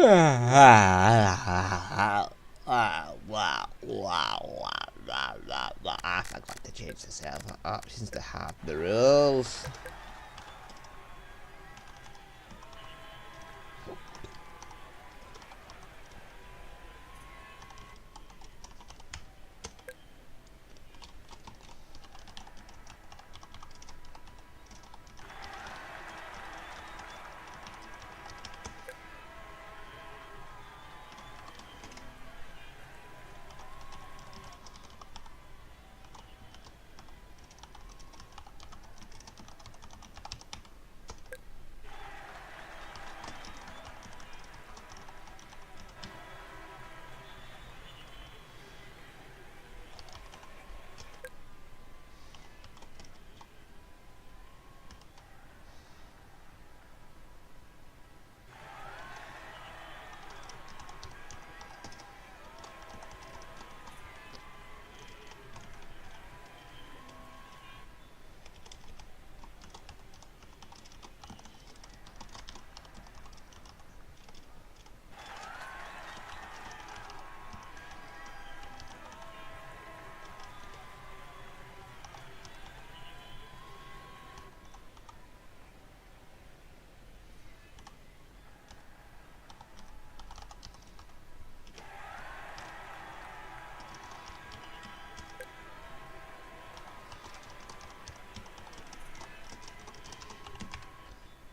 I forgot to change the server options to have the rules.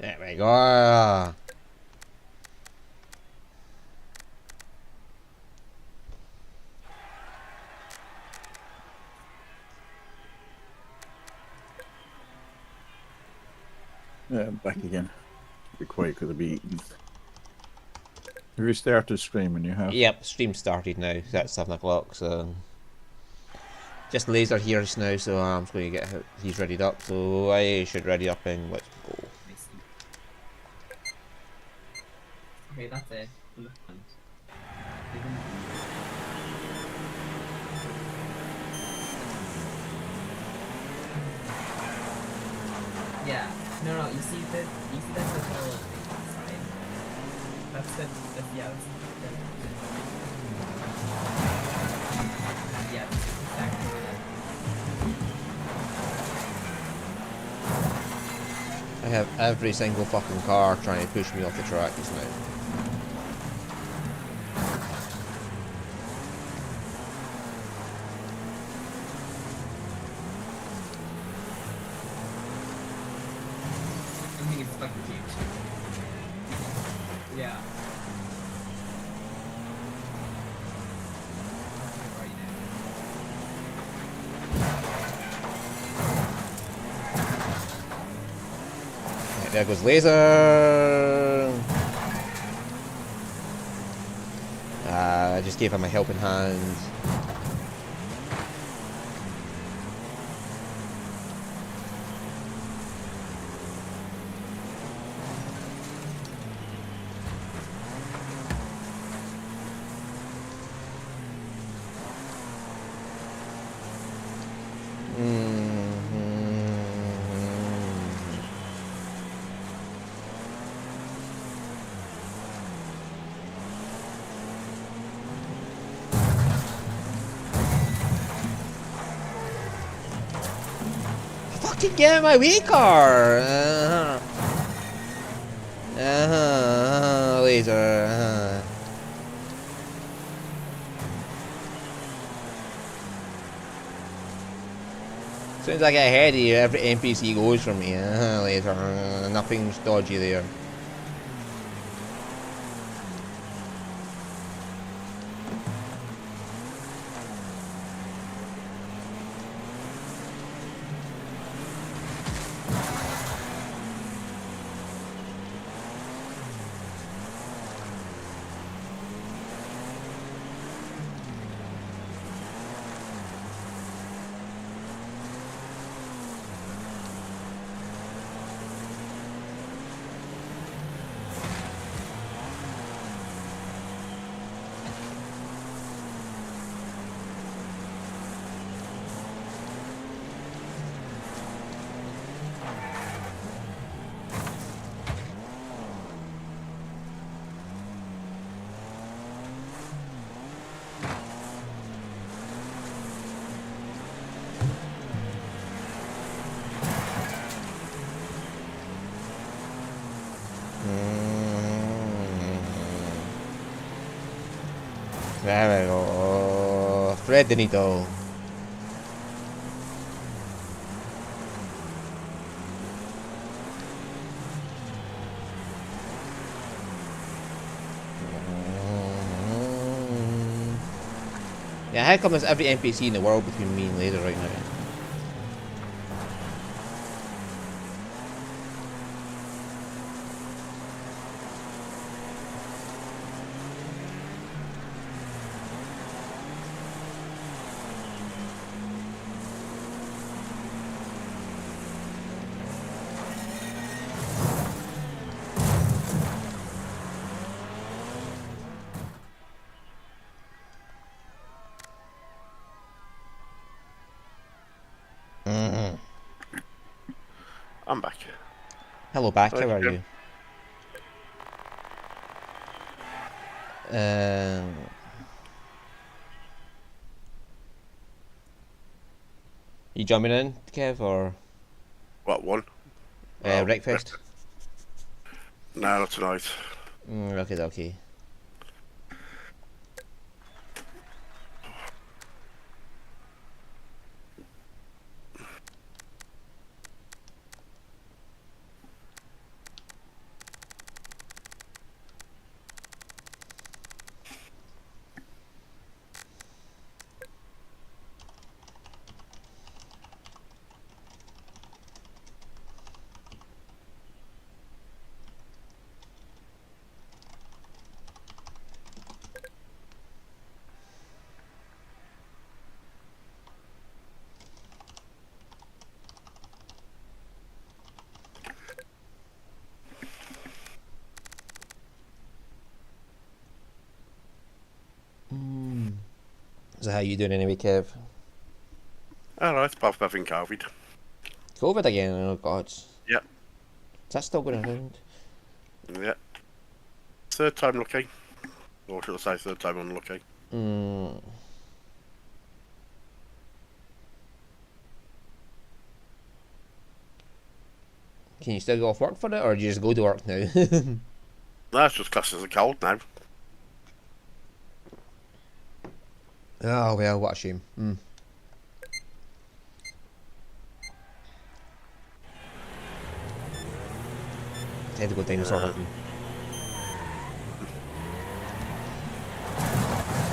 There we go. Yeah, back again. Be quiet because I'll be eating. Have you started streaming? You have? Yep, stream started now. That's 7 o'clock, so just Laser here just now, so I'm just going to get he's readied up. So I should ready up and let's go. Okay, that's it. Yeah. No, you see that hotel side. That's yeah, yeah, exactly that. I have every single fucking car trying to push me off the track just now. Yeah. Right, there goes Laser. I just gave him a helping hand. Fucking get my wee car! Laser. As soon as I get ahead of you, every NPC goes for me. Laser. Nothing's dodgy there. There we go. Thread the needle. Yeah, how come there's every NPC in the world between me and Laser right now? I'm back. Hello back, Hi, how are Jim. you? You jumping in, Kev, or What one? Wreckfest? No, not tonight. Okay, okay. So how you doing anyway, Kev? Alright, apart from having COVID. COVID again? Oh god. Yep. Is that still going around? Yeah. Third time lucky. Or should I say third time unlucky? Mm. Can you still go off work for it, or do you just go to work now? That's just classed as a cold now. Oh well, what a shame. Time to go dinosaur hunting.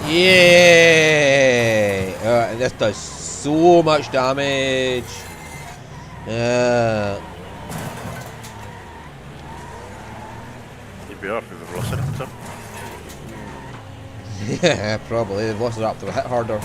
Yay! This does so much damage. You'd be off with a velociraptor. Yeah, probably. The Velociraptor will hit harder.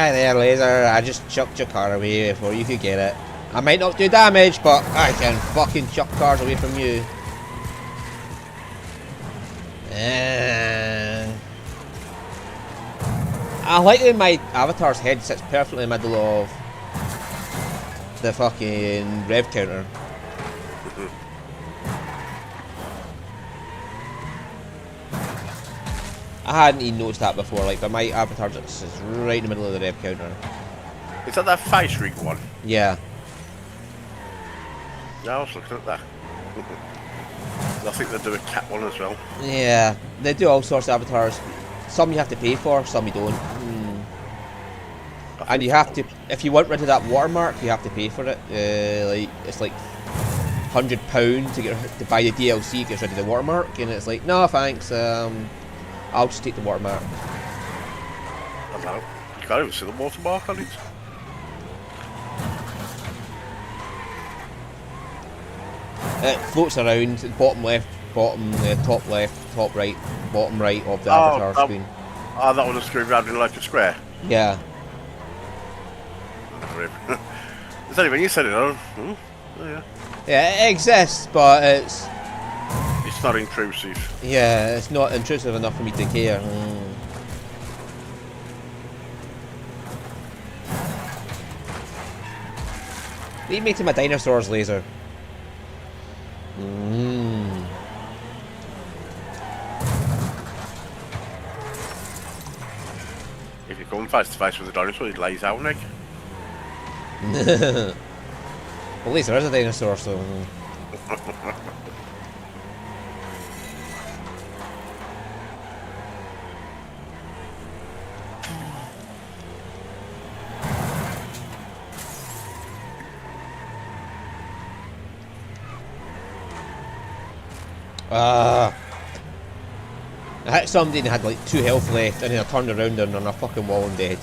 There, Laser. I just chucked your car away before you could get it. I might not do damage, but I can fucking chuck cars away from you. I like that my avatar's head sits perfectly in the middle of the fucking rev counter. I hadn't even noticed that before, like, but my avatar just is right in the middle of the rev counter. Is that face rig one? Yeah. Yeah, I was looking at that. I think they do a cat one as well. Yeah, they do all sorts of avatars. Some you have to pay for, some you don't. And you have to, if you want rid of that watermark, you have to pay for it. Like, it's like £100 to buy the DLC, gets rid of the watermark, and it's like, no thanks, I'll just take the watermark. I don't know. You can't even see the watermark on it. It floats around, bottom left, bottom, top left, top right, bottom right of the avatar screen. Oh, that one was screwed round in like a square. Yeah. It's only when you said it, oh yeah. Yeah, it exists, but it's Not intrusive. yeah, it's not intrusive enough for me to care. Lead me to my dinosaurs laser. If you come face to face with a dinosaur, it lays out, Nick. Well, at least there is a dinosaur, so. I hit somebody and had like 2 health left, and then I turned around and on a fucking wall and dead.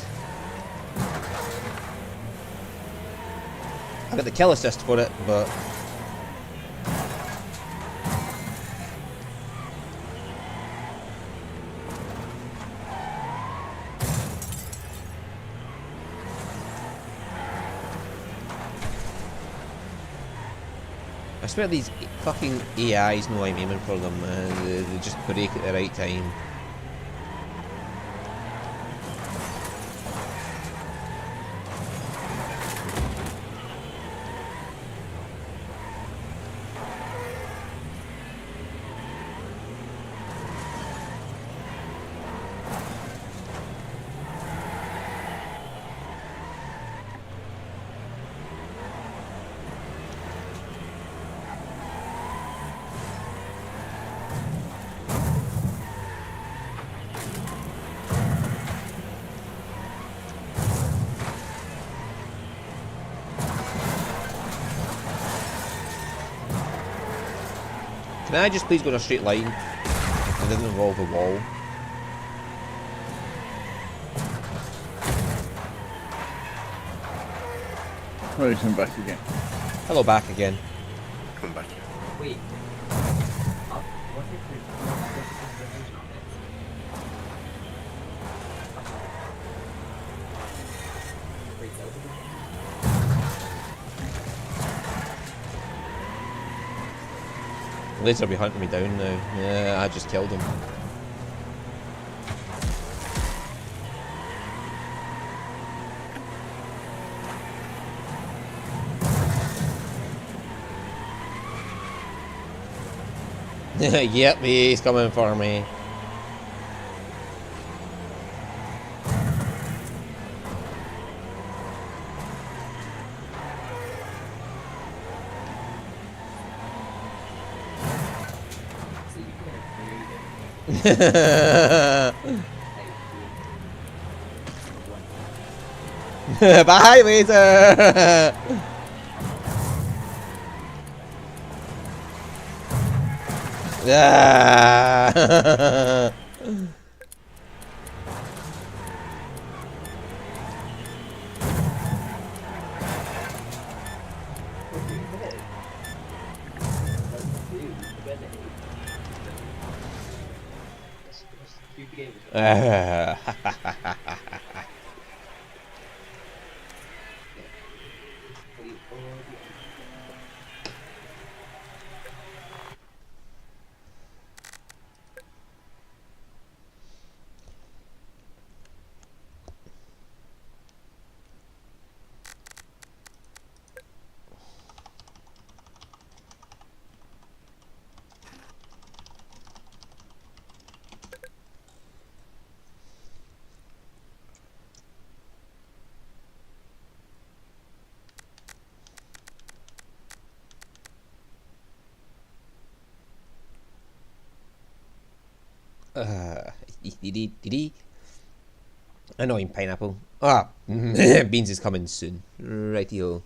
I got the kill assist for it, but I swear these fucking AIs know I'm aiming for them, and they just break at the right time. Can I just please go in a straight line? It doesn't involve a wall. Oh, he's coming back again. Hello, back again. Come back. Wait. What's the version of it? Wait, Laser will be hunting me down now. Yeah, I just killed him. Yep, he's coming for me. Bye, laser. Yeah. Annoying pineapple. Ah, Beans is coming soon. Rightio.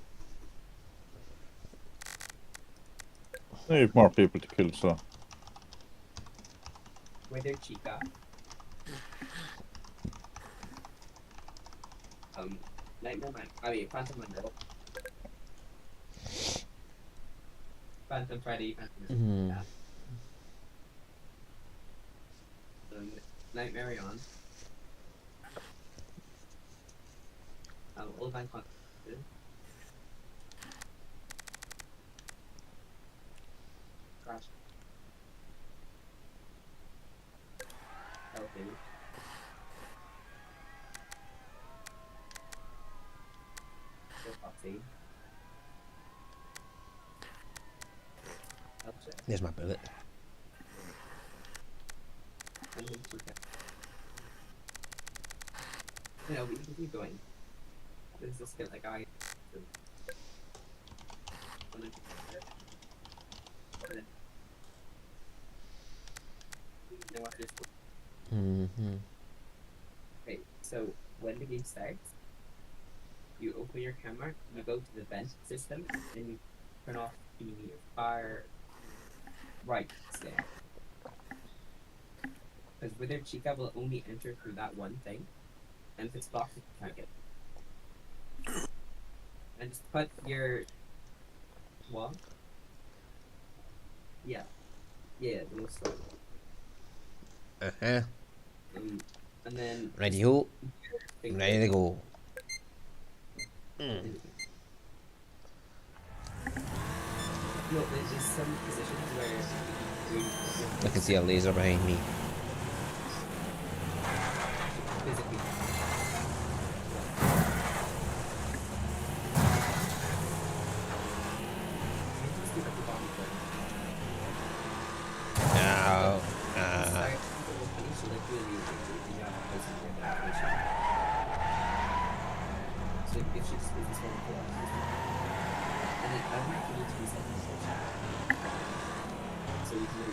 I need more people to kill, so. Wait there, Chica. Nightmare Man. I mean, Phantom Window. Phantom Freddy. Phantom Nightmare on. old man con. Crash. Okay. There's my bullet. No, we can keep going. There's this guy, like I. Okay, so when the game starts, you open your camera, you go to the vent system, and you turn off the far right stick. Because with their Chica will only enter through that one thing, and if it's blocked, you can't get it. And just put your wall. Yeah. Yeah, the most one. Uh-huh. And then Ready ho. Ready to go. No, there's just some positions where I can see a laser behind me. physically. Ow.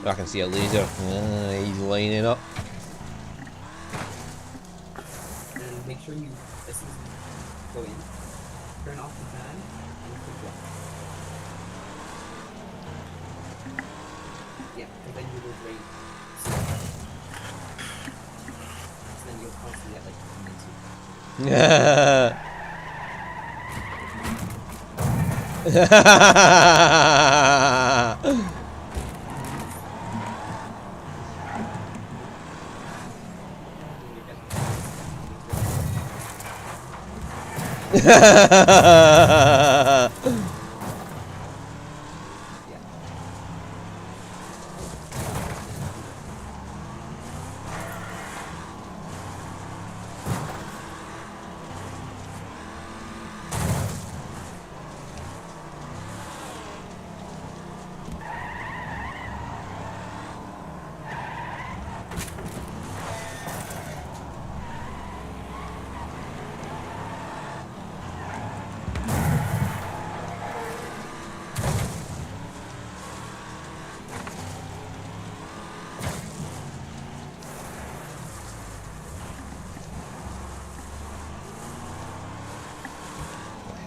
I can see a laser. He's lining up. And make sure you go in, turn off the fan, and click block. Yeah, because then you will rate. So then you'll constantly get like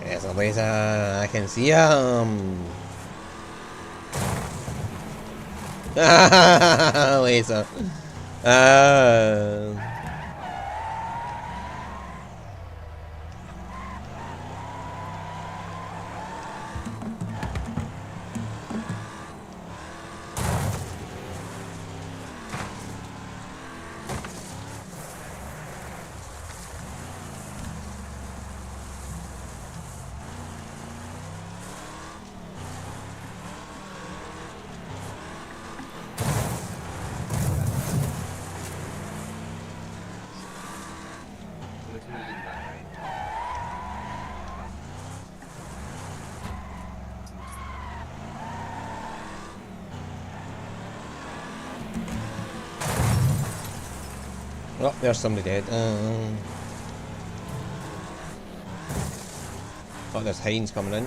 There's a laser. I can see him. Laser. Oh, there's somebody dead. Oh, there's Heinz coming in.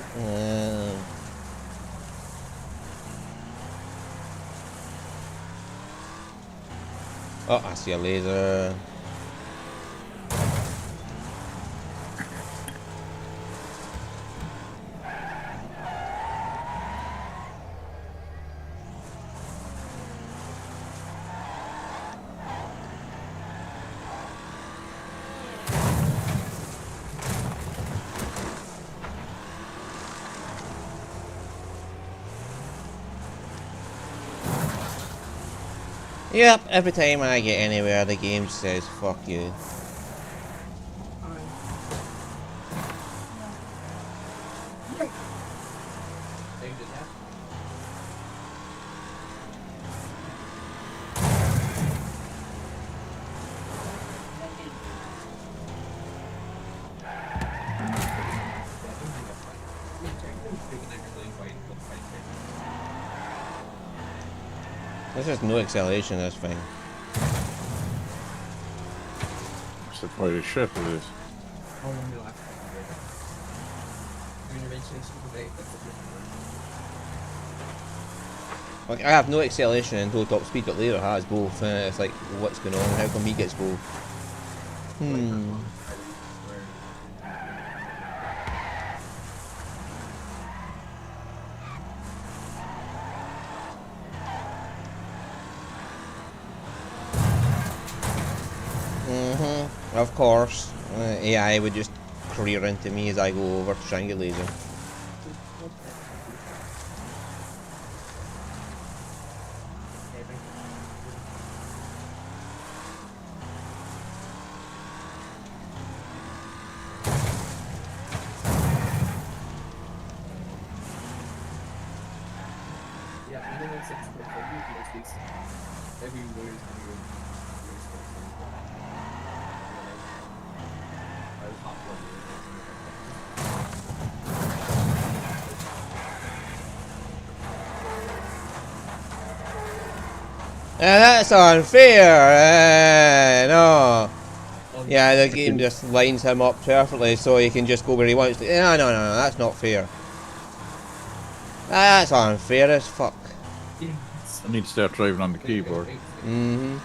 Oh, I see a laser. Yep, every time I get anywhere, the game says, fuck you. There's just no acceleration in this thing. What's the point of the ship of this? How long will I have to do it? I mean, eventually it's just a that's a different one. Like, I have no acceleration and no top speed, but Later has both. It's like, what's going on? How come he gets both? Of course, AI would just career into me as I go over to try and get laser. Yeah, and then it's every word That's unfair! No! Yeah, the game just lines him up perfectly so he can just go where he wants to. No, that's not fair. That's unfair as fuck. I need to start driving on the keyboard. Mm-hmm.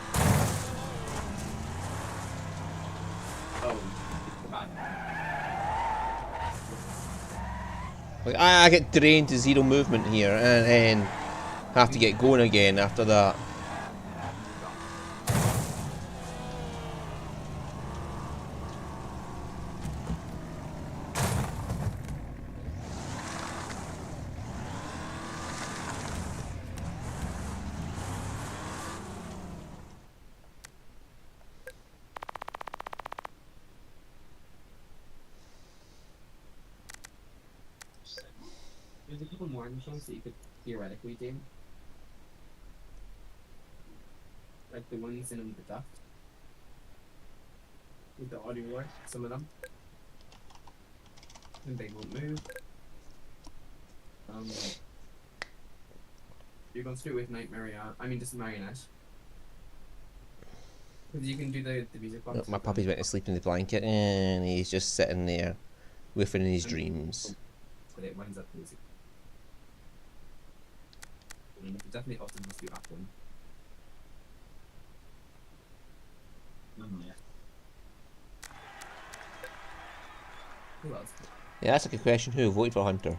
Like, I get drained to zero movement here and then have to get going again after that. There's a couple more missions that you could theoretically do. Like the ones in the duct. With the audio work, some of them. And they won't move. You're going to do it with Night Marionette. I mean, just Marionette. Because you can do the music box. My puppy's went to sleep in the blanket and he's just sitting there, whiffing in his dreams. But it winds up music. It definitely often must be that one. Yeah. Who else? Yeah, that's a good question. Who voted for Hunter?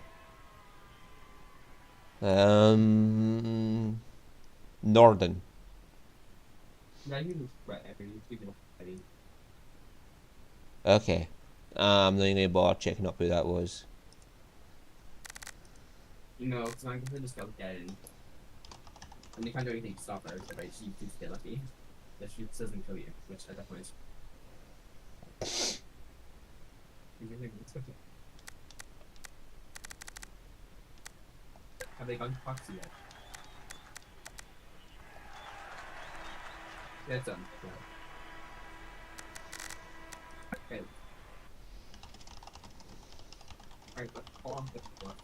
Norden. Yeah, you look right every people. Okay. I'm not even gonna bother checking up who that was. You know, because my computer just got dead and you can't do anything to stop her, right? She keeps get lucky. That she doesn't kill you, which at that point is. Have they gone to Foxy yet? Yeah, it's done. Okay. Alright, but hold on to the floor.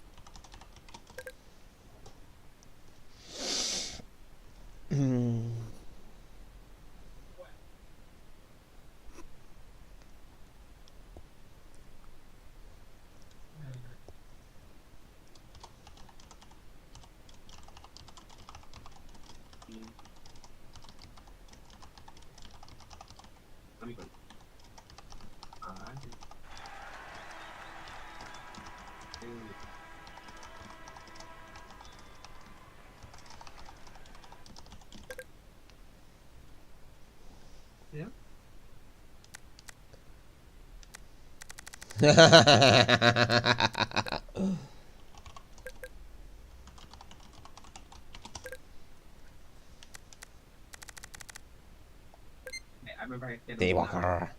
Yeah. I remember I did Daywalker.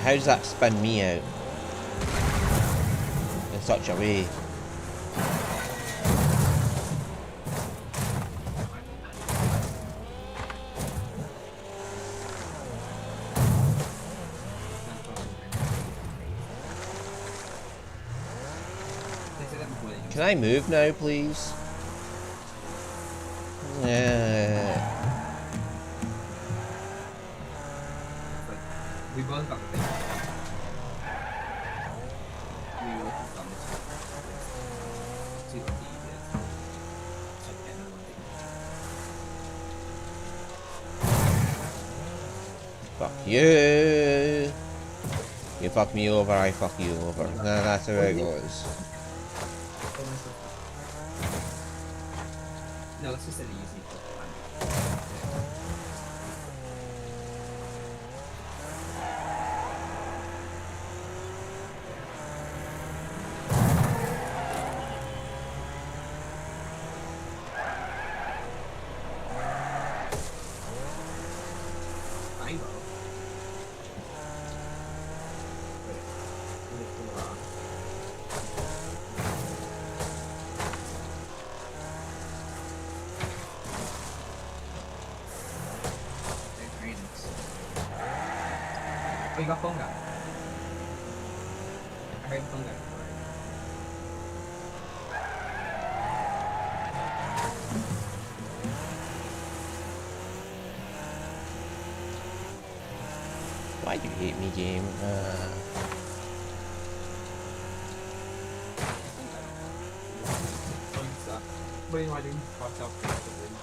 how does that spin me out? In such a way. Can I move now, please? Yeah. We both got the thing. We were just on this one. See what the is. Check the other one thing. Fuck you. You fuck me over, I fuck you over. Nah, that's how it goes. No, it's just an easy one. Oh, you got phone guy. I heard phone guy before. Why do you hate me, game? What do you want to do? Watch out for the room.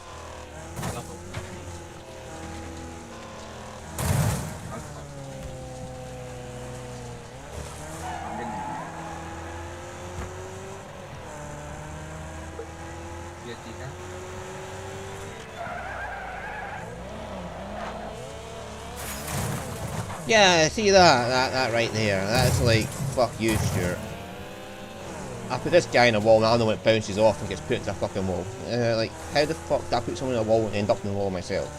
Yeah, see that right there. That's like, fuck you, Stuart. I put this guy in a wall and I know when it bounces off and gets put into a fucking wall. Like, how the fuck did I put someone in a wall and end up in the wall myself?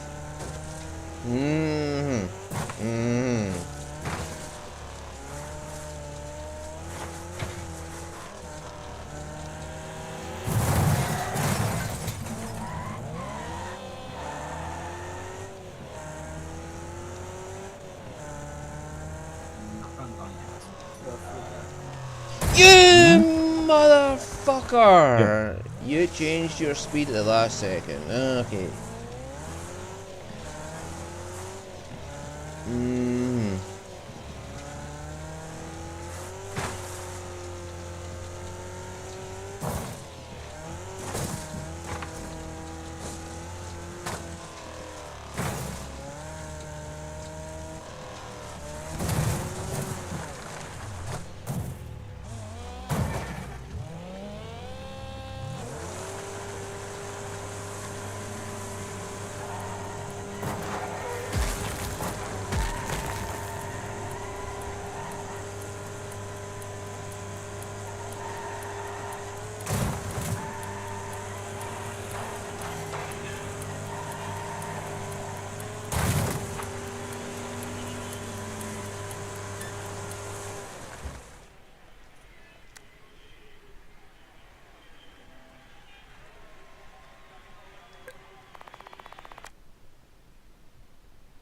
You motherfucker! You changed your speed at the last second. Okay.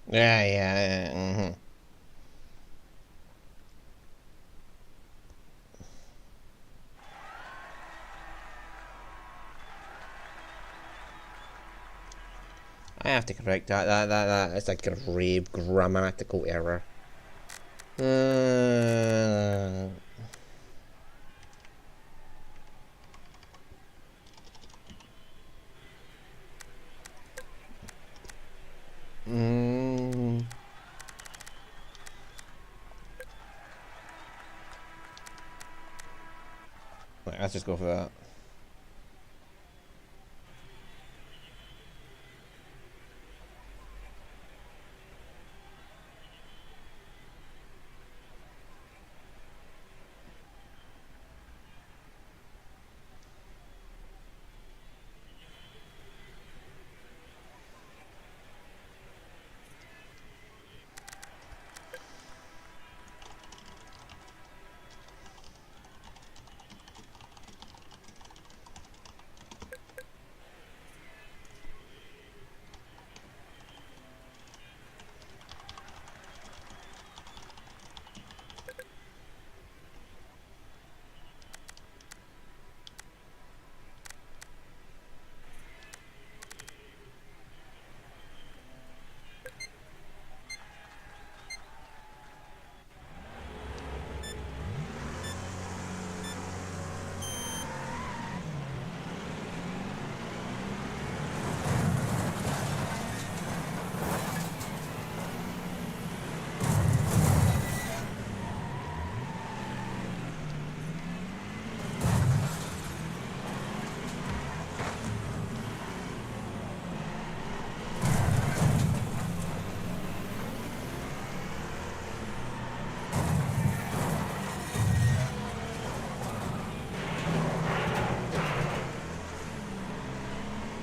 Yeah. I have to correct that. It's a grave grammatical error. Right, let's just go for that.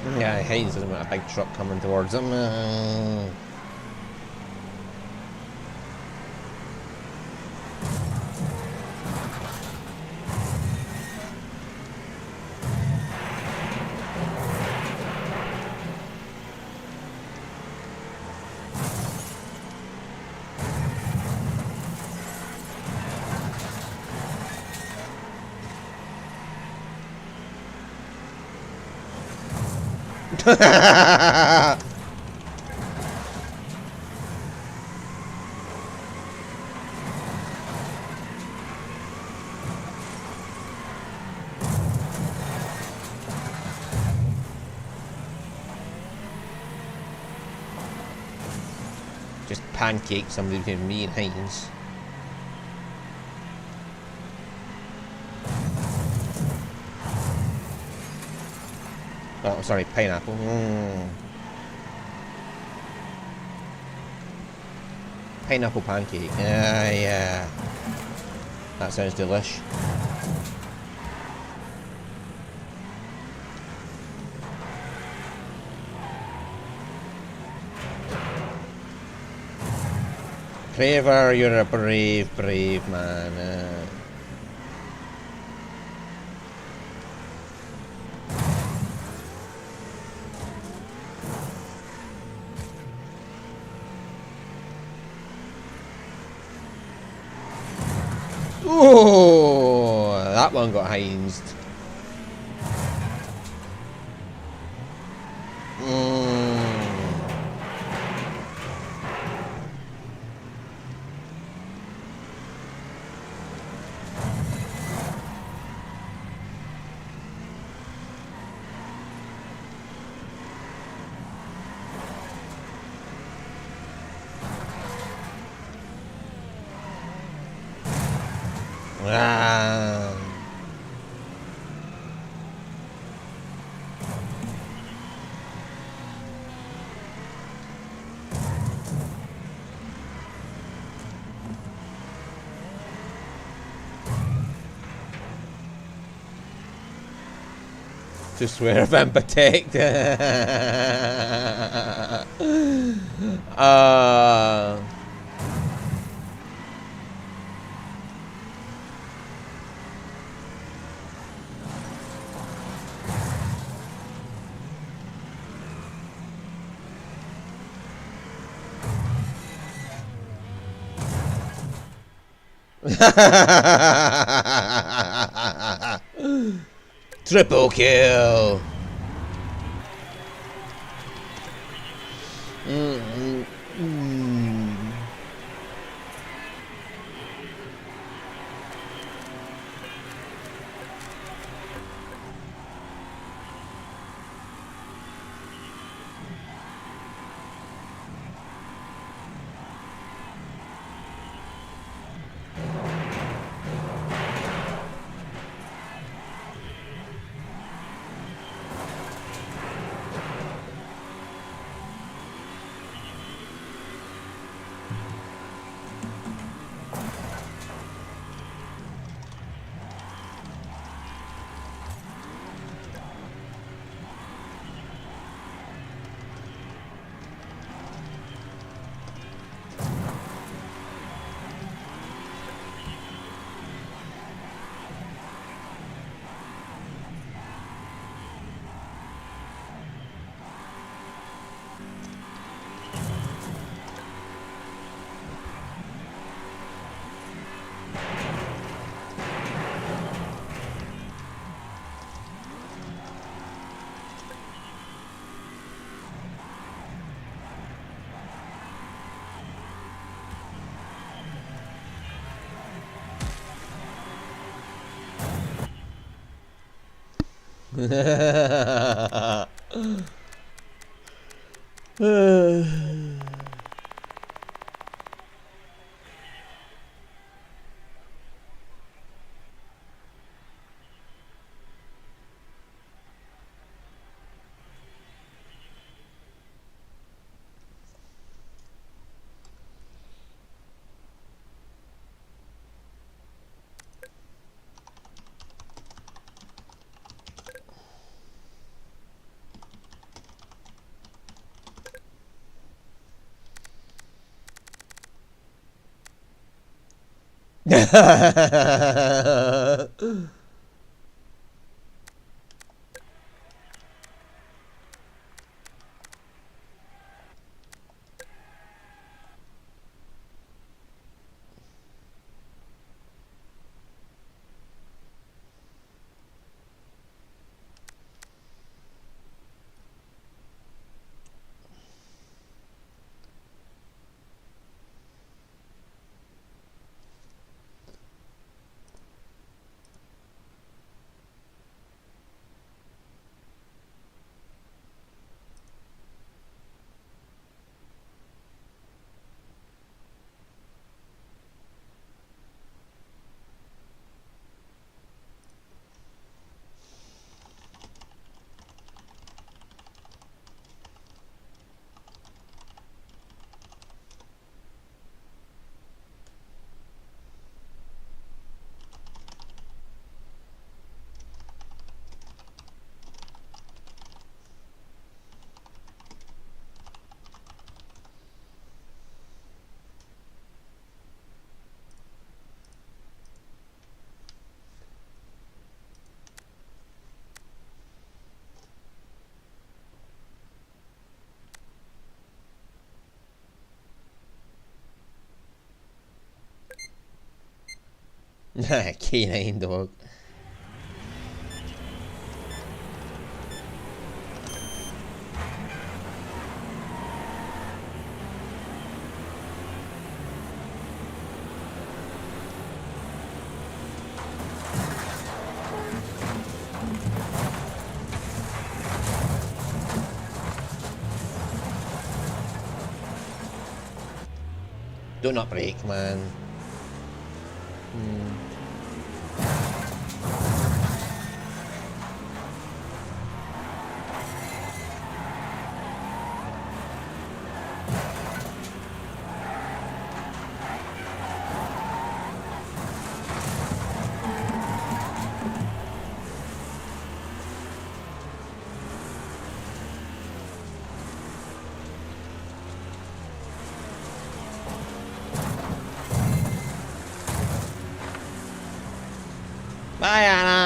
Yeah, Haynes doesn't want a big truck coming towards him. Just pancake somebody between me and Haynes. Oh, sorry, pineapple. Pineapple pancake. Yeah. That sounds delish. Craver, you're a brave, brave man. Oh, that one got Heinzed. To swerve and protect. Triple kill. Canine dog. Do not break, man. Bye, Anna.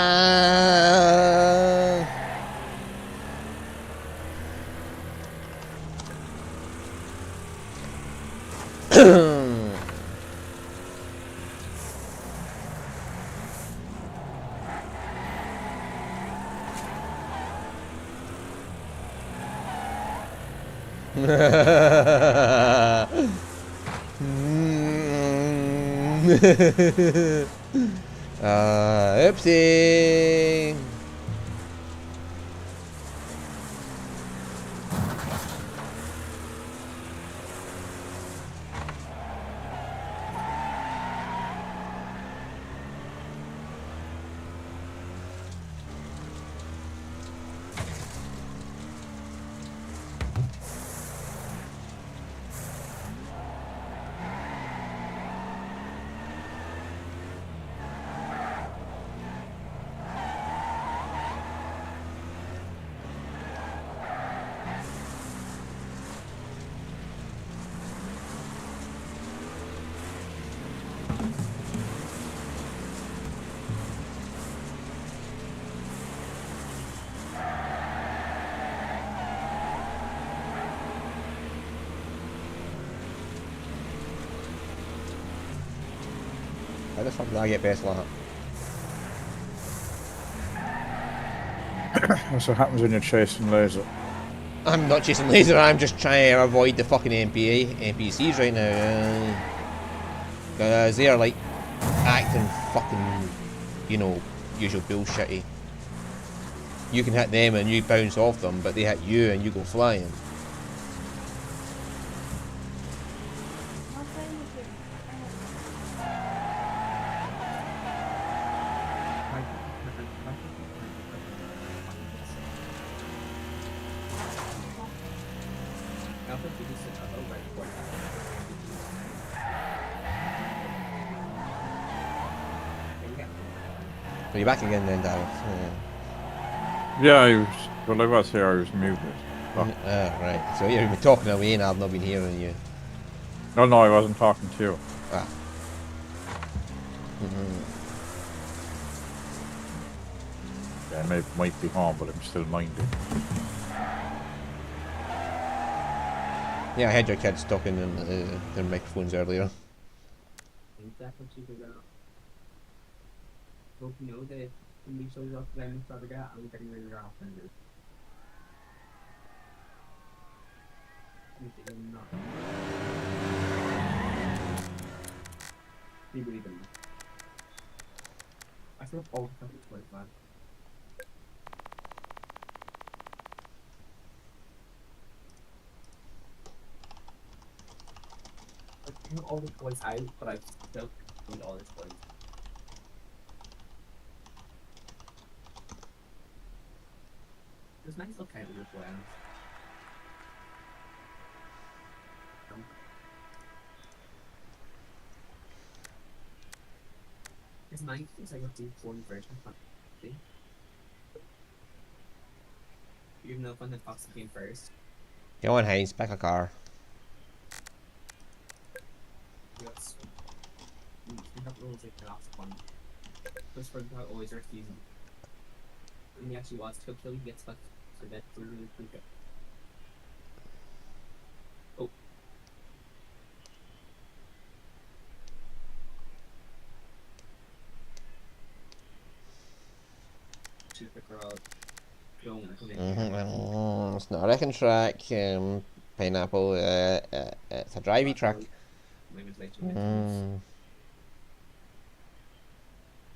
Oopsie. How the fuck did I get best lap? That's what happens when you're chasing laser. I'm not chasing laser, I'm just trying to avoid the fucking NPCs right now. Because they are like acting fucking, you know, usual bullshitty. You can hit them and you bounce off them, but they hit you and you go flying. Are you back again then, Dafydd? Yeah, well, I was here, I was muted. Oh. Right. So you've been talking away and I've not been hearing you. No, I wasn't talking to you. Ah. Yeah, I might be home, but I'm still minding. Yeah, I had your kids talking in their microphones earlier. That's what you do now. Hope you know that when you shows up, I'm probably got, I'm getting rid of your offender. You believe in me. I feel all the time it's like that. I threw all the toys out, but I still need all the toys. There's nice little count as well. It's nice, it's like a deep one version of it. Even though when the Fox came first. Go on, Hayes, back a car. Yes. We have rules like the last one. First for the always our season. And he actually was till he gets back to that for really quick. Oh. Shoot the crowd. It's not a wrecking track, Pineapple, it's a drivey track.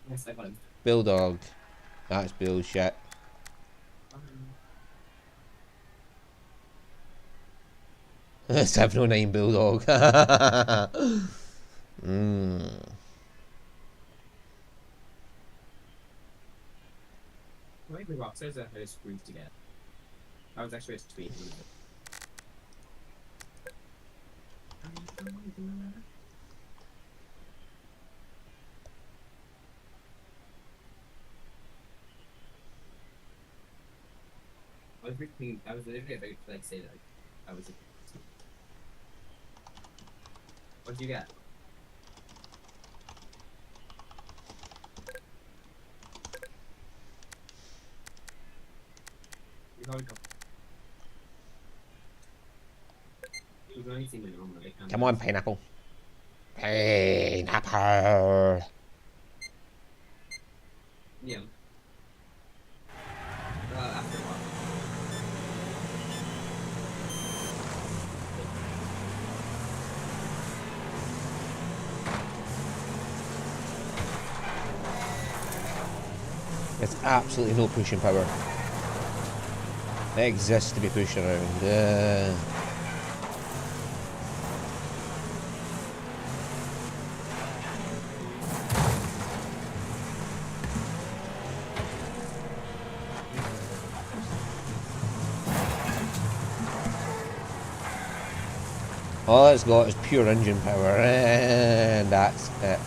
Yes, I got him. Bulldog. That's bullshit. It's 709 Bulldog. Maybe Rockstars are how screwed to get. I was actually a tweet. I was literally about to like say that I was. What did you get? You gotta go. You've only seen it normally. Come on, Pineapple. Pineapple. Yeah. After a while. There's absolutely no pushing power. It exists to be pushed around. All it's got is pure engine power, and that's it.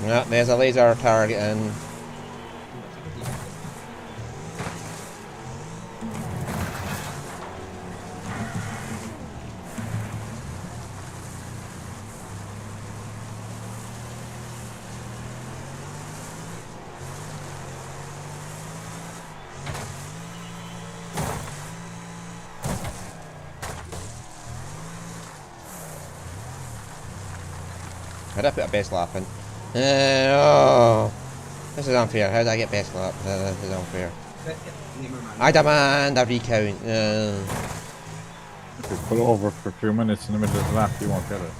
Yeah, there's a laser target and How'd I put a best lap in? Oh, this is unfair. How did I get best lap? This is unfair. I demand a recount. If you pull over for a few minutes in the middle of the lap, you won't get it.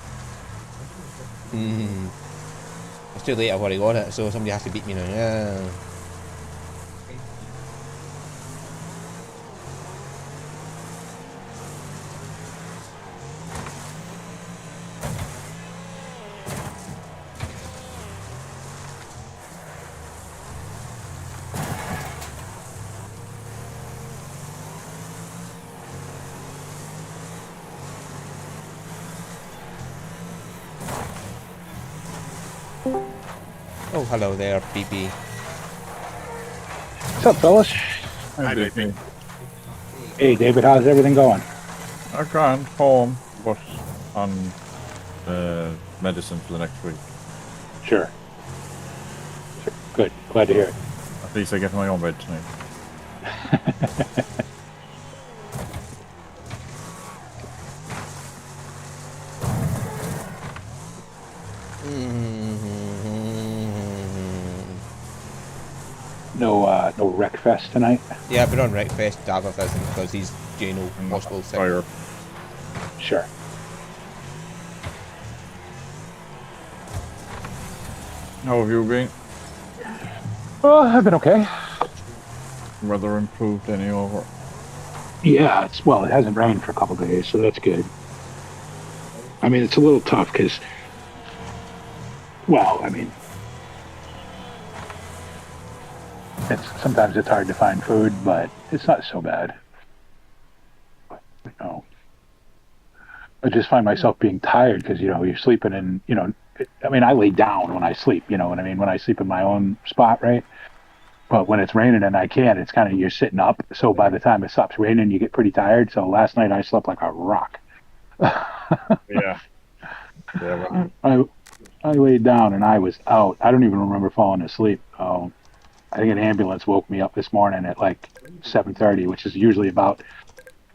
It's too late. I've already got it, so somebody has to beat me now. Oh, hello there, BB. What's up, fellas? Hi, baby. Hey, David, how's everything going? I can't home, but on medicine for the next week. Sure. Good. Glad to hear it. At least I get my own bed tonight. No Wreckfest tonight? Yeah, but on Wreckfest, Dafydd isn't because he's Jano hospital sick. Fire. Sure. How have you been? Oh, I've been okay. Weather improved any over? Yeah, it hasn't rained for a couple of days, so that's good. I mean, it's a little tough because, sometimes it's hard to find food, but it's not so bad. I just find myself being tired because, you're sleeping in, I lay down when I sleep, you know what I mean? When I sleep in my own spot, right? But when it's raining and I can't, it's kind of, you're sitting up. So by the time it stops raining, you get pretty tired. So last night I slept like a rock. Yeah. Yeah. I laid down and I was out. I don't even remember falling asleep. I think an ambulance woke me up this morning at like 7:30, which is usually about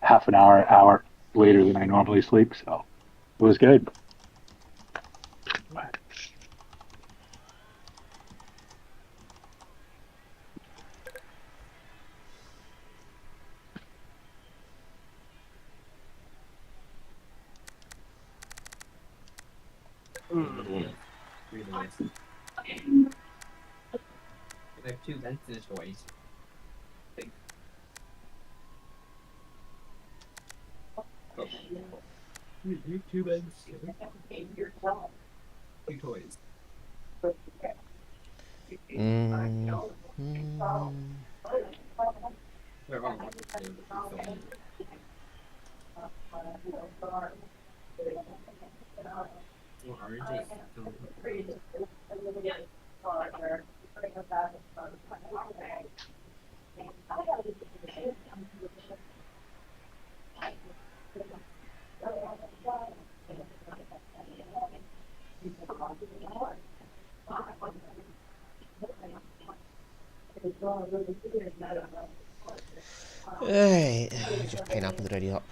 half an hour later than I normally sleep. So it was good. There are 2 vents in this voice. Two vents. 2 toys. They're all Right, just pineapple's ready up.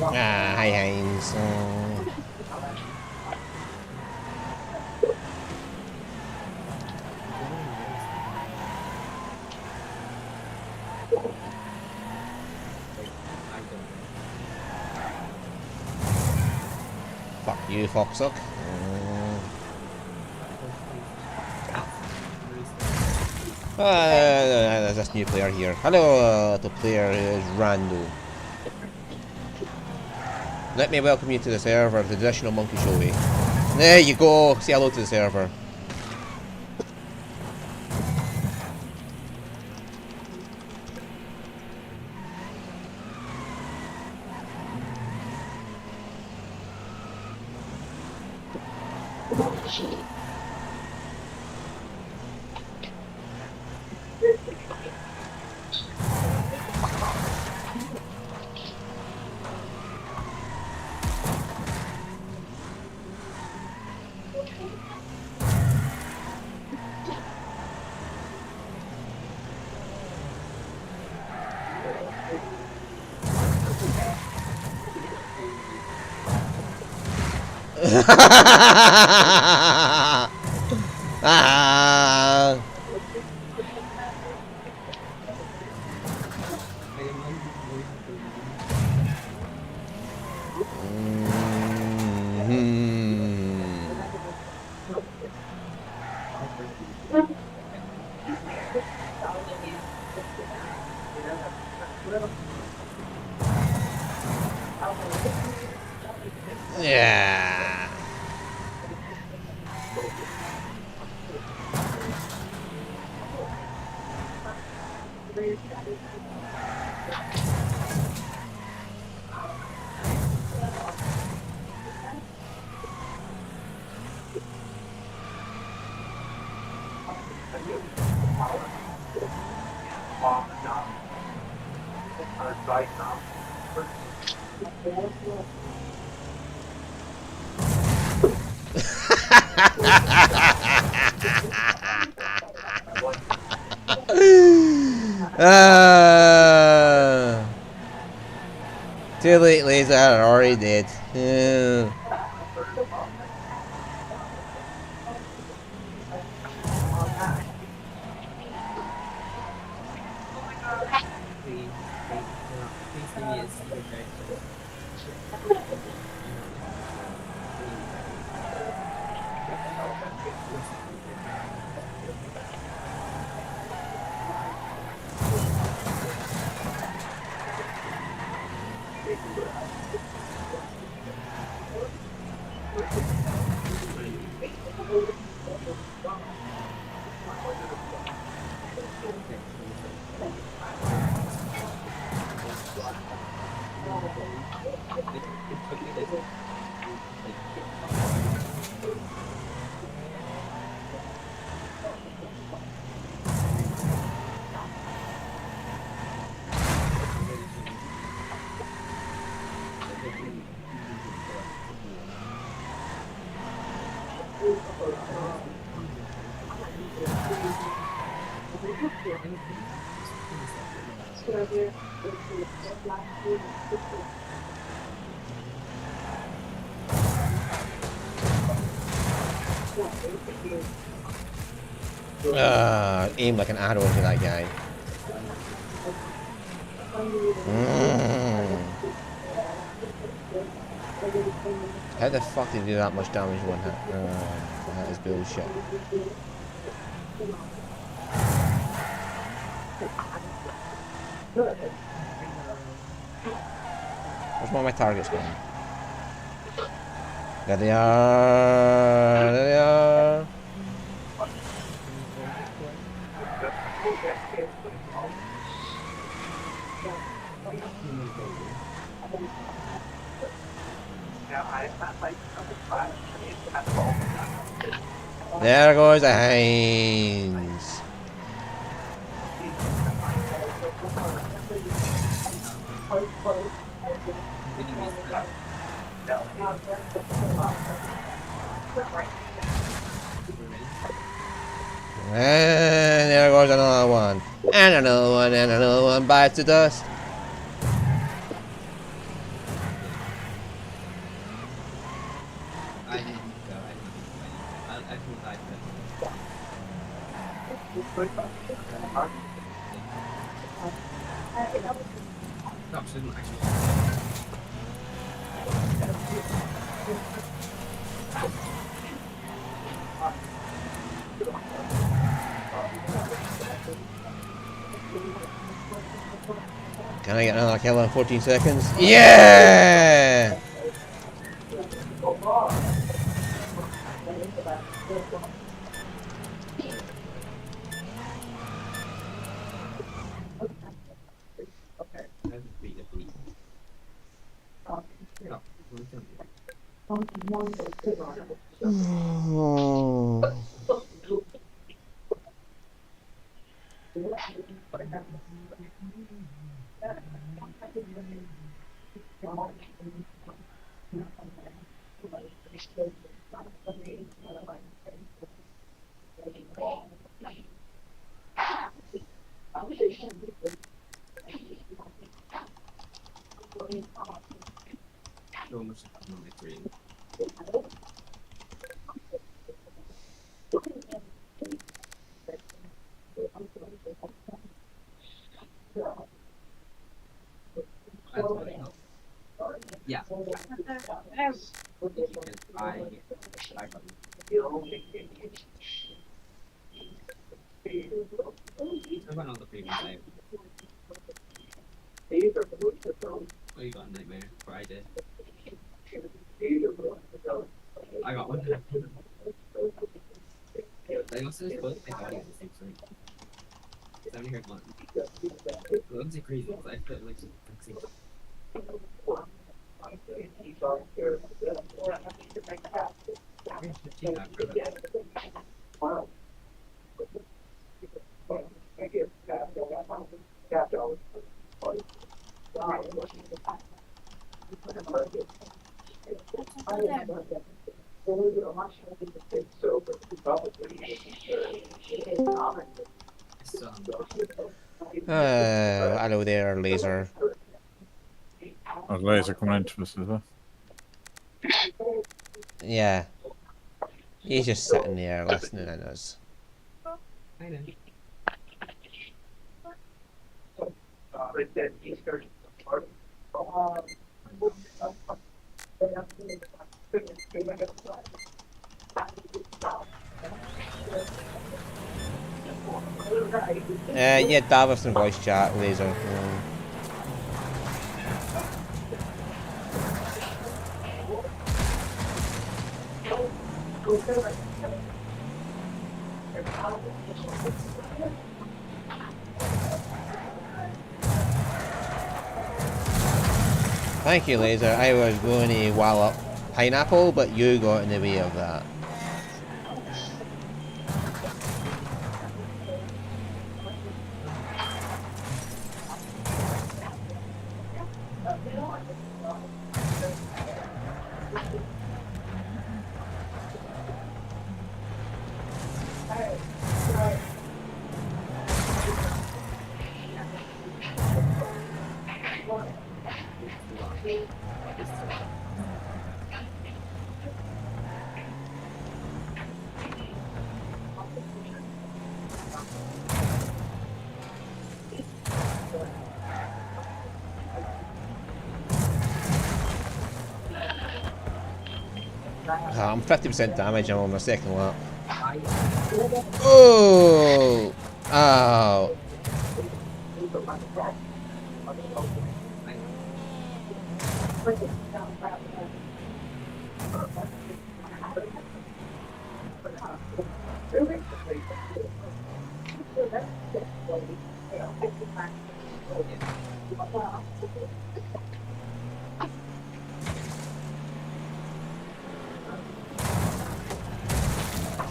Ah, hi Heinz. Fuck you, Foxhook. There's this new player here. Hello, the player is Rando. Let me welcome you to the server, the traditional monkey show. There you go. Say hello to the server. Ah. Yeah. Too late, Laser. I already did. Please, please give me a secret character. Aim like an arrow into that guy. How the fuck did he do that much damage in one hit? That is bullshit. Where's one of my targets going? There they are! There they are! There goes the Heinz. And there goes another one. And another one, and another one bites the dust. I didn't go. I think I Stop, shouldn't actually. Can I get another kill in 14 seconds? Yeah! Yeah. I went on the previous save. Oh, you got a nightmare before I did. I got one. They also just both make audio at the same time. I only heard one. It looks crazy because I put like same. Hello there, laser. Our laser coming into us as well. Yeah. He's just sitting there listening to us. I know. Yeah, Davos and voice chat, laser. Thank you, laser. I was going to wallop pineapple, but you got in the way of that. I'm 50% damage, I'm on my second lap. Oh! Ow!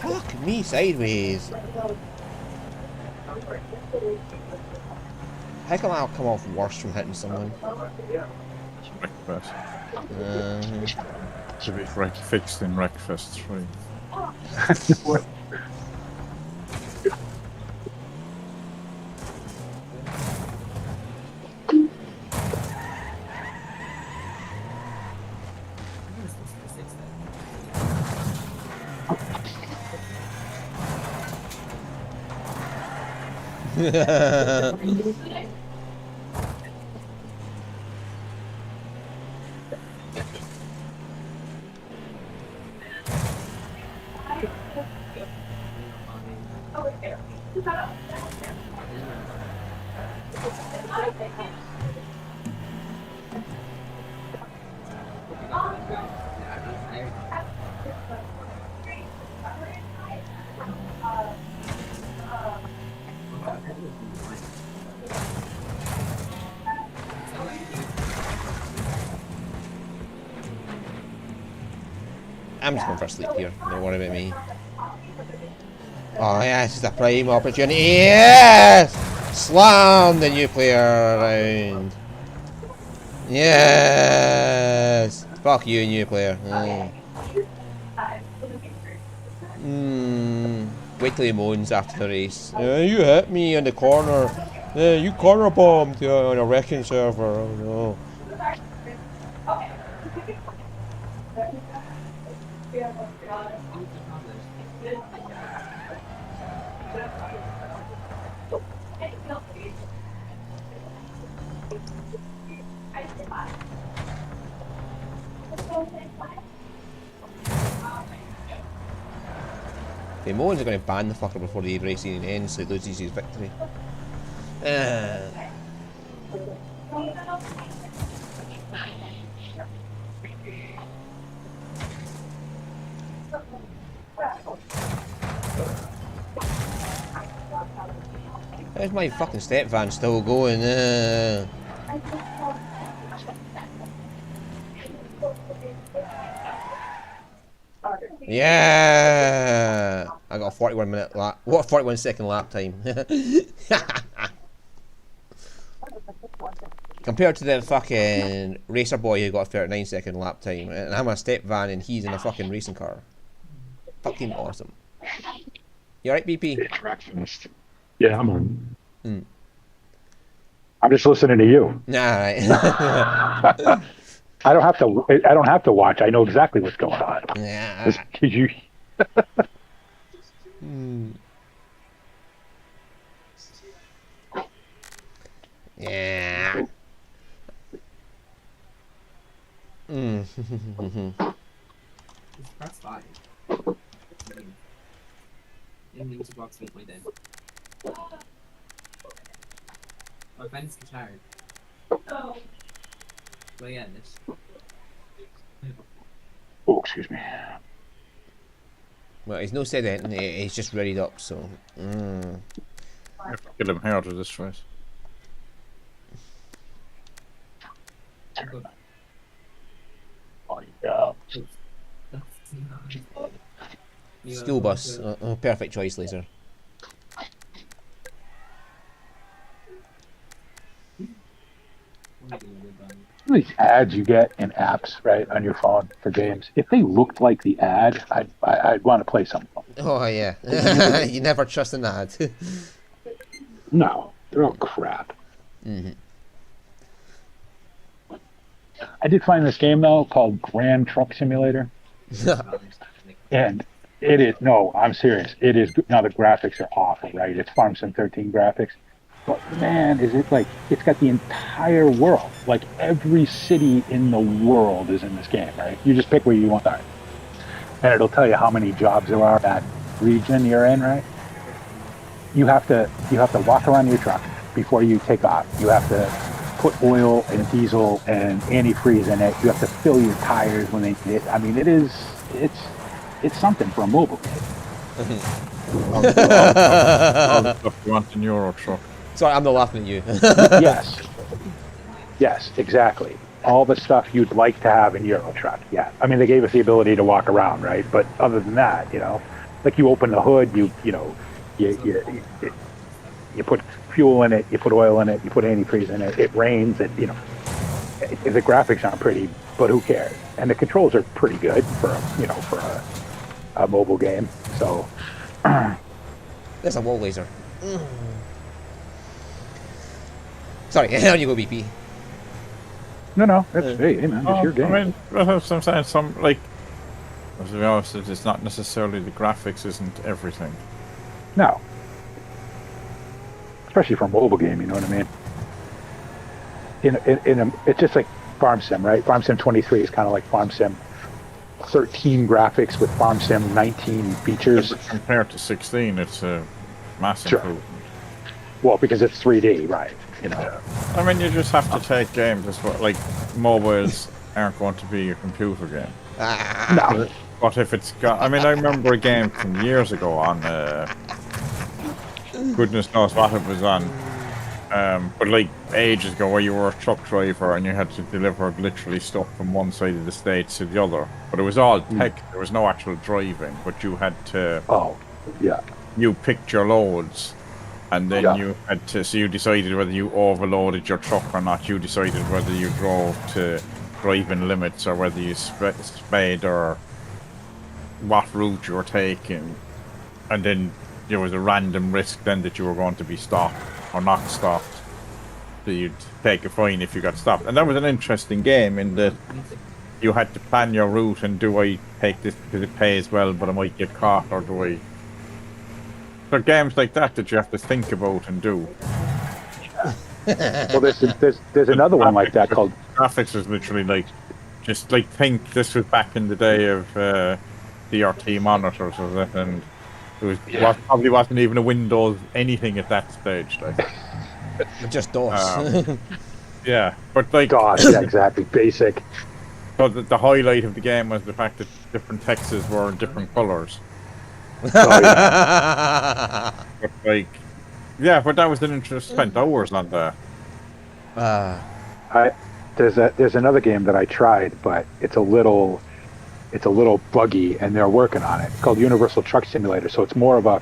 Fuck me sideways. How come I'll come off worse from hitting someone? Wreckfest. To be fixed in Wreckfest 3. I'm just going for a sleep here, don't worry about me. Oh yeah, this is a prime opportunity. Yes! Slam the new player around. Yes! Fuck you, new player. Wait till he moans after the race. You hit me in the corner. You corner bombed on a wrecking server. Oh no. The Moans are going to ban the fucker before the race even ends, so he loses his victory. Where's my fucking step van still going? Yeah, I got a 41-minute lap. What a 41-second lap time. Compared to the fucking racer boy who got a 39-second lap time, and I'm a step van and he's in a fucking racing car. Fucking awesome. You alright, BP? It's Wreckfest. Yeah, I'm on. Hmm. I'm just listening to you. Nah, right. I don't have to. I don't have to watch. I know exactly what's going on. Yeah. Because you. Yeah. Just press 5. And then to box with my dead. My friend's tired. But yeah, this. Oh, excuse me. Well, he's no said anything. He's just readied up. So. Get him out of this race. Oh, yeah. School bus. Perfect choice, Laser. These ads you get in apps, right, on your phone for games. If they looked like the ad, I'd want to play some of them. Oh yeah. You never trust an ad. No, they're all crap. Mm-hmm. I did find this game though called Grand Truck Simulator, and it is I'm serious. It is good. Now the graphics are awful, right? It's Farm Sim 13 graphics, but man, is it like it's got the entire world, like every city in the world is in this game, right? You just pick where you want to start, and it'll tell you how many jobs there are in that region you're in, right? You have to walk around your truck before you take off. You have to put oil and diesel and antifreeze in it. You have to fill your tires when they hit. I mean, it's something for a mobile game. All the stuff you want in Euro truck. Sorry, I'm not laughing at you. Yes, exactly. All the stuff you'd like to have in Euro Truck. Yeah, I mean, they gave us the ability to walk around, right? But other than that, like you open the hood, you put fuel in it, you put oil in it, you put antifreeze in it. It rains. The graphics aren't pretty, but who cares? And the controls are pretty good for a mobile game. So There's a wall laser. Sorry, on you go, BP. no, that's hey man, it's your game. I mean, that's what I'm saying. To be honest, it's not necessarily the graphics isn't everything. No. Especially for a mobile game, you know what I mean? It's just like Farm Sim, right? Farm Sim 23 is kind of like Farm Sim 13 graphics with Farm Sim 19 features. Yeah, compared to 16, it's a massive improvement. Well, because it's 3D, right? I mean, you just have to take games as well. Like, mobiles aren't going to be a computer game. No. But if it's got... I mean, I remember a game from years ago on... goodness knows what it was on. But like ages ago where you were a truck driver and you had to deliver literally stuff from one side of the States to the other. But it was all tech, there was no actual driving, but you had to... Oh, yeah. You picked your loads and then you had to... So you decided whether you overloaded your truck or not. You decided whether you drove to driving limits or whether you sped or what route you were taking. And then there was a random risk then that you were going to be stopped or not stopped. So you'd take a fine if you got stopped. And that was an interesting game in that you had to plan your route and do I take this because it pays well but I might get caught, or do I... So games like that you have to think about and do. Well, there's another one like that called... Graphics was literally like, just like think this was back in the day of DRT monitors or that, and it was probably wasn't even a Windows anything at that stage. Like. Just DOS. Yeah, but like, God, yeah, exactly. Basic. but the highlight of the game was the fact that different Texas were in different colors. Oh, yeah. But like, yeah, but that was an interest. Spent hours on that. I there's another game that I tried, but it's a little buggy, and they're working on it. It's called Universal Truck Simulator, so it's more of a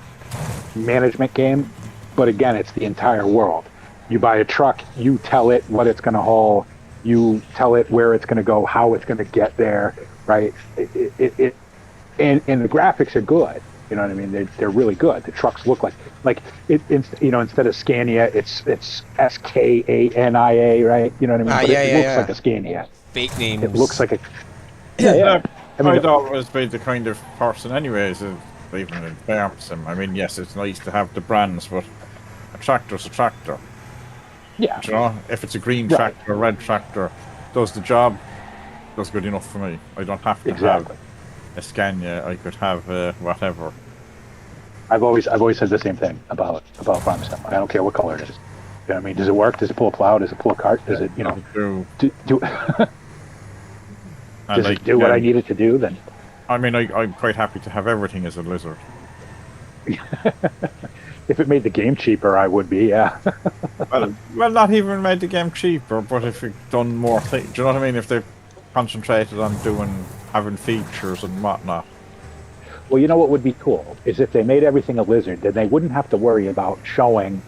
management game, but again, it's the entire world. You buy a truck, you tell it what it's going to haul, you tell it where it's going to go, how it's going to get there, right? And the graphics are good. You know what I mean? They're really good. The trucks look like instead of Scania, it's Skania, right? You know what I mean? But it looks like a Scania. Fake names. It looks like a yeah. I thought it was by the kind of person, anyways, even in farm sim. I mean, yes, it's nice to have the brands, but a tractor's a tractor. Yeah. Do you know, if it's a green tractor, a red tractor, does the job, that's good enough for me. I don't have to have a Scania. I could have whatever. I've always said the same thing about farm sim. I don't care what color it is. You know what I mean? Does it work? Does it pull a plow? Does it pull a cart? Does it, you know, do does it do what I need it to do? Then I mean, I'm quite happy to have everything as a lizard. If it made the game cheaper, I would be, yeah. well, not even made the game cheaper, but if it done more things, do you know what I mean? If they concentrated on having features and whatnot. Well, you know what would be cool is if they made everything a lizard, then they wouldn't have to worry about showing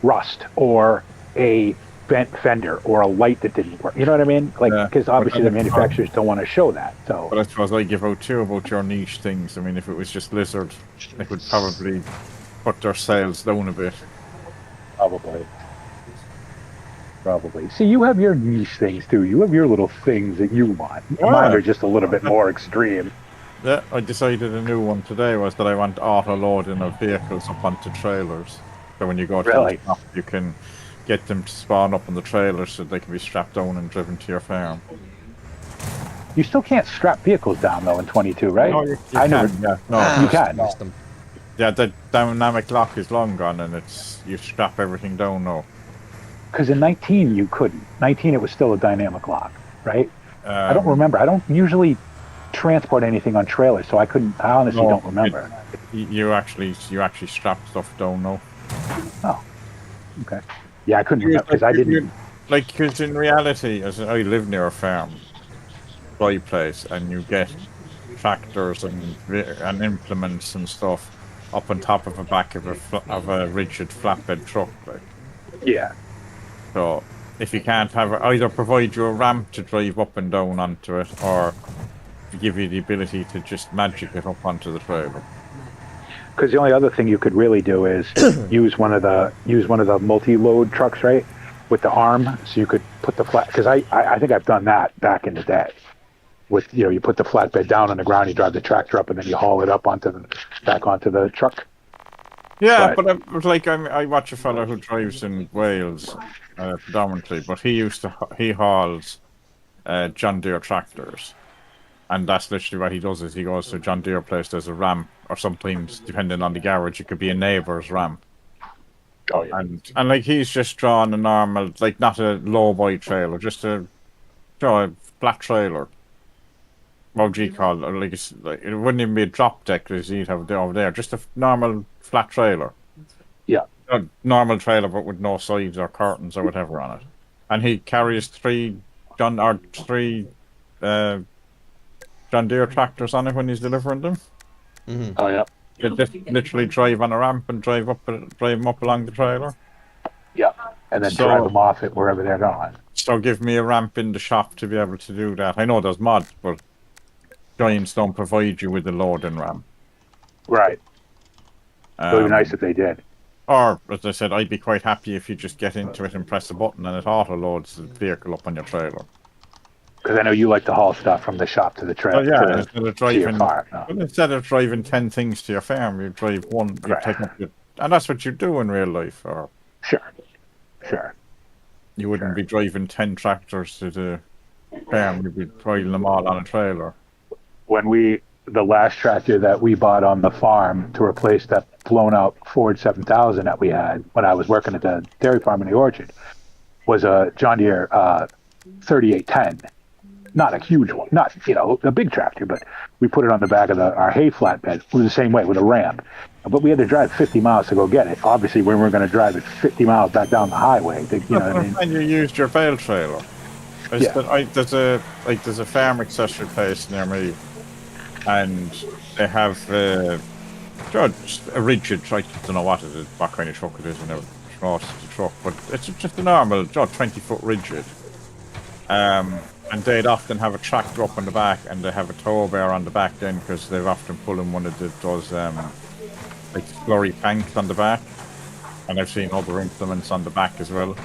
rust or a bent fender or a light that didn't work. You know what I mean? Like, because obviously the manufacturers don't want to show that. So, but I suppose I give out too about your niche things. I mean, if it was just lizard, they would probably put their sales down a bit. Probably. See, you have your niche things too. You have your little things that you want. Yeah. Mine are just a little bit more extreme. Yeah, I decided a new one today was that I want auto loading of vehicles up onto trailers. So when you go to the shop, you can get them to spawn up on the trailers so they can be strapped down and driven to your farm. You still can't strap vehicles down though in 22, right? No, you can. Yeah. No, you can. Yeah, the dynamic lock is long gone, and you strap everything down now. Because in 19 you couldn't. 19 it was still a dynamic lock, right? I don't remember. I don't usually transport anything on trailers, so I honestly don't remember. You actually strap stuff down now. Oh, okay. Yeah, I couldn't remember because I didn't. Like, because in reality, as I live near a farm, dry place, and you get tractors and implements and stuff up on top of the back of a rigid flatbed truck, like. Yeah. So if you can't have it, either provide you a ramp to drive up and down onto it, or give you the ability to just magic it up onto the trailer. Because the only other thing you could really do is use one of the multi-load trucks, right, with the arm, so you could put the flat. Because I think I've done that back in the day. With you put the flatbed down on the ground, you drive the tractor up, and then you haul it up back onto the truck. Yeah, but I watch a fellow who drives in Wales predominantly, but he hauls John Deere tractors. And that's literally what he does, is he goes to John Deere place, there's a ramp, or sometimes, depending on the garage, it could be a neighbour's ramp. Oh, yeah. And like, he's just drawn a normal, like, not a low-boy trailer, just a flat trailer. What would you call it? Like, it wouldn't even be a drop deck, as you'd have over there, just a normal flat trailer. Yeah. A normal trailer, but with no sides or curtains or whatever on it. And he carries three John Deere tractors on it when he's delivering them. Mm-hmm. Oh yeah. You just literally drive on a ramp and drive them up along the trailer. Yeah, and then drive them off it wherever they're going. So give me a ramp in the shop to be able to do that. I know there's mods, but Giants don't provide you with a loading ramp. Right. It would be nice if they did. Or, as I said, I'd be quite happy if you just get into it and press a button and it auto loads the vehicle up on your trailer. Because I know you like to haul stuff from the shop to the trailer. Yeah, instead of No. driving 10 things to your farm, you drive one. You take up and that's what you do in real life. Or Sure. You wouldn't be driving 10 tractors to the farm. You'd be driving them all on a trailer. When the last tractor that we bought on the farm to replace that blown out Ford 7000 that we had when I was working at the dairy farm in the orchard, was a John Deere 3810. Not a huge one, not, you know, a big tractor, but we put it on the back of our hay flatbed. It was the same way with a ramp. But we had to drive 50 miles to go get it. Obviously, we weren't going to drive it 50 miles back down the highway. You know what I mean? And you used your bale trailer. Yeah. There's a farm accessory place near me, and they have just a rigid. I don't know what kind of truck it is. I never trust the truck, but it's just a normal, 20-foot rigid. And they'd often have a tractor up on the back, and they have a tow bear on the back then, because they're often pulling one of those like slurry tanks on the back. And I've seen other implements on the back as well.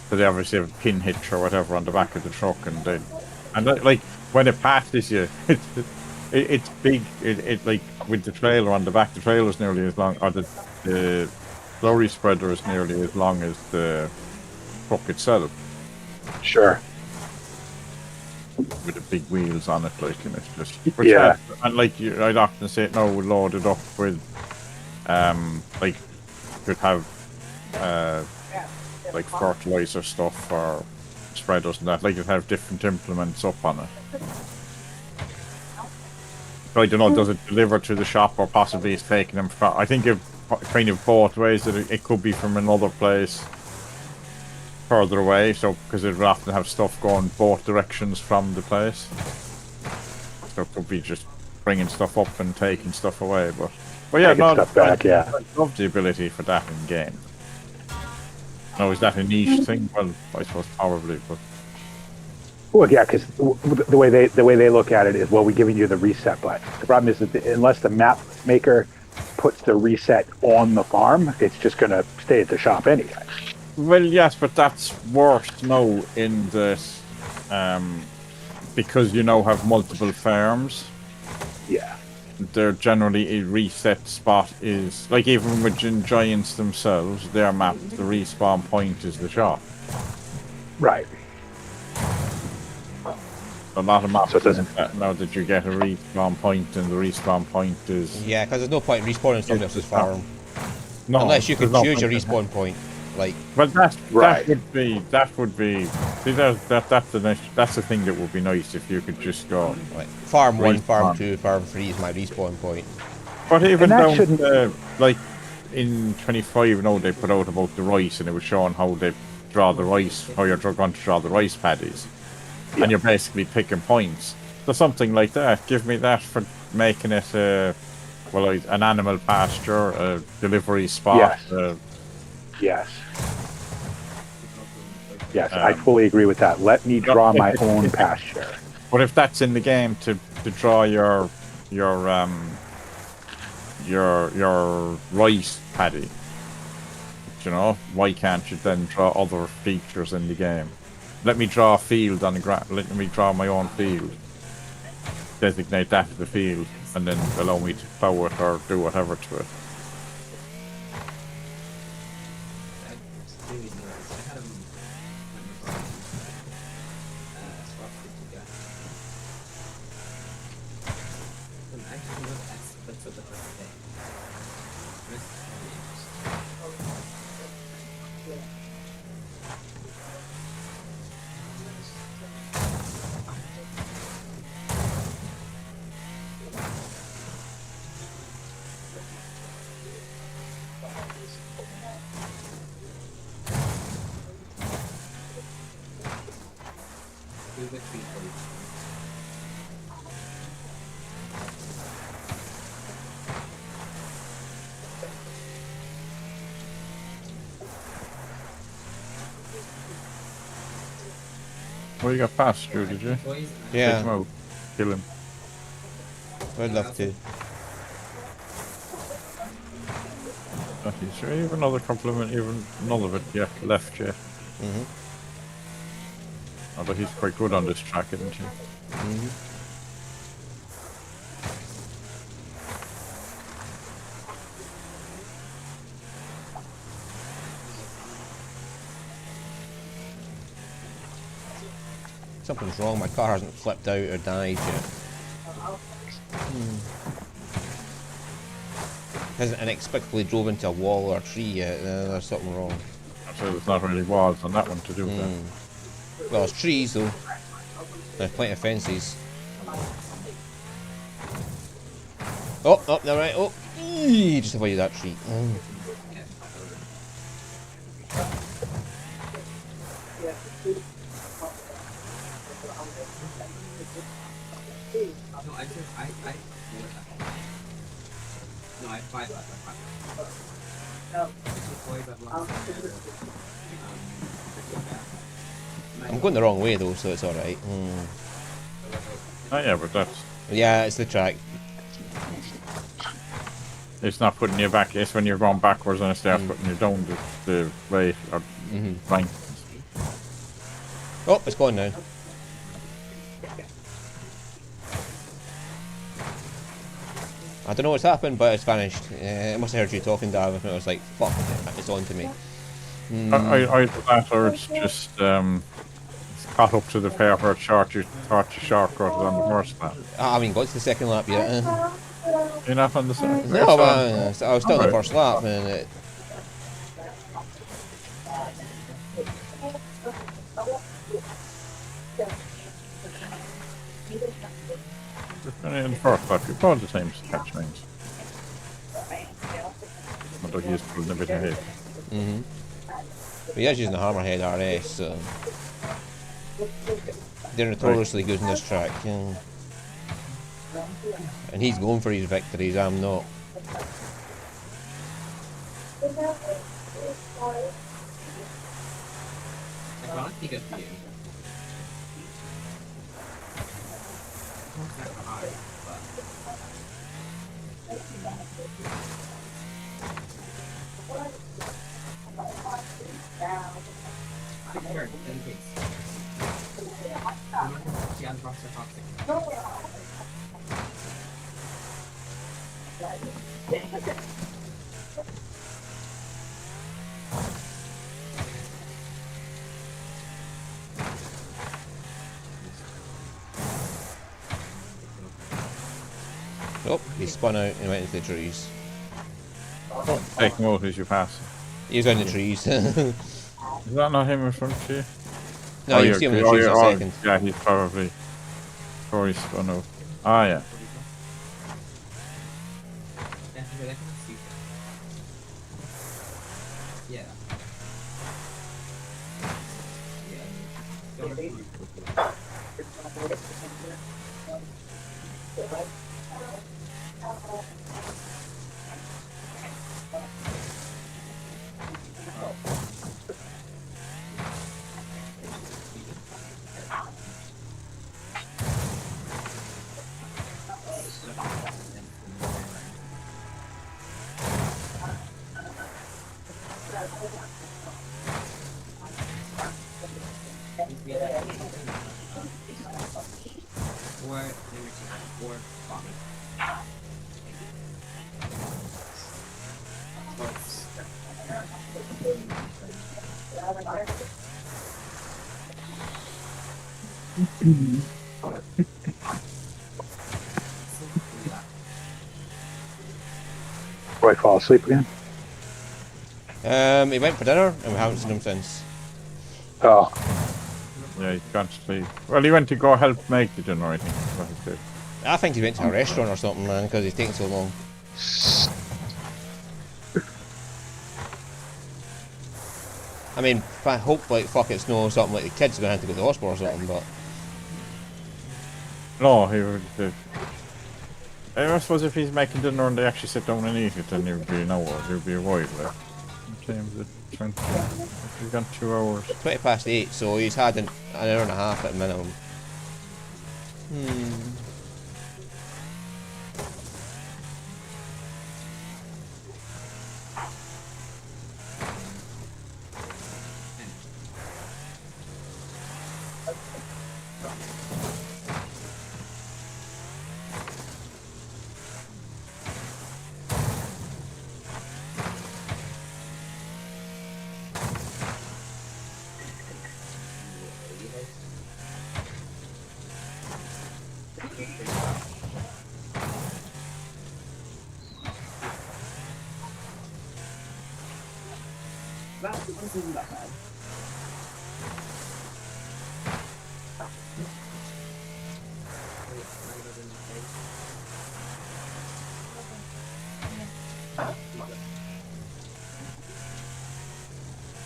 So they obviously have a pin hitch or whatever on the back of the truck, and like when it passes you, it's big. It like with the trailer on the back, the trailer is nearly as long, or the slurry spreader is nearly as long as the truck itself. Sure. With the big wheels on it, like, and it's just Yeah. And like I'd often say, no, we load it up with, like, could have like fertilizer stuff or spreaders and that. Like, you'd have different implements up on it. So I don't know, does it deliver to the shop, or possibly it's taking them from? I think it kind of both ways. That it could be from another place further away, so because it would often have stuff going both directions from the place. So it could be just bringing stuff up and taking stuff away, but yeah, Taking stuff back, yeah. I love the ability for that in game. Now, is that a niche thing? Well, I suppose probably, but Well, yeah, because the way they look at it is, well, we're giving you the reset button. The problem is that unless the map maker puts the reset on the farm, it's just going to stay at the shop anyway. well, yes, but that's worse now in this, because you now have multiple farms. Yeah. They're generally a reset spot is like, even within Giants themselves, their map, the respawn point is the shop. Right. A lot of maps So it doesn't- now that you get a respawn point, and the respawn point is Yeah, because there's no point in respawning somebody else's farm. no, Unless you there's can no choose your point in respawn point. Like, Well, Right. that would be. See, that's the thing that would be nice if you could just go. farm 1, farm Respawn. 2, farm 3 is my respawn point. But even And that down shouldn't- to, like in 25, now they put out about the rice, and it was showing how they draw the rice, how you're going to draw the rice paddies, and you're basically picking points. So something like that. Give me that for making it an animal pasture, a delivery spot. Yes. Yes. Yes, I fully agree with that. Let me draw my own pasture. But if that's in the game to draw your rice paddy, you know, why can't you then draw other features in the game? Let me draw a field on the ground. Let me draw my own field. Designate that as the field, and then allow me to plow it or do whatever to it. Well, you got past Drew, did you? Take him Yeah, out. Kill him. I'd love to. Okay, sure, you have another compliment, even none of it yet left yet. Although he's quite good on this track, isn't he? Something's wrong, my car hasn't flipped out or died yet. Hasn't inexplicably drove into a wall or a tree yet, there's something wrong. So there's not really walls on that one to do that. Well, there's trees though. There's plenty of fences. Oh, no, right. Oh, just avoided that tree. No, I no, I have 5 left. I'm going the wrong way though, so it's alright. Oh yeah, but that's... Yeah, it's the track. It's not putting you back. It's when you're going backwards and it starts putting you down the way or right. Oh, it's gone now. I don't know what's happened, but it's vanished. I must have heard you talking, Dav, and I was like, fuck, it's on to me. Either that or it's just it's caught up to the pair where it thought you shortcut on the first lap. I haven't got to the second lap yet. You're not on the second? No, but I was still on the first lap, and it... In the first lap, you're probably the same catch names. Although he is pulling a bit ahead. But he is using the Hammerhead RS, so... They're notoriously good in this track. Yeah. And he's going for his victories, I'm not. Ironically good for you. Oh, he spun out and went into the trees. Take note as you pass. He's in the trees. Is that not him in front of you? No, you can see him in the trees in a second. Yeah, he's probably before he spun out. Ah, yeah. Yeah. Roy fall asleep again? He went for dinner and we haven't seen him since. Oh. Yeah, he can't sleep. Well, he went to go help make the dinner, I think. What he did. I think he went to a restaurant or something, man, because he's taking so long. I mean, I hope, like, fuck it, snow or something, like the kids are going to have to go to the hospital or something, but... No, he would... I suppose if he's making dinner and they actually sit down and eat it, then it would be an hour, it would be a while left. What time is it? 20, he's got 2 hours. 20 past 8, so he's had an hour and a half at minimum. That wasn't that bad.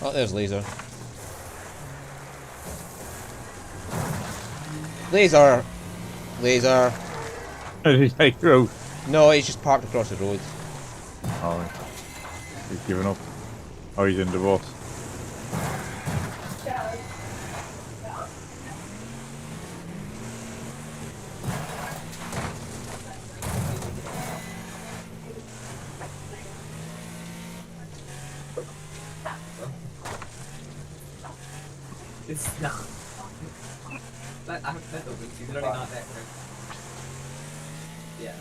Oh, there's Laser. Laser! Laser! How did he take you out? No, he's just parked across the road. Oh, he's given up. Oh, he's in the bus. It's not. Like, I have metal boots, you're literally not that quick. Yeah.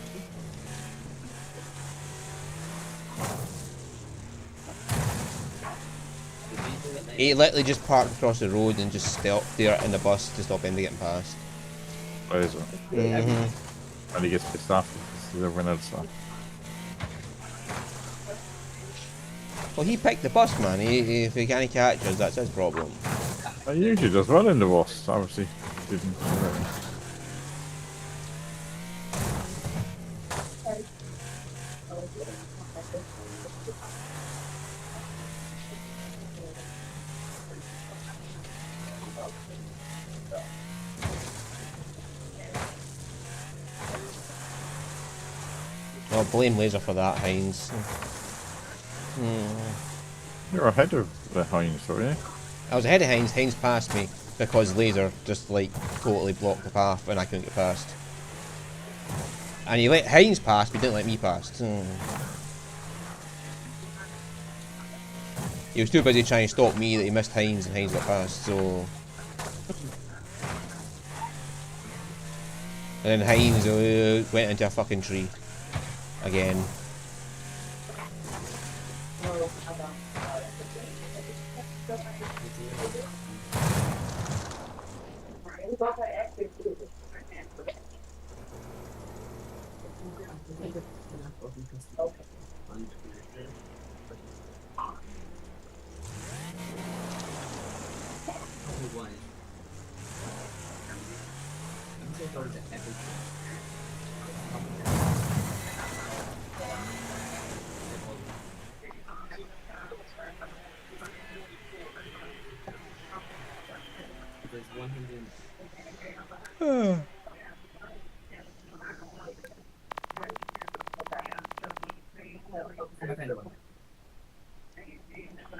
He literally just parked across the road and just stopped there in the bus to stop anybody getting past. Where is it? Mm-hmm. And he gets pissed off because everyone else off. Well, he picked the bus, man. If he can't catch us, that's his problem. He usually does well in the bus, obviously. Didn't. I'll blame Laser for that, Heinz. You're ahead of the Heinz, are you? I was ahead of Heinz. Heinz passed me because Laser just like totally blocked the path and I couldn't get past. And he let Heinz pass, but didn't let me pass. He was too busy trying to stop me that he missed Heinz and Heinz got past, so... And then Heinz went into a fucking tree. Again.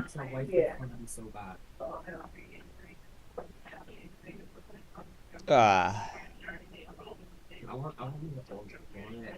So why is it going to be so bad? Ah. I want the Hodget. I want it.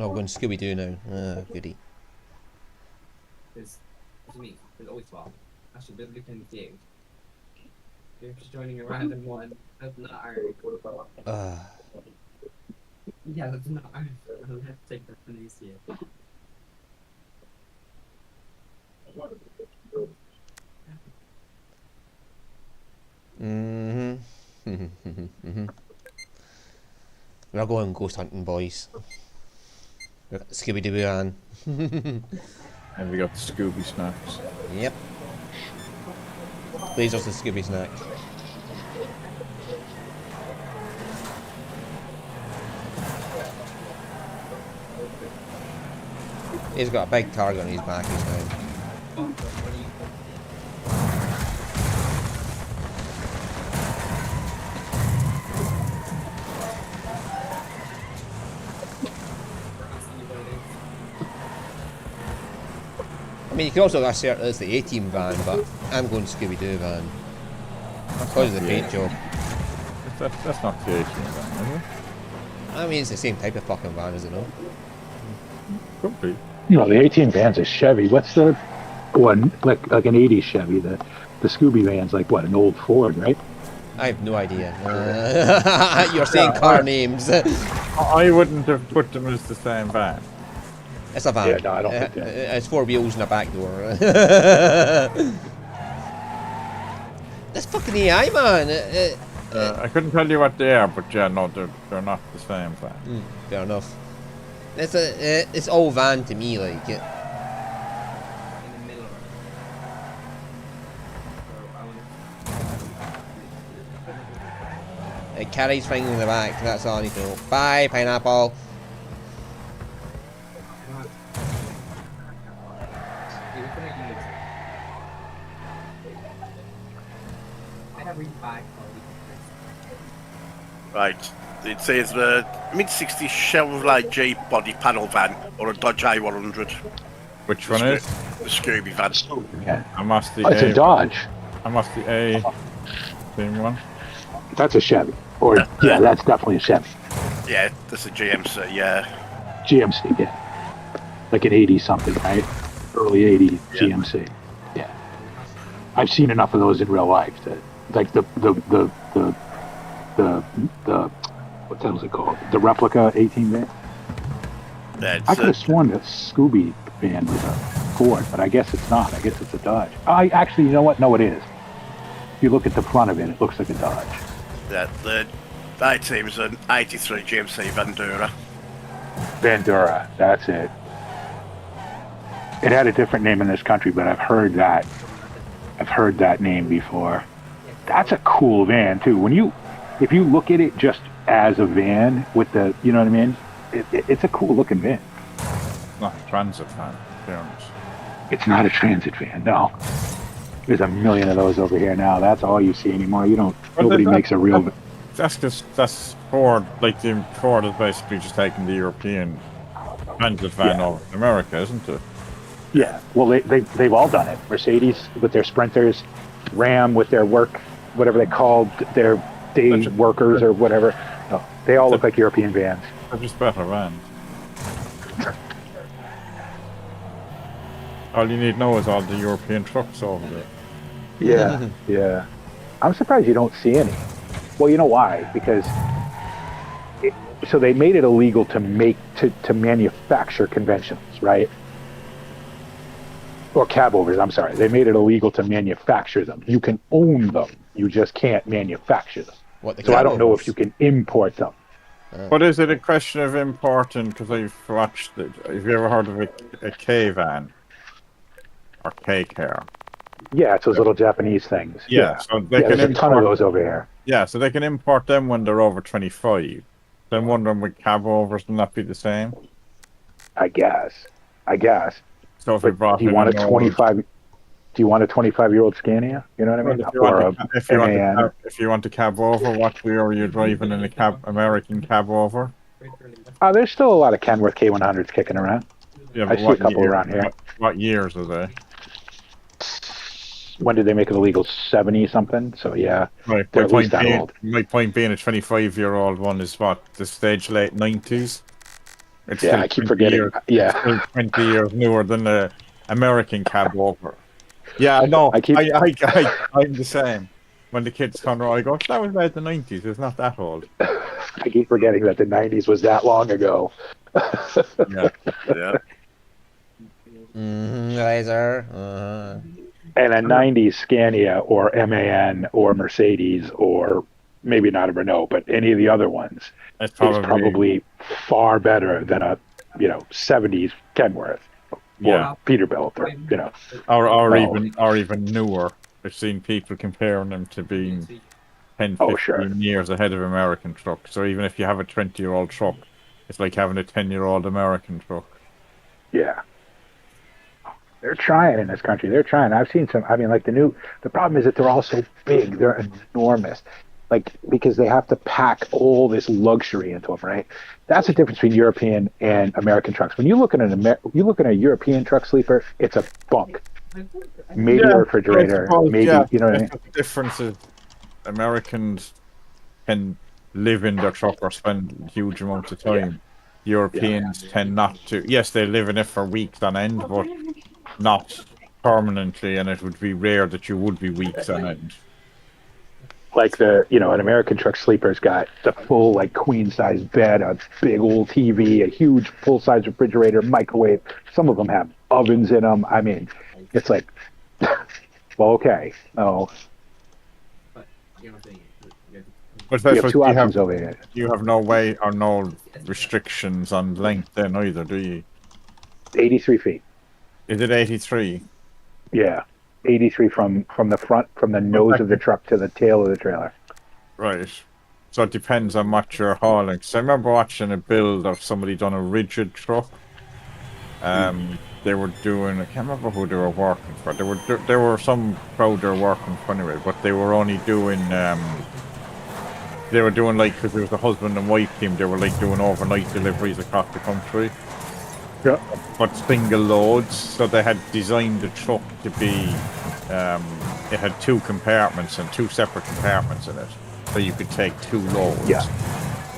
Oh, we're going to Scooby-Doo now. Ah, goody. There's, what do you mean? There's always one. Actually, there's looking at you. You're just joining a random one. That's not Irish. Yeah, that's not Irish. I'll have to take that from these here. We're going ghost hunting, boys. We got Scooby-Doo on. And we got the Scooby snacks. Yep. Laser's the Scooby snack. He's got a big target on his back, he's now. I mean, you can also assert it's the A-Team van, but I'm going Scooby-Doo van. Because of the paint job. That's not the 18 van, is it? I mean, it's the same type of fucking van, is it not? Could be. You know, the 18 van's a Chevy. What's the one, like an 80s Chevy? The Scooby van's like, what, an old Ford, right? I have no idea. You're saying car names. I wouldn't have put them as the same van. It's a van. Yeah, no, I don't think that. It's 4 wheels and a back door. That's fucking AI, man. I couldn't tell you what they are, but yeah, no, they're not the same van. Fair enough. It's all van to me, like. In the middle of it. So It carries things in the back. That's all I need to know. Bye, pineapple. Right. It says the mid-60s Chevrolet Jeep body panel van or a Dodge I-100. Which one is? The Scooby van. Yeah. I'm off the It's a Dodge. I'm off the A. Same one. That's a Chevy. Or, yeah, that's definitely a Chevy. Yeah, that's a GMC, yeah. GMC, yeah. Like an 80 something, right? Early 80 Yeah. GMC. Yeah. I've seen enough of those in real life that, like the what the hell is it called? The replica 18 van? Yeah, I could have sworn that Scooby van was a Ford, but I guess it's not. I guess it's a Dodge. I actually, you know what? No, it is. If you look at the front of it, it looks like a Dodge. yeah, the I-Team is an 83 GMC Vandura. Bandura, that's it. It had a different name in this country, but I've heard that. I've heard that name before. That's a cool van too. If you look at it just as a van with the, you know what I mean? It's a cool looking van. It's not a transit van, to be honest. It's not a transit van, no. There's a million of those over here now. That's all you see anymore. Nobody makes a real. That's because that's Ford. Like the Ford is basically just taking the European transit van over to America, isn't it? Yeah. Well, they've all done it. Mercedes with their Sprinters, Ram with their whatever they called their day workers or whatever. No, they all look like European vans. They're just better vans. All you need to know is all the European trucks over there. Yeah, yeah. I'm surprised you don't see any. Well, you know why? Because so they made it illegal to manufacture conventionals, right? Or cab overs. I'm sorry. They made it illegal to manufacture them. You can own them. You just can't manufacture them. So I don't know if you can import them. But is it a question of importing? Because I've watched it. Have you ever heard of a K van? Or K car? Yeah, it's those little Japanese things. Yeah, so they can there's a ton of import those over here. Yeah, so they can import them when they're over 25. So I'm wondering, would cab overs will not be the same? I guess. So if we brought Do you want a 25-year-old Scania? You know what I mean? If you want to cab over, what year are you driving in a American cab over? There's still a lot of Kenworth K100s kicking around. Yeah, I see a couple around here. What years are they? When did they make it illegal? 70 something. So yeah, Right. they're at least that old. My point being, a 25-year-old one is what, the stage late 90s. It's Yeah, I keep forgetting. It's still 20 years newer than the American cab over. Yeah, no, I'm the same. When the kids come around, I go, that was about the 90s. It's not that old. I keep forgetting that the 90s was that long ago. Yeah. Yeah. Laser. And a 90s Scania or MAN or Mercedes or maybe not a Renault, but any of the other ones It's is probably far better than a 70s Kenworth or Peterbilt or or even newer. I've seen people comparing them to being 10, 15 years ahead of American trucks. So even if you have a 20-year-old truck, it's like having a 10-year-old American truck. Yeah. They're trying in this country. They're trying. I've seen some. I mean, like the problem is that they're all so big. They're enormous. Like, because they have to pack all this luxury into them, right? That's the difference between European and American trucks. When you look at you look at a European truck sleeper, it's a bunk. Maybe a refrigerator. Maybe, you know what I mean? The difference is Americans can live in their truck or spend huge amounts of time. Europeans tend not to. Yes, they live in it for weeks on end, but not permanently, and it would be rare that you would be weeks on end. Like an American truck sleeper's got the full, like, queen size bed, a big old TV, a huge full size refrigerator, microwave. Some of them have ovens in them. I mean, it's like, well, okay, no. But you have two options over here. You have no way or no restrictions on length then either, do you? 83 feet. Is it 83? Yeah. 83 from the front, from the nose of the truck to the tail of the trailer. Right. So it depends on what you're hauling. So I remember watching a build of somebody done a rigid truck. They were doing, I can't remember who they were working for. There were some crowd they were working for anyway, but they were only doing like, because there was a husband and wife team, they were like doing overnight deliveries across the country. Yeah. But single loads, so they had designed the truck to be, it had two compartments and two separate compartments in it. So you could take two loads. Yeah.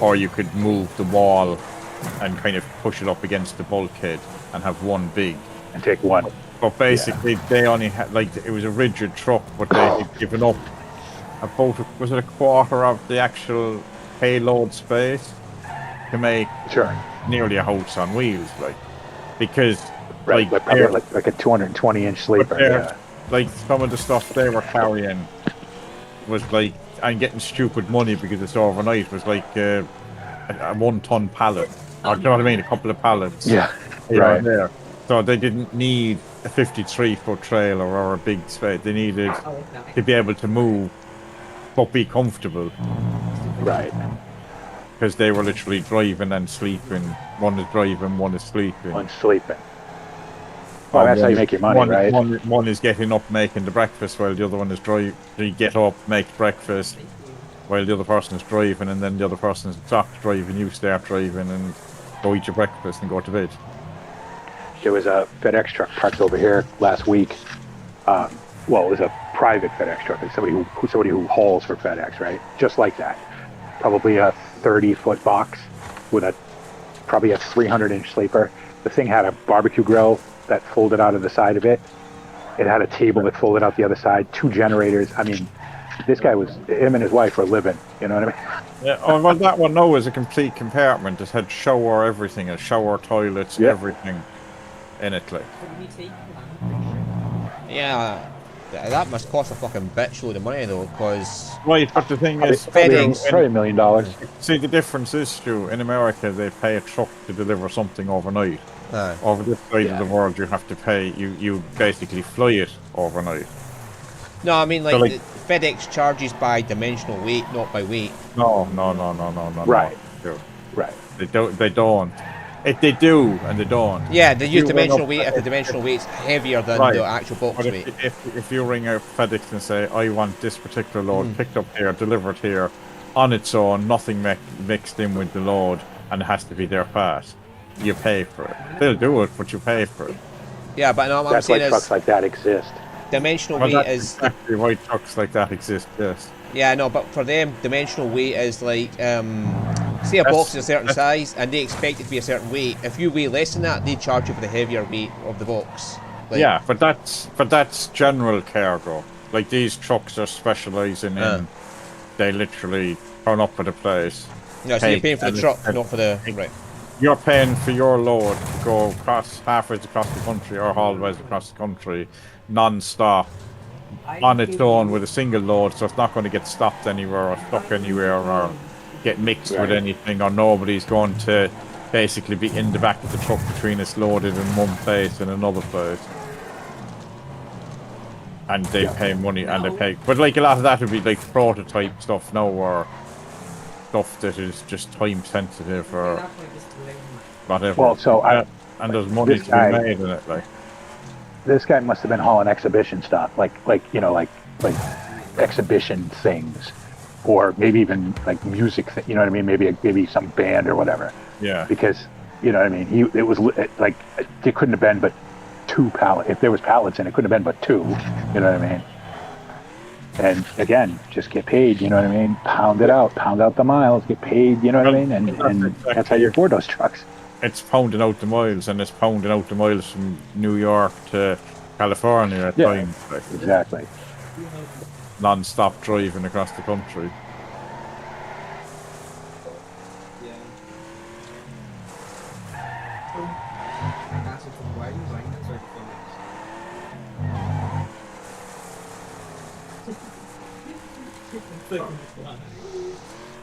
Or you could move the wall and kind of push it up against the bulkhead and have one big. And take one. But basically they only had, like, it was a rigid truck, but they had given up about, was it a quarter of the actual payload space to make nearly a house on wheels, like, because like a 220-inch sleeper. Like some of the stuff they were carrying was like, and getting stupid money because it's overnight, was like a 1-ton pallet, or you know what I mean, a couple of pallets. Yeah, right there. So they didn't need a 53-foot trailer or a big space. They needed to be able to move but be comfortable. Right. Because they were literally driving and sleeping. One is driving, one is sleeping. One's sleeping. Well, that's how you make your money, right? One is getting up, making the breakfast, while the other one is driving. You get up, make breakfast, while the other person is driving, and then the other person is stopped driving, you start driving, and go eat your breakfast and go to bed. There was a FedEx truck parked over here last week. Well, it was a private FedEx truck. It's somebody who hauls for FedEx, right? Just like that. Probably a 30-foot box with probably a 300-inch sleeper. The thing had a barbecue grill that folded out of the side of it. It had a table that folded out the other side, 2 generators. I mean, him and his wife were living, you know what I mean? Yeah, oh, well, that one, no, was a complete compartment. It had shower, everything, a shower, toilets, everything in it, like. Yeah, that must cost a fucking bitchload of money though, because... Right, but the thing is... FedEx... Probably $1 million. See, the difference is, Stu, in America, they pay a truck to deliver something overnight. Over this side of the world, you have to pay, you basically fly it overnight. No, I mean, like FedEx charges by dimensional weight, not by weight. No. Right. No. Right. They don't. They do, and they don't. Yeah, they use dimensional weight if the dimensional weight's heavier than the actual box weight. If you ring out FedEx and say, I want this particular load picked up here, delivered here, on its own, nothing mixed in with the load, and it has to be there fast, you pay for it. They'll do it, but you pay for it. Yeah, but no, what I'm saying is... trucks like that exist. Dimensional weight is... exactly why trucks like that exist, yes. Yeah, no, but for them, dimensional weight is like... say a box is a certain size, and they expect it to be a certain weight. If you weigh less than that, they charge you for the heavier weight of the box. Like, yeah, but that's general cargo. Like, these trucks are specialising in... They literally turn up at a place. No, so you're paying for the truck, not for the... Right. You're paying for your load to go halfway across the country or hallways across the country, non-stop, on its own with a single load, so it's not going to get stopped anywhere or stuck anywhere or get mixed with anything, or nobody's going to basically be in the back of the truck between it's loaded in one place and another place. And they pay money, and they pay... But like a lot of that would be like prototype stuff now, or stuff that is just time sensitive or whatever. Well, so and there's money to be made in it, like. this guy must have been hauling exhibition stuff, like exhibition things, or maybe even like music. You know what I mean? Maybe some band or whatever. Yeah. Because you know what I mean. It was like it couldn't have been but 2 pallets. If there was pallets in it, couldn't have been but 2. You know what I mean? And again, just get paid. You know what I mean? Pound out the miles, get paid. You know what I mean? And that's how you afford those trucks. It's pounding out the miles, and it's pounding out the miles from New York to California at times. Like, Exactly. non-stop driving across the country.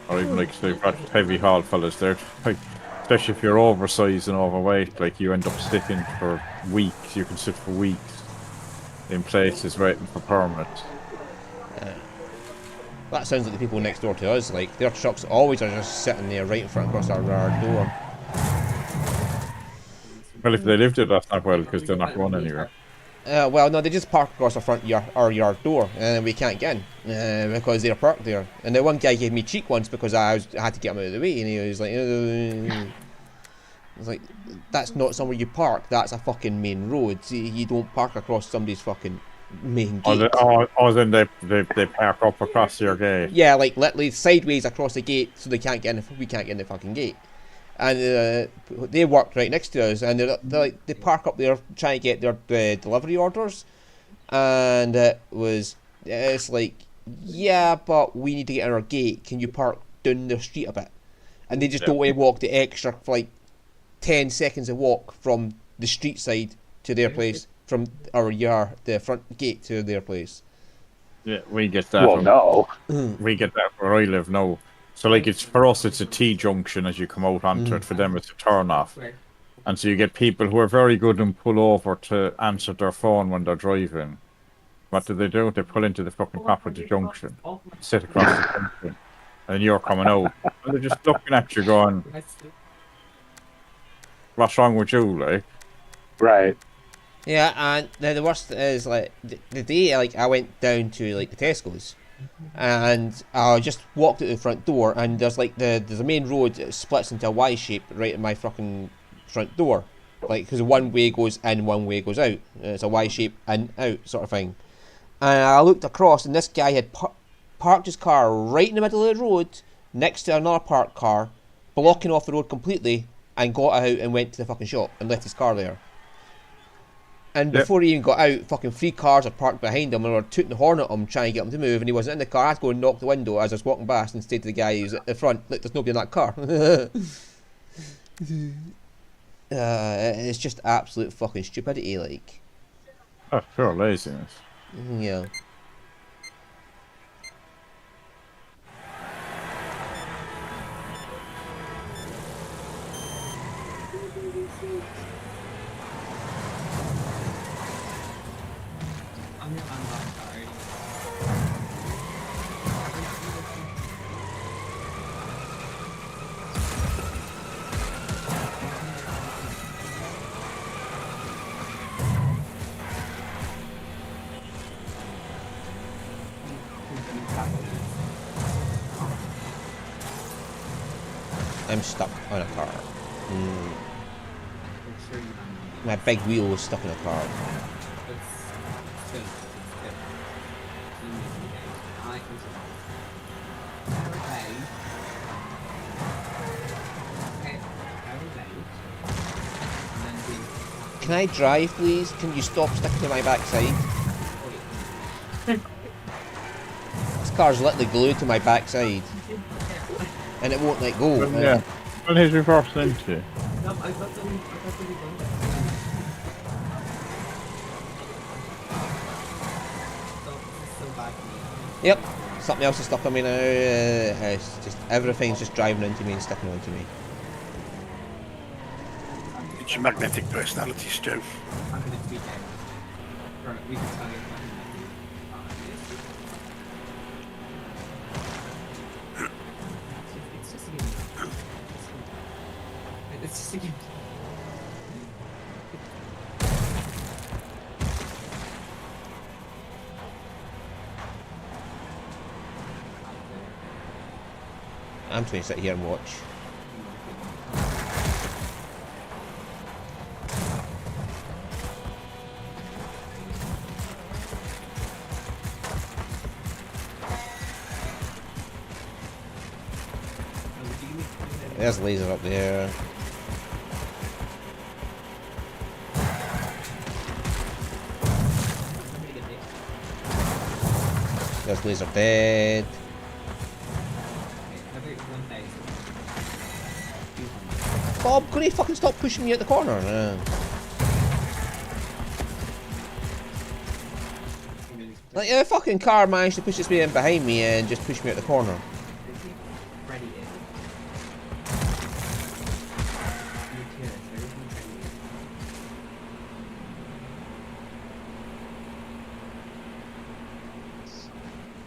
Or even like they've got heavy haul fellas there, like, especially if you're oversized and overweight, like you end up sticking for weeks. You can sit for weeks in places waiting for permits. That sounds like the people next door to us. Like their trucks always are just sitting there right in front across our door. Well, if they lived it, that's not well because they're not going anywhere. Well, no, they just park across our yard door, and we can't get in because they're parked there. And the one guy gave me cheek once because I had to get him out of the way, and he was like, "It's like that's not somewhere you park. That's a fucking main road. You don't park across somebody's fucking main gate." Or then they park up across your gate. Yeah, like literally sideways across the gate, so they can't get in. We can't get in the fucking gate. And they work right next to us, and they're like they park up there trying to get their delivery orders, and it's like, yeah, but we need to get in our gate. Can you park down the street a bit? And they just don't want to walk the extra like 10 seconds of walk from the street side to their place, from our yard, the front gate to their place. Yeah, we get that. Well, no. We get that where I live now. So like it's for us, it's a T-junction as you come out onto it. For them, it's a turn off. And so you get people who are very good and pull over to answer their phone when they're driving. What do? They pull into the fucking top of the junction, sit across the junction, and you're coming out. And they're just looking at you going, what's wrong with you, like? Right. Yeah, and the worst is like the day like I went down to like the Tesco's, and I just walked out the front door, and there's like there's a main road that splits into a Y shape right in my fucking front door, like because one way goes in, one way goes out. It's a Y shape in out sort of thing. And I looked across, and this guy had parked his car right in the middle of the road next to another parked car, blocking off the road completely, and got out and went to the fucking shop and left his car there. And before he even got out, fucking 3 cars had parked behind him and were tooting the horn at him, trying to get him to move, and he wasn't in the car. I had to go and knock the window as I was walking past and say to the guy who's at the front, look, there's nobody in that car. It's just absolute fucking stupidity, like. Oh, pure laziness. Yeah. I'm stuck on a car. My big wheel was stuck in a car. Can I drive, please? Can you stop sticking to my backside? This car's literally glued to my backside. And it won't let go. Yeah. When he's reversed into you. Yep. Something else is stuck on me now. It's just everything's just driving into me and sticking onto me. It's your magnetic personality, Stu. I'm just going to sit here and watch. There's a laser up there. There's laser dead. Bob, could he fucking stop pushing me at the corner? Like, a fucking car managed to push its way in behind me and just push me at the corner.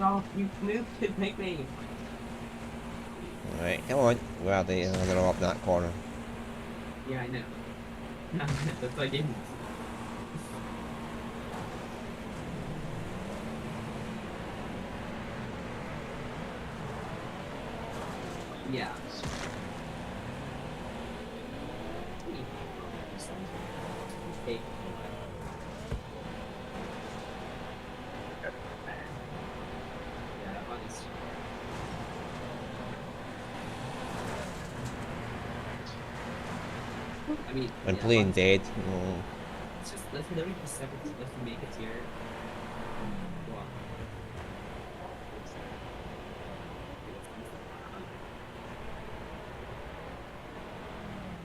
Oh, you moved to make me. Alright, come on. Where are they? Oh, they're all up in that corner. Yeah, I know. That's why I didn't. Yeah. Okay. Yeah, that one's. I mean, I'm yeah, playing one's- dead. It's just let's literally just separate. Let's make it here. Well,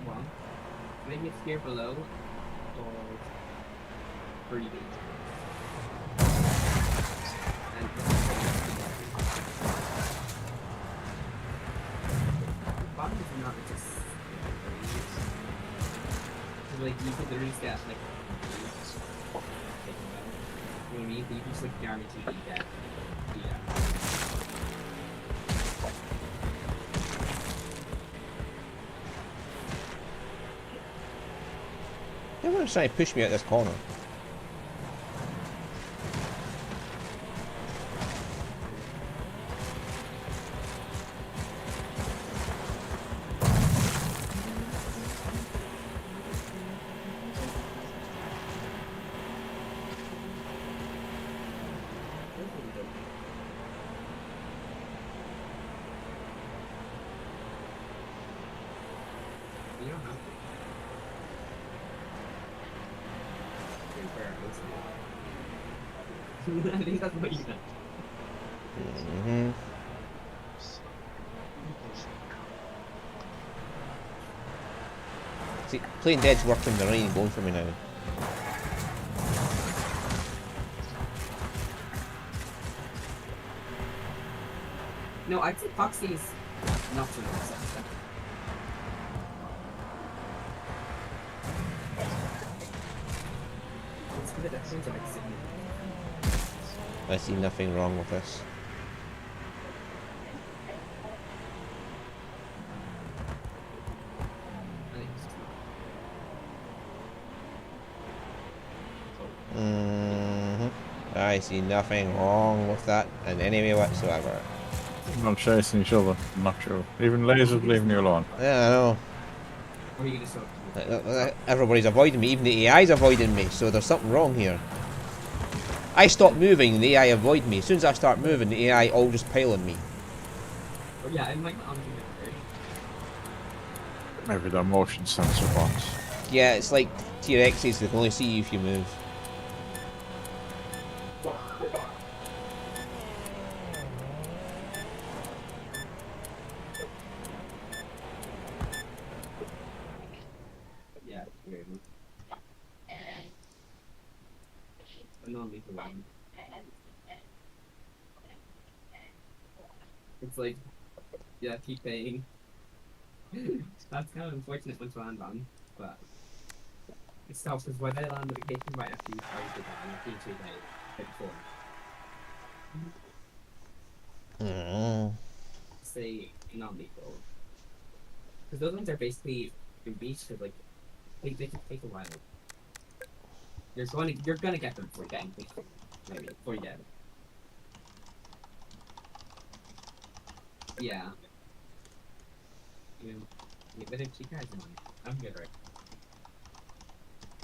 one. Maybe it's here below or breathing. And bottom is not just like you could literally get like you know what I mean? You can just like guarantee you get Everyone's trying to push me at this corner. You don't have to. I think that's what you meant. Mm-hmm. See, playing dead's working the rain going for me now. No, I'd say Foxy's not so nice. It's the difference of accident. I see nothing wrong with this. I think it's I see nothing wrong with that in any way whatsoever. Not chasing each other. I'm not sure. Even lasers leaving you alone. Yeah, I know. Or are you gonna sort Everybody's avoiding me, even the AI's avoiding me, so there's something wrong here. I stop moving, the AI avoid me. As soon as I start moving, the AI all just pile on me. Or yeah, I'm like on the Maybe they're motion sensor bots. Yeah, it's like T-Rexes, they can only see you if you move. yeah, it's weird. But normally for one. It's like, yeah, keep paying. That's kind of unfortunate once you land on, but it's tough because when they land the vacation right after you started it and you're being 2 days before. Say non-lethal. Because those ones are basically in beach because like they can take a while. You're gonna get them before you get anything. Maybe before you get it. Yeah. But if she has money, I'm good, right?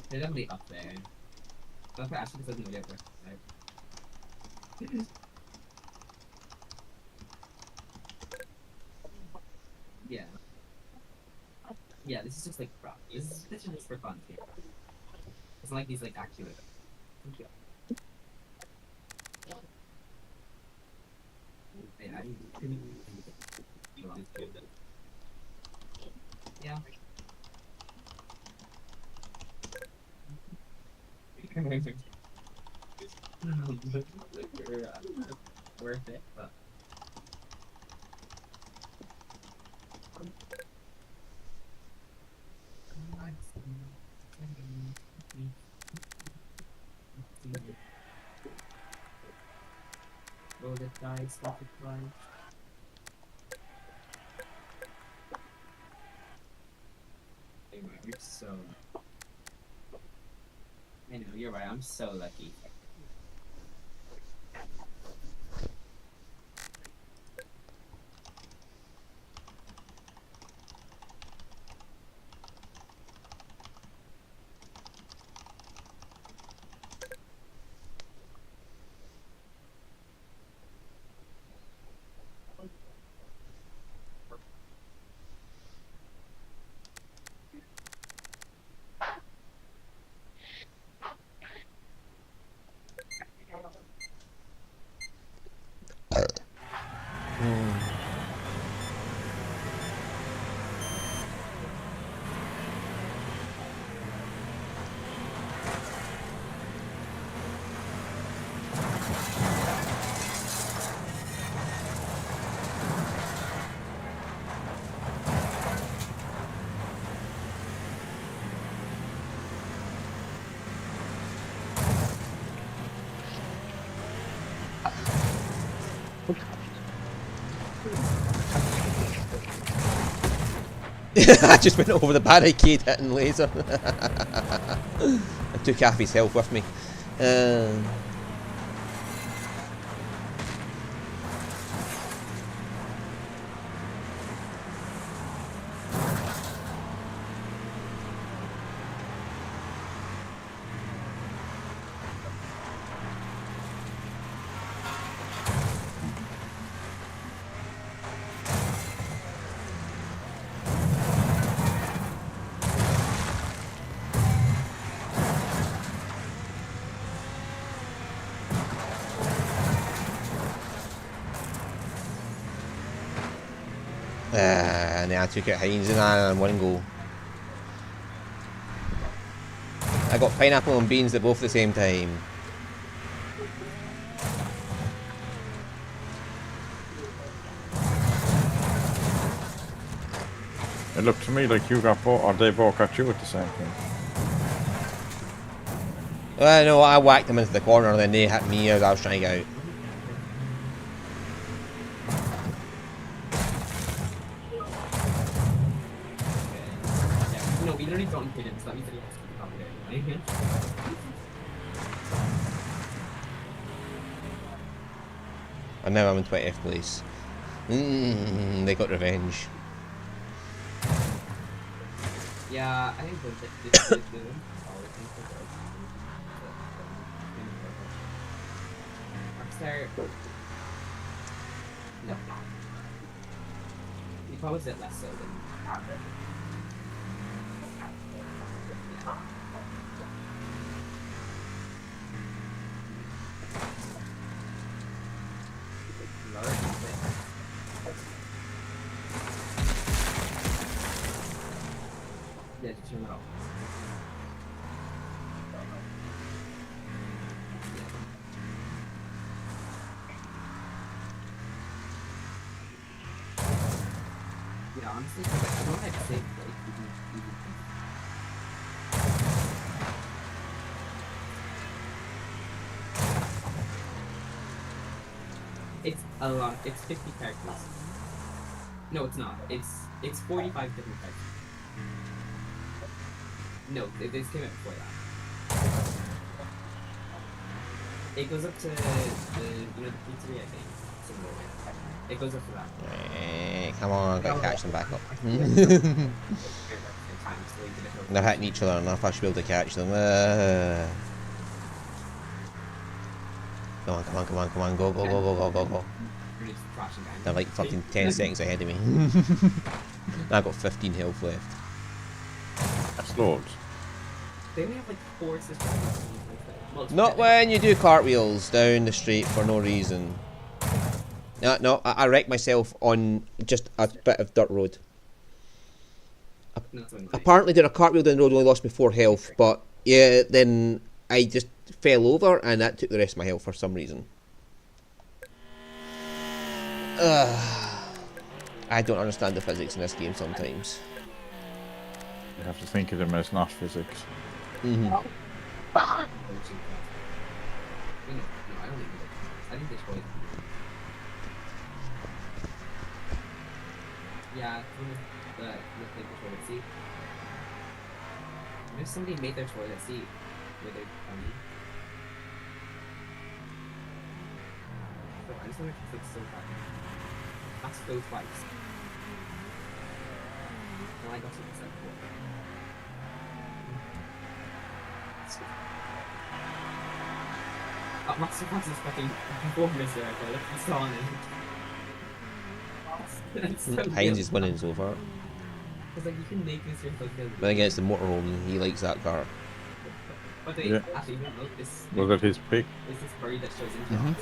They're definitely up there. That's why Ashley doesn't really ever, right? Yeah. Yeah, this is just like rough. This is just for fun here. It's not like these like accurate. Thank you. Yeah, I didn't. Yeah. Worth it, but. Roll the dice, multiply. Anyway, you're so. I know, you're right, I'm so lucky. I just went over the barricade hitting laser. I took half his health with me. And then I took out Heinz and one go. I got pineapple and beans at both at the same time. It looked to me like you got both, or they both got you at the same time. Well, no, I whacked them into the corner and then they hit me as I was trying to get out. No, we literally don't hit him, so that means that he has to come there. And now I'm in 20th place. They got revenge. Yeah, I think this is good. Rockstar. No. You probably said less so than average. Yeah, just turn it off. Yeah, honestly, I don't have to say it's a lot. It's 50 characters. No, it's not. It's 45 different characters. No, this came out before that. It goes up to the pizzeria thing. It goes up to that. Come on, gotta catch them back up. Times, They're hitting each other enough, I should be able to catch them. Come on, come on, come on, come on, go, go, go, go, go, go, go. We're just crashing down. They're like fucking 10 seconds ahead of me. I've got 15 health left. That's loads. They only have like 4 systems. Not when you do cartwheels down the street for no reason. No, I wrecked myself on just a bit of dirt road. Apparently doing a cartwheel down the road only lost me 4 health, but yeah, then I just fell over and that took the rest of my health for some reason. I don't understand the physics in this game sometimes. You have to think of them as not physics. Mm-hmm. No, I don't even I think they tried. Yeah, the toilet seat. If somebody made their toilet seat with their tummy. So I just want to click so far. That's go twice. Well, I got to this before. MasterClass is fucking performance there, but it's on it. Heinz is winning so far. Because like you can make this your fucking. But against the motorhome, he likes that car. But they actually don't know this. Was it his pick? Is this bird that shows into it?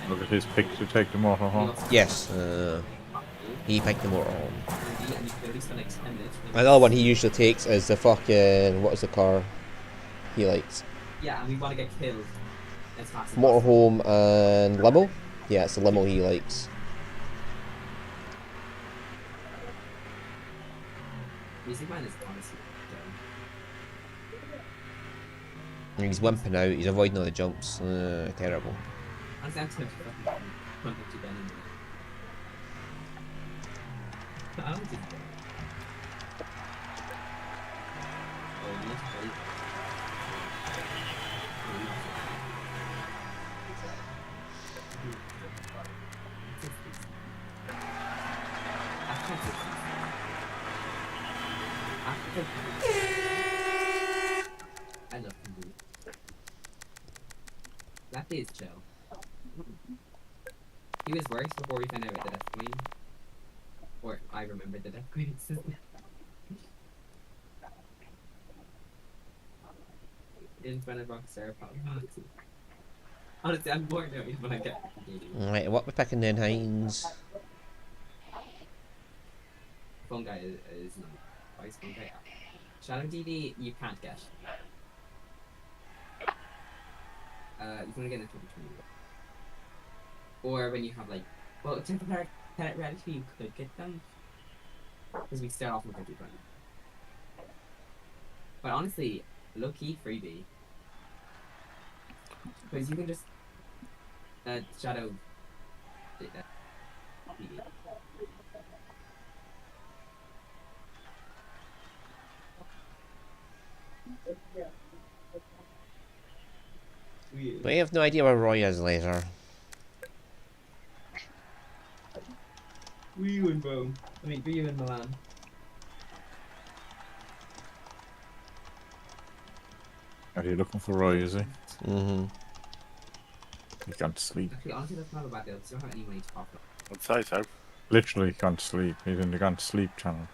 Was it his pick to take the motor home? Yes, he picked the motorhome. Another one he usually takes is the fucking, what is the car he likes? Yeah, and we want to get killed as fast as possible. Motorhome and limo? Yeah, it's the limo he likes. Music Man is honestly dumb. And he's wimping out, he's avoiding all the jumps. Terrible. Honestly, I'm tempted to fucking run up to Ben anyway. I don't think so. Oh, you need to fight. I love him. That day is chill. He was worse before we found out about the Death Queen. Or I remembered the Death Queen system. In front of Rockstar Power. Honestly, I'm more annoyed when I get Right, what we're picking then, Heinz? Phone guy is not. Why is phone guy? Shadow DD you can't get. You can only get in 2020. Or when you have like, well, temporary reality you could get them. Because we start off with 2020. But honestly, low key freebie. Because you can just shadow DD. We have no idea where Roy is later. Were you in Rome? I mean, were you in Milan? Are you looking for Roy, is he? Mm-hmm. He can't sleep. Actually, honestly, that's not a bad deal. Because you don't have any money to pop up. I'd say so. Literally can't sleep. He's in the can't sleep channel.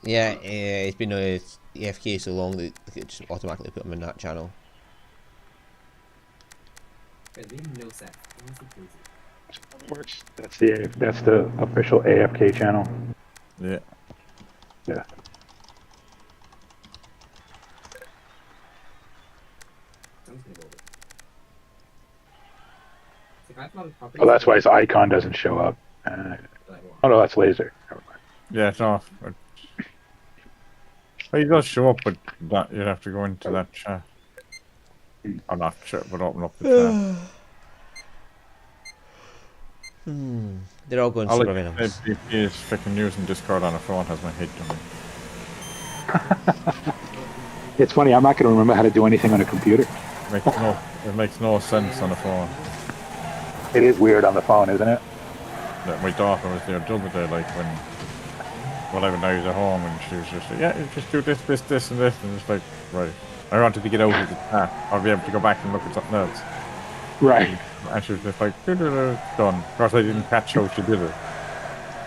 Yeah, it's been on EFK so long that they could just automatically put him in that channel. But they have no sex. Honestly, crazy. Works. That's the official AFK channel. Yeah. Yeah. Sounds gonna go over. It's like, I have a lot of properties. Oh, that's why his icon doesn't show up. Oh no, that's laser. Never mind. Yeah, it's off. Well, he does show up, but that you'd have to go into that chat. Or not chat, but open up the chat. They're all going super venomous. If he is freaking using Discord on a phone, has my head done. It's funny, I'm not going to remember how to do anything on a computer. Make no It makes no sense on the phone. It is weird on the phone, isn't it? My daughter was there the other day, like when I was at home, and she was just like, yeah, you just do this, and this, and it's like, right. I wanted to get out of the chat. I'll be able to go back and look at something else. Right. And she was just like, done. Of course, I didn't catch how she did it.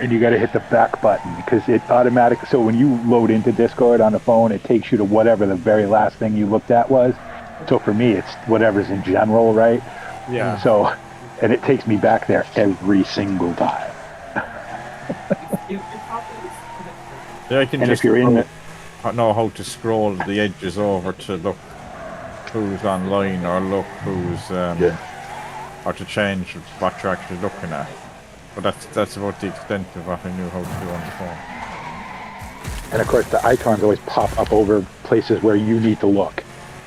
And you got to hit the back button because it automatically. So when you load into Discord on the phone, it takes you to whatever the very last thing you looked at was. So for me, it's whatever's in general, right? Yeah. So, and it takes me back there every single time. Yeah, I can And just if you're in it, know how to scroll the edges over to look who's online or look who's or to change what you're actually looking at. But that's about the extent of what I knew how to do on the phone. and of course the icons always pop up over places where you need to look.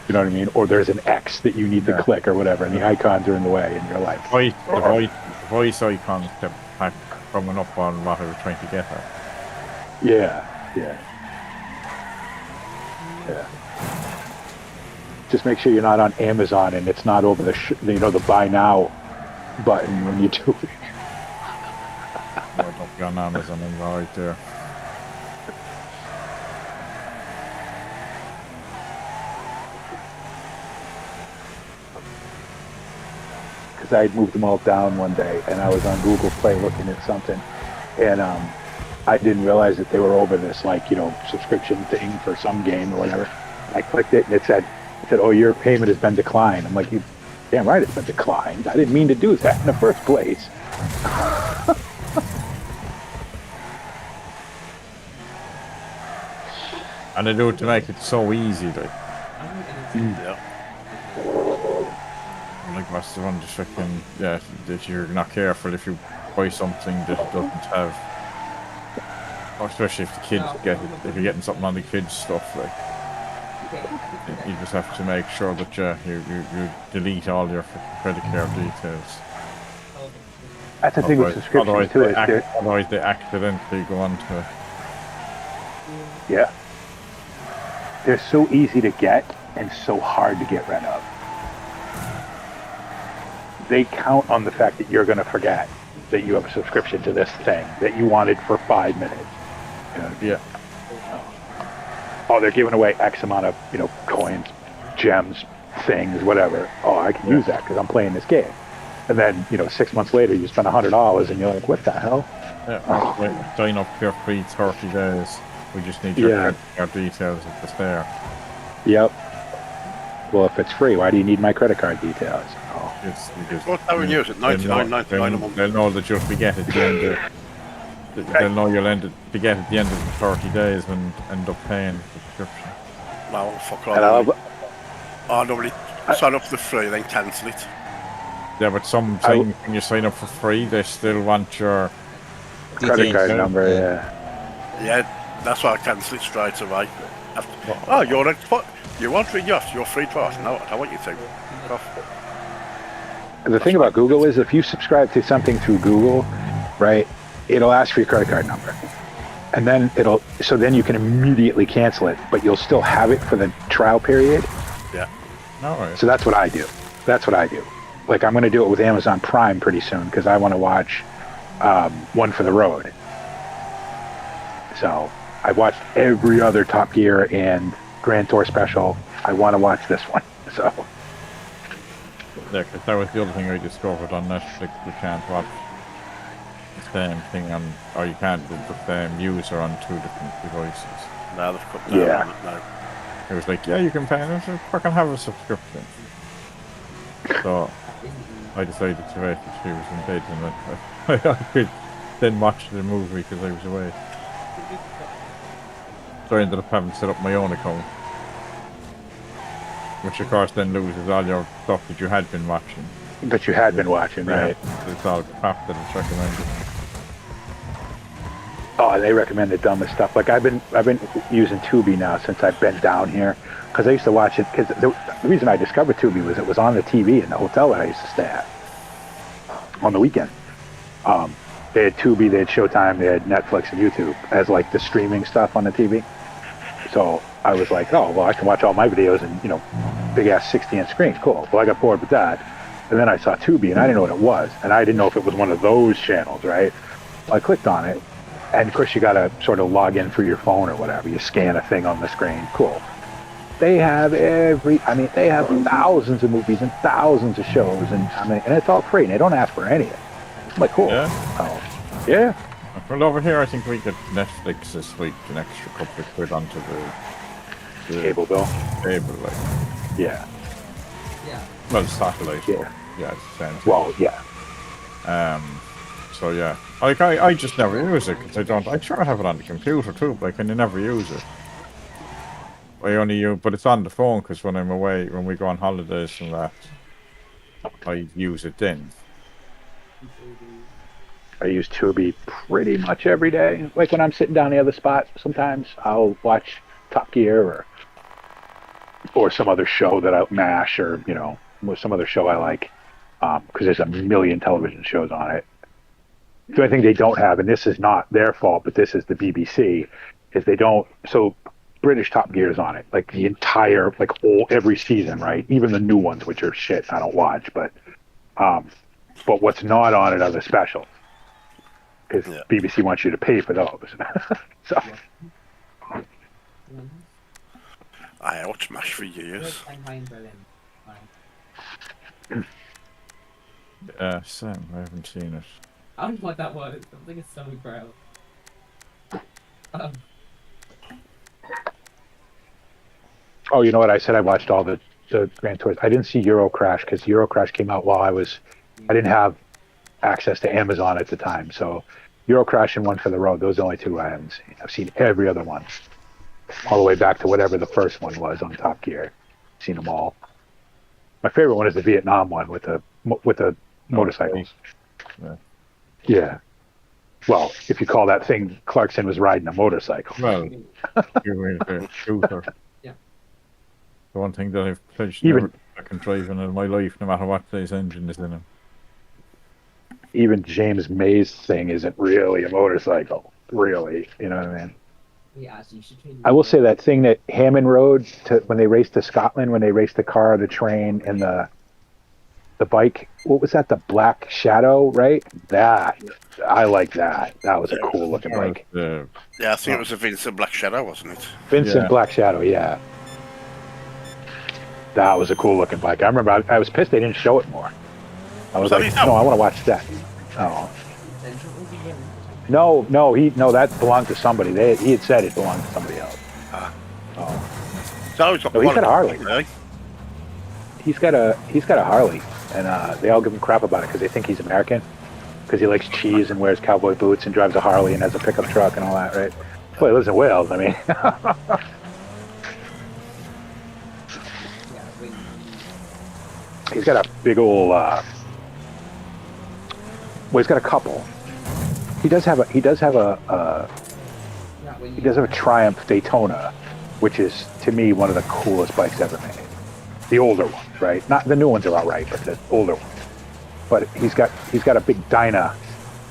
You know what I mean? Or there's an X that you need to click or whatever, and the icons are in the way, and you're like, The voice icons kept coming up on what I was trying to get at. yeah. Just make sure you're not on Amazon and it's not over the the buy now button when you do it. Don't be on Amazon and right there. Because I had moved them all down one day, and I was on Google Play looking at something, and I didn't realize that they were over this subscription thing for some game or whatever. I clicked it, and it said, "Oh, your payment has been declined." I'm like, "You damn right it's been declined. I didn't mean to do that in the first place." And they do it to make it so easy, like. Yeah. Like what's the one just fucking if you're not careful, if you buy something that doesn't have, or especially if the kids get it, if you're getting something on the kids stuff, like you just have to make sure that you delete all your credit card details. That's the thing with subscriptions too. Otherwise they accidentally go on to. Yeah. They're so easy to get and so hard to get rid of. They count on the fact that you're going to forget that you have a subscription to this thing that you wanted for 5 minutes. Yeah. Oh, they're giving away X amount of, coins, gems, things, whatever. Oh, I can use that because I'm playing this game. And then, 6 months later, you spend $100 and you're like, what the hell? Yeah. Sign up for free 30 days. We just need your credit card details if it's there. Yep. Well, if it's free, why do you need my credit card details? Oh. It's because What how we use it? 99.99 a month. They'll know that you'll forget at the end of. They'll know you'll forget at the end of the 30 days and end up paying the subscription. Well, fuck all. I normally sign up for free, then cancel it. Yeah, but some things when you sign up for free, they still want your credit card number. Yeah, that's why I cancel it straight away. You want it? Yes, you're free to ask. No, I don't want you to. The thing about Google is if you subscribe to something through Google, right, it'll ask for your credit card number. And then then you can immediately cancel it, but you'll still have it for the trial period. Yeah. All right. So that's what I do. Like I'm going to do it with Amazon Prime pretty soon because I want to watch One for the Road. So I've watched every other Top Gear and Grand Tour special. I want to watch this one. So. Yeah, because that was the other thing I discovered on Netflix. You can't watch the same thing or you can't with the same user on 2 different devices. No, they've cut down on it now. It was like, yeah, you can pay, and I was like, fucking have a subscription. So I decided to wait till she was in bed, and I could then watch the movie because I was away. So I ended up having to set up my own account. Which of course then loses all your stuff that you had been watching. That you had been watching, right? It's all crap that it's recommended. Oh, they recommend the dumbest stuff. Like I've been using Tubi now since I've been down here because I used to watch it. Because the reason I discovered Tubi was it was on the TV in the hotel that I used to stay at on the weekend. They had Tubi, they had Showtime, they had Netflix and YouTube as like the streaming stuff on the TV. So I was like, oh, well, I can watch all my videos in, you know, big-ass 60-inch screen. Cool. Well, I got bored with that. And then I saw Tubi, and I didn't know what it was. And I didn't know if it was one of those channels, right? I clicked on it. And, of course, you got to sort of log in through your phone or whatever. You scan a thing on the screen. Cool. They have they have thousands of movies and thousands of shows. And it's all free. And they don't ask for any of it. I'm like, cool. Yeah. Oh, yeah. Well, over here, I think we get Netflix this week, an extra couple of quid onto the Cable bill. Cable, like. Yeah. Yeah. Well, satellite. Yeah. Yeah, it's the same thing. Well, yeah. So yeah, like I just never use it because I try to have it on the computer too, but I can never use it. I only use, but it's on the phone because when I'm away, when we go on holidays and that, I use it then. I use Tubi pretty much every day. Like when I'm sitting down the other spot, sometimes I'll watch Top Gear or some other show that I MASH or some other show I like because there's a million television shows on it. The only thing they don't have, and this is not their fault, but this is the BBC, is they don't. So British Top Gear is on it, like the entire, every season, right? Even the new ones, which are shit, I don't watch. But what's not on it are the specials, because BBC wants you to pay for those. So. I watched MASH for years. Yeah, Sam, I haven't seen it. I don't know what that was. I think it's something bro. Oh, you know what? I said I watched all the Grand Tours. I didn't see Euro Crash because Euro Crash came out while I didn't have access to Amazon at the time. So Euro Crash and One for the Road, those are the only two I haven't seen. I've seen every other one, all the way back to whatever the first one was on Top Gear. Seen them all. My favorite one is the Vietnam one with the motorcycles. Yeah. Well, if you call that thing Clarkson was riding a motorcycle. Well, you're a shooter. Yeah. The one thing that I've pledged Even never I can drive in my life, no matter what size engine is in them. Even James May's thing isn't really a motorcycle. Really, you know what I mean? Yeah, so you should train. I will say that thing that Hammond rode when they raced to Scotland, when they raced the car, the train, and the bike. What was that? The Black Shadow, right? That I like that. That was a cool looking bike. Yeah, I think it was a Vincent Black Shadow, wasn't it? Vincent Black Shadow, yeah. That was a cool looking bike. I remember I was pissed they didn't show it more. I was like, no, I want to watch that. Oh. No, that belonged to somebody. He had said it belonged to somebody else. So he's got a Harley. Really? He's got a Harley, and they all give him crap about it because they think he's American, because he likes cheese and wears cowboy boots and drives a Harley and has a pickup truck and all that, right? Well, he lives in Wales. I mean, he's got a big old. Well, he's got a couple. He does have a Triumph Daytona, which is to me one of the coolest bikes ever made. The older ones, right? Not the new ones are all right, but the older ones. But he's got a big Dyna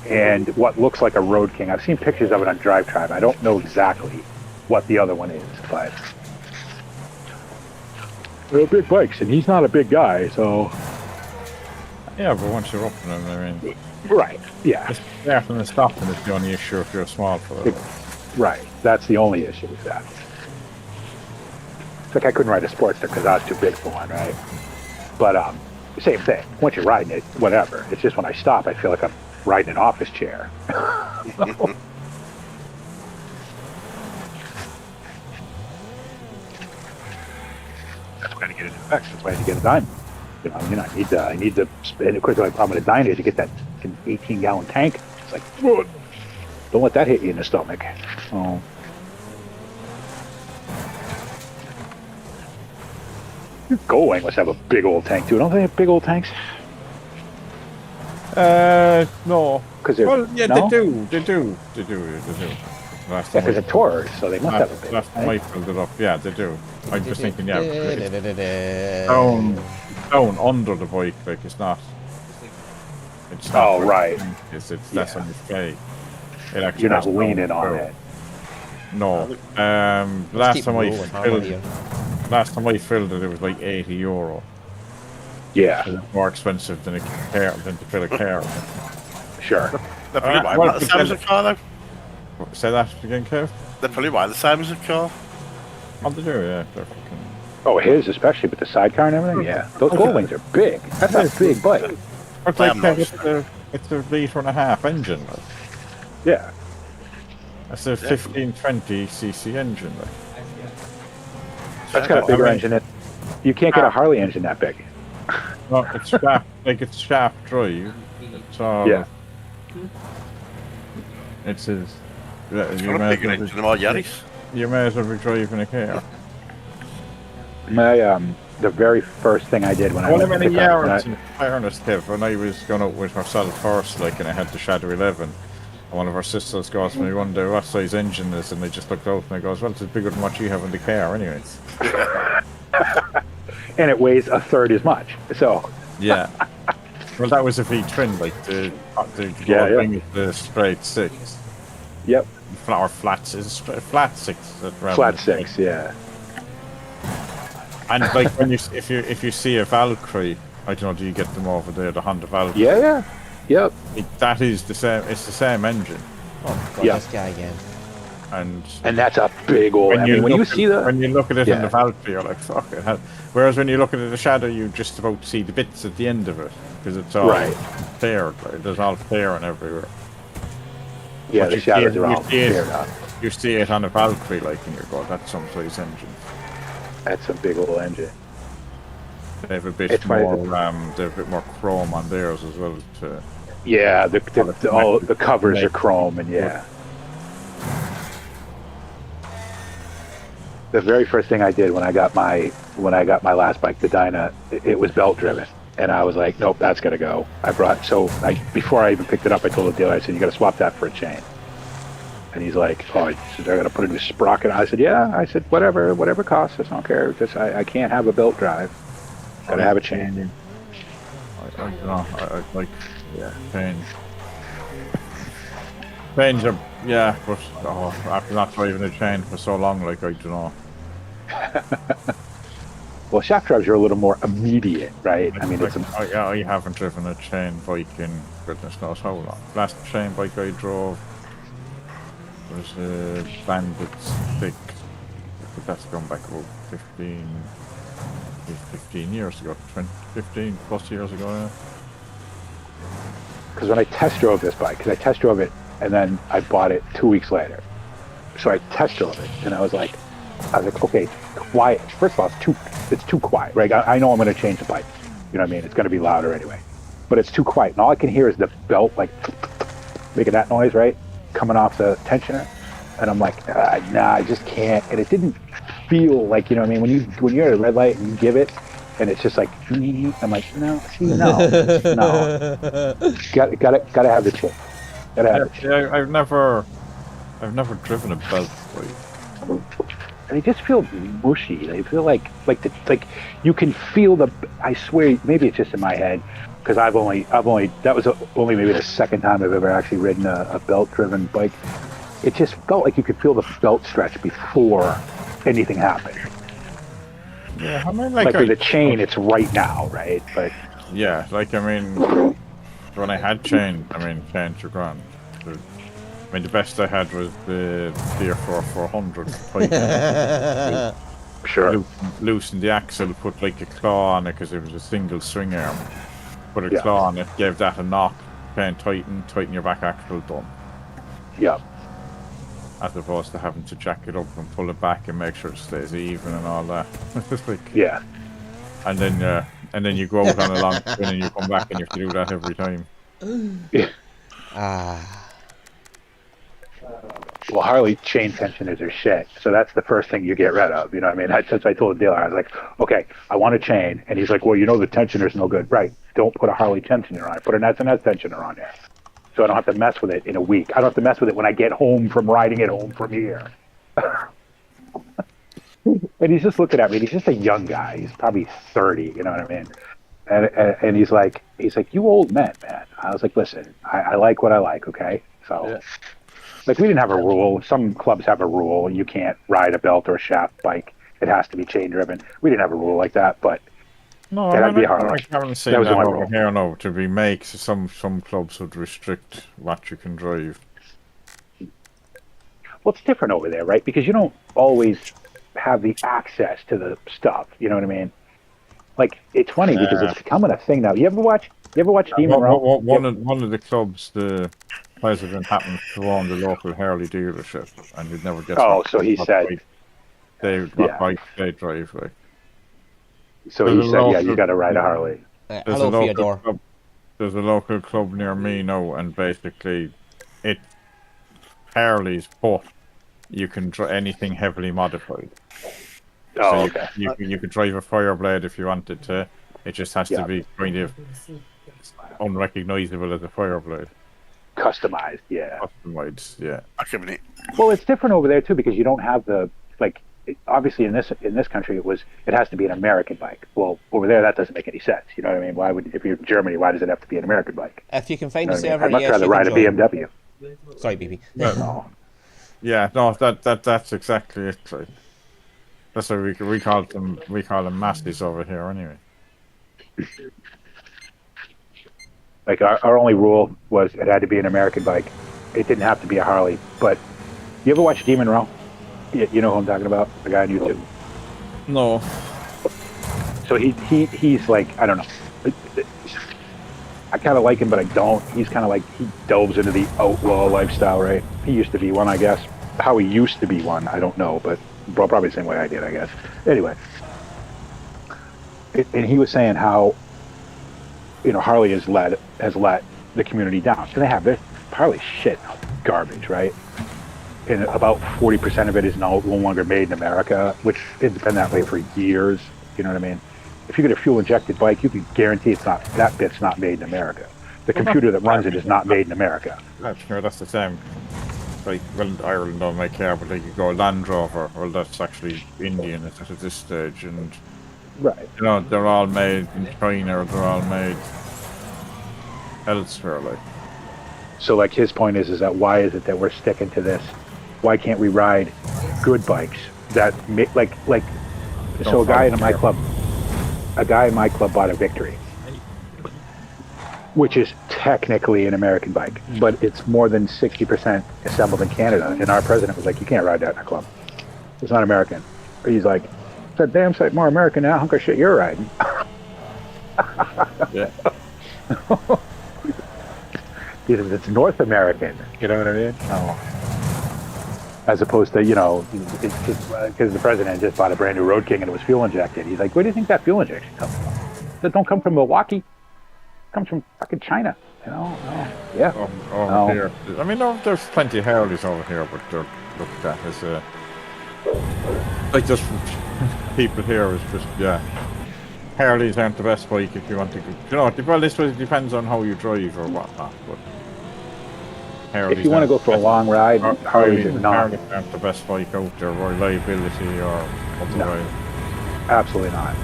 and what looks like a Road King. I've seen pictures of it on Drive Tribe. I don't know exactly what the other one is, but they're big bikes, and he's not a big guy, so. Yeah, but once you're up in them, I mean. Right. Yeah. Starting and stopping is the only issue if you're small for it. Right. That's the only issue with that. It's like I couldn't ride a Sportster because I was too big for one, right? But same thing. Once you're riding it, whatever. It's just when I stop, I feel like I'm riding an office chair. That's why I had to get it fixed. That's why I had to get a Dyna. You know, I need to. And of course, the only problem with a Dyna is you get that 18-gallon tank. It's like, don't let that hit you in the stomach. Oh. Going must have a big old tank too. Don't they have big old tanks? No. Well, yeah, no? They do. Yeah, because they're tours, so they must have a big. Last time I filled it up, yeah, they do. I'm just thinking, yeah, down under the bike, like it's not. It's not. Oh, right. It's less on your skate. You're not leaning on it. No. Let's Last keep time I rolling, hammer filled, here. last time I filled it, it was like €80. Yeah, It was more expensive than to fill a car. sure. They're probably Well, about the same as a car, though. Say that again, Kev? They're probably about the same as a car. Oh, they do, yeah. They're fucking... Oh, his especially with the sidecar and everything. Yeah, those gold wings are big. That's a big bike. But like, Kev, it's a litre-and-a-half engine. Like. Yeah. That's a 1520cc engine. Like. That's got a bigger engine. You can't get a Harley engine that big. No, it's shaft, like it's shaft drive. So Yeah. It's his. It's got a bigger engine than my Yaris. You may as well be driving a car. My the very first thing I did when I Well, went I to mean, pick up, when I- in fairness, Kev, when I was going out with myself first, like, and I had the Shadow 11, and one of our sisters goes to me one day, what size engine is, and I just looked out and I goes, well, it's bigger than what you have in the car, anyways. and it weighs a third as much. So Yeah. Well, that was a V-twin, like the thing is the straight 6. yep, Or flat 6. Flat 6. flat 6. Yeah. And like when if you see a Valkyrie, I don't know, do you get them over there, the Honda Valkyrie? Yeah. Yep. That is the same. It's the same engine. Oh, God, Yeah. this guy again. And that's a big old. When you see the when you look at it in Yeah. the Valkyrie, you're like, fuck it. Whereas when you look at it in the Shadow, you just about see the bits at the end of it because it's all Right. flared. Like, there's all flaring everywhere. yeah, But the you shadows see are it- all you see it- cleared up. You see it on a Valkyrie, like, and you go, that's some size engine. That's a big old engine. They have a bit It's funny more. They have a bit more chrome on theirs as well. Yeah, the covers are chrome, and yeah. The very first thing I did when I got my last bike, the Dyna, it was belt driven, and I was like, nope, that's gotta go. Before I even picked it up, I told the dealer, I said, you gotta swap that for a chain. And he's like, oh, they're gonna put a new sprocket. I said, yeah. I said, whatever costs us, I don't care, because I can't have a belt drive. Gotta have a chain. I don't know. I like, yeah, chains are, yeah, but after not driving a chain for so long, like, I don't know. Well, shaft drives are a little more immediate, right? I mean, like, I haven't driven a chain bike in goodness knows how long. Last chain bike I drove was a Bandit Stick, but that's gone back about 15 years ago, 15 plus years ago now. because when I test drove this bike, because I test drove it and then I bought it 2 weeks later. So I test drove it and I was like, okay, quiet. First of all, it's too quiet, right? I know I'm going to change the bike. You know what I mean? It's going to be louder anyway. But it's too quiet. And all I can hear is the belt, like, making that noise, right? Coming off the tensioner. And I'm like, nah, I just can't. And it didn't feel like, you know what I mean? When you're at a red light and you give it, and it's just like, I'm like, no. Gotta have the chip. Gotta have the chip. Yeah, I've never driven a belt bike. They just feel mushy. They feel like you can feel the. I swear, maybe it's just in my head, because I've only that was only maybe the second time I've ever actually ridden a belt-driven bike. It just felt like you could feel the belt stretch before anything happened. Yeah, I mean, Like with the chain, it's right now, right? But yeah, like, I mean, when I had chains are gone. I mean, the best I had was the DFR 400. sure. Loosened the axle, put like a claw on it because it was a single swing arm. Put a claw on it, gave that a knock, chain tighten your back axle, done. Yeah. As opposed to having to jack it up and pull it back and make sure it stays even and all that. Like, Yeah. and then you go out on a long spin and you come back and you have to do that every time. Yeah. Ah. Well, Harley chain tensioners are shit, so that's the first thing you get rid of. You know what I mean? Since I told the dealer, I was like, okay, I want a chain, and he's like, well, you know the tensioner's no good, right? Don't put a Harley tensioner on it. Put an S&S tensioner on there, so I don't have to mess with it in a week. I don't have to mess with it when I get home from riding it home from here. And he's just looking at me. And he's just a young guy. He's probably 30. You know what I mean? And he's like, you old men, man. I was like, listen, I like what I like. Okay, so. Yeah. Like we didn't have a rule. Some clubs have a rule. You can't ride a belt or a shaft bike. It has to be chain driven. We didn't have a rule like that, but No, it had I to be mean, Harley. I haven't seen That was that my over rule. here. No, to be makes some clubs would restrict what you can drive. Well, it's different over there, right? Because you don't always have the access to the stuff. You know what I mean? Like it's funny because it's becoming a thing now. You ever watch Demon Row? One of the clubs, the president happens to own the local Harley dealership, and you'd never guess. Oh, so he said what bike they drive like. So he said, yeah, you got to ride a Harley. Hello, Theodore. There's a local club near me now, and basically, it Harleys, but you can drive anything heavily modified. Oh, so okay. You could drive a Fireblade if you wanted to. It just has to be kind of unrecognizable as a Fireblade. Customized, yeah. Customized, yeah. Well, it's different over there too because you don't have the obviously in this country it has to be an American bike. Well, over there that doesn't make any sense. You know what I mean? Why would if you're in Germany, why does it have to be an American bike? If you can find You know a server, I'd much yes, rather you ride a can join. BMW. Sorry, BB. No. Yeah, no, that's exactly it. Like. That's why we call them masses over here anyway. Like our only rule was it had to be an American bike. It didn't have to be a Harley. But you ever watch Demon Row? You know who I'm talking about? The guy on YouTube. No. So he's like, I don't know. I kind of like him, but I don't. He's kind of like, he delves into the outlaw lifestyle, right? He used to be one, I guess. How he used to be one, I don't know, but probably the same way I did, I guess. Anyway. And he was saying how, Harley has let the community down. So they have this Harley shit garbage, right? And about 40% of it is no longer made in America, which it's been that way for years. You know what I mean? If you get a fuel-injected bike, you can guarantee that bit's not made in America. The computer that runs it is not made in America. That's the same. Like, well, Ireland don't make care, but like you go Land Rover, well, that's actually Indian at this stage, and right. They're all made in China, or they're all made elsewhere, like. So, like, his point is that why is it that we're sticking to this? Why can't we ride good bikes that like? So a guy in my club bought a Victory, which is technically an American bike, but it's more than 60% assembled in Canada. And our president was like, "You can't ride that in a club. It's not American." He's like, "It's a damn sight more American than that hunk of shit you're riding." Yeah. He says it's North American. You know what I mean? Oh. As opposed to, because the president just bought a brand new Road King and it was fuel injected. He's like, where do you think that fuel injection comes from? That don't come from Milwaukee. It comes from fucking China. No. Yeah. Over here. I mean, there's plenty of Harleys over here, but they're looked at as like just people here is just, yeah. Harleys aren't the best bike if you want to go. Well, this depends on how you drive or whatnot, but Harleys if you want to go for a long ride, Harleys are not. Harleys aren't the best bike out there, reliability or otherwise. No, absolutely not.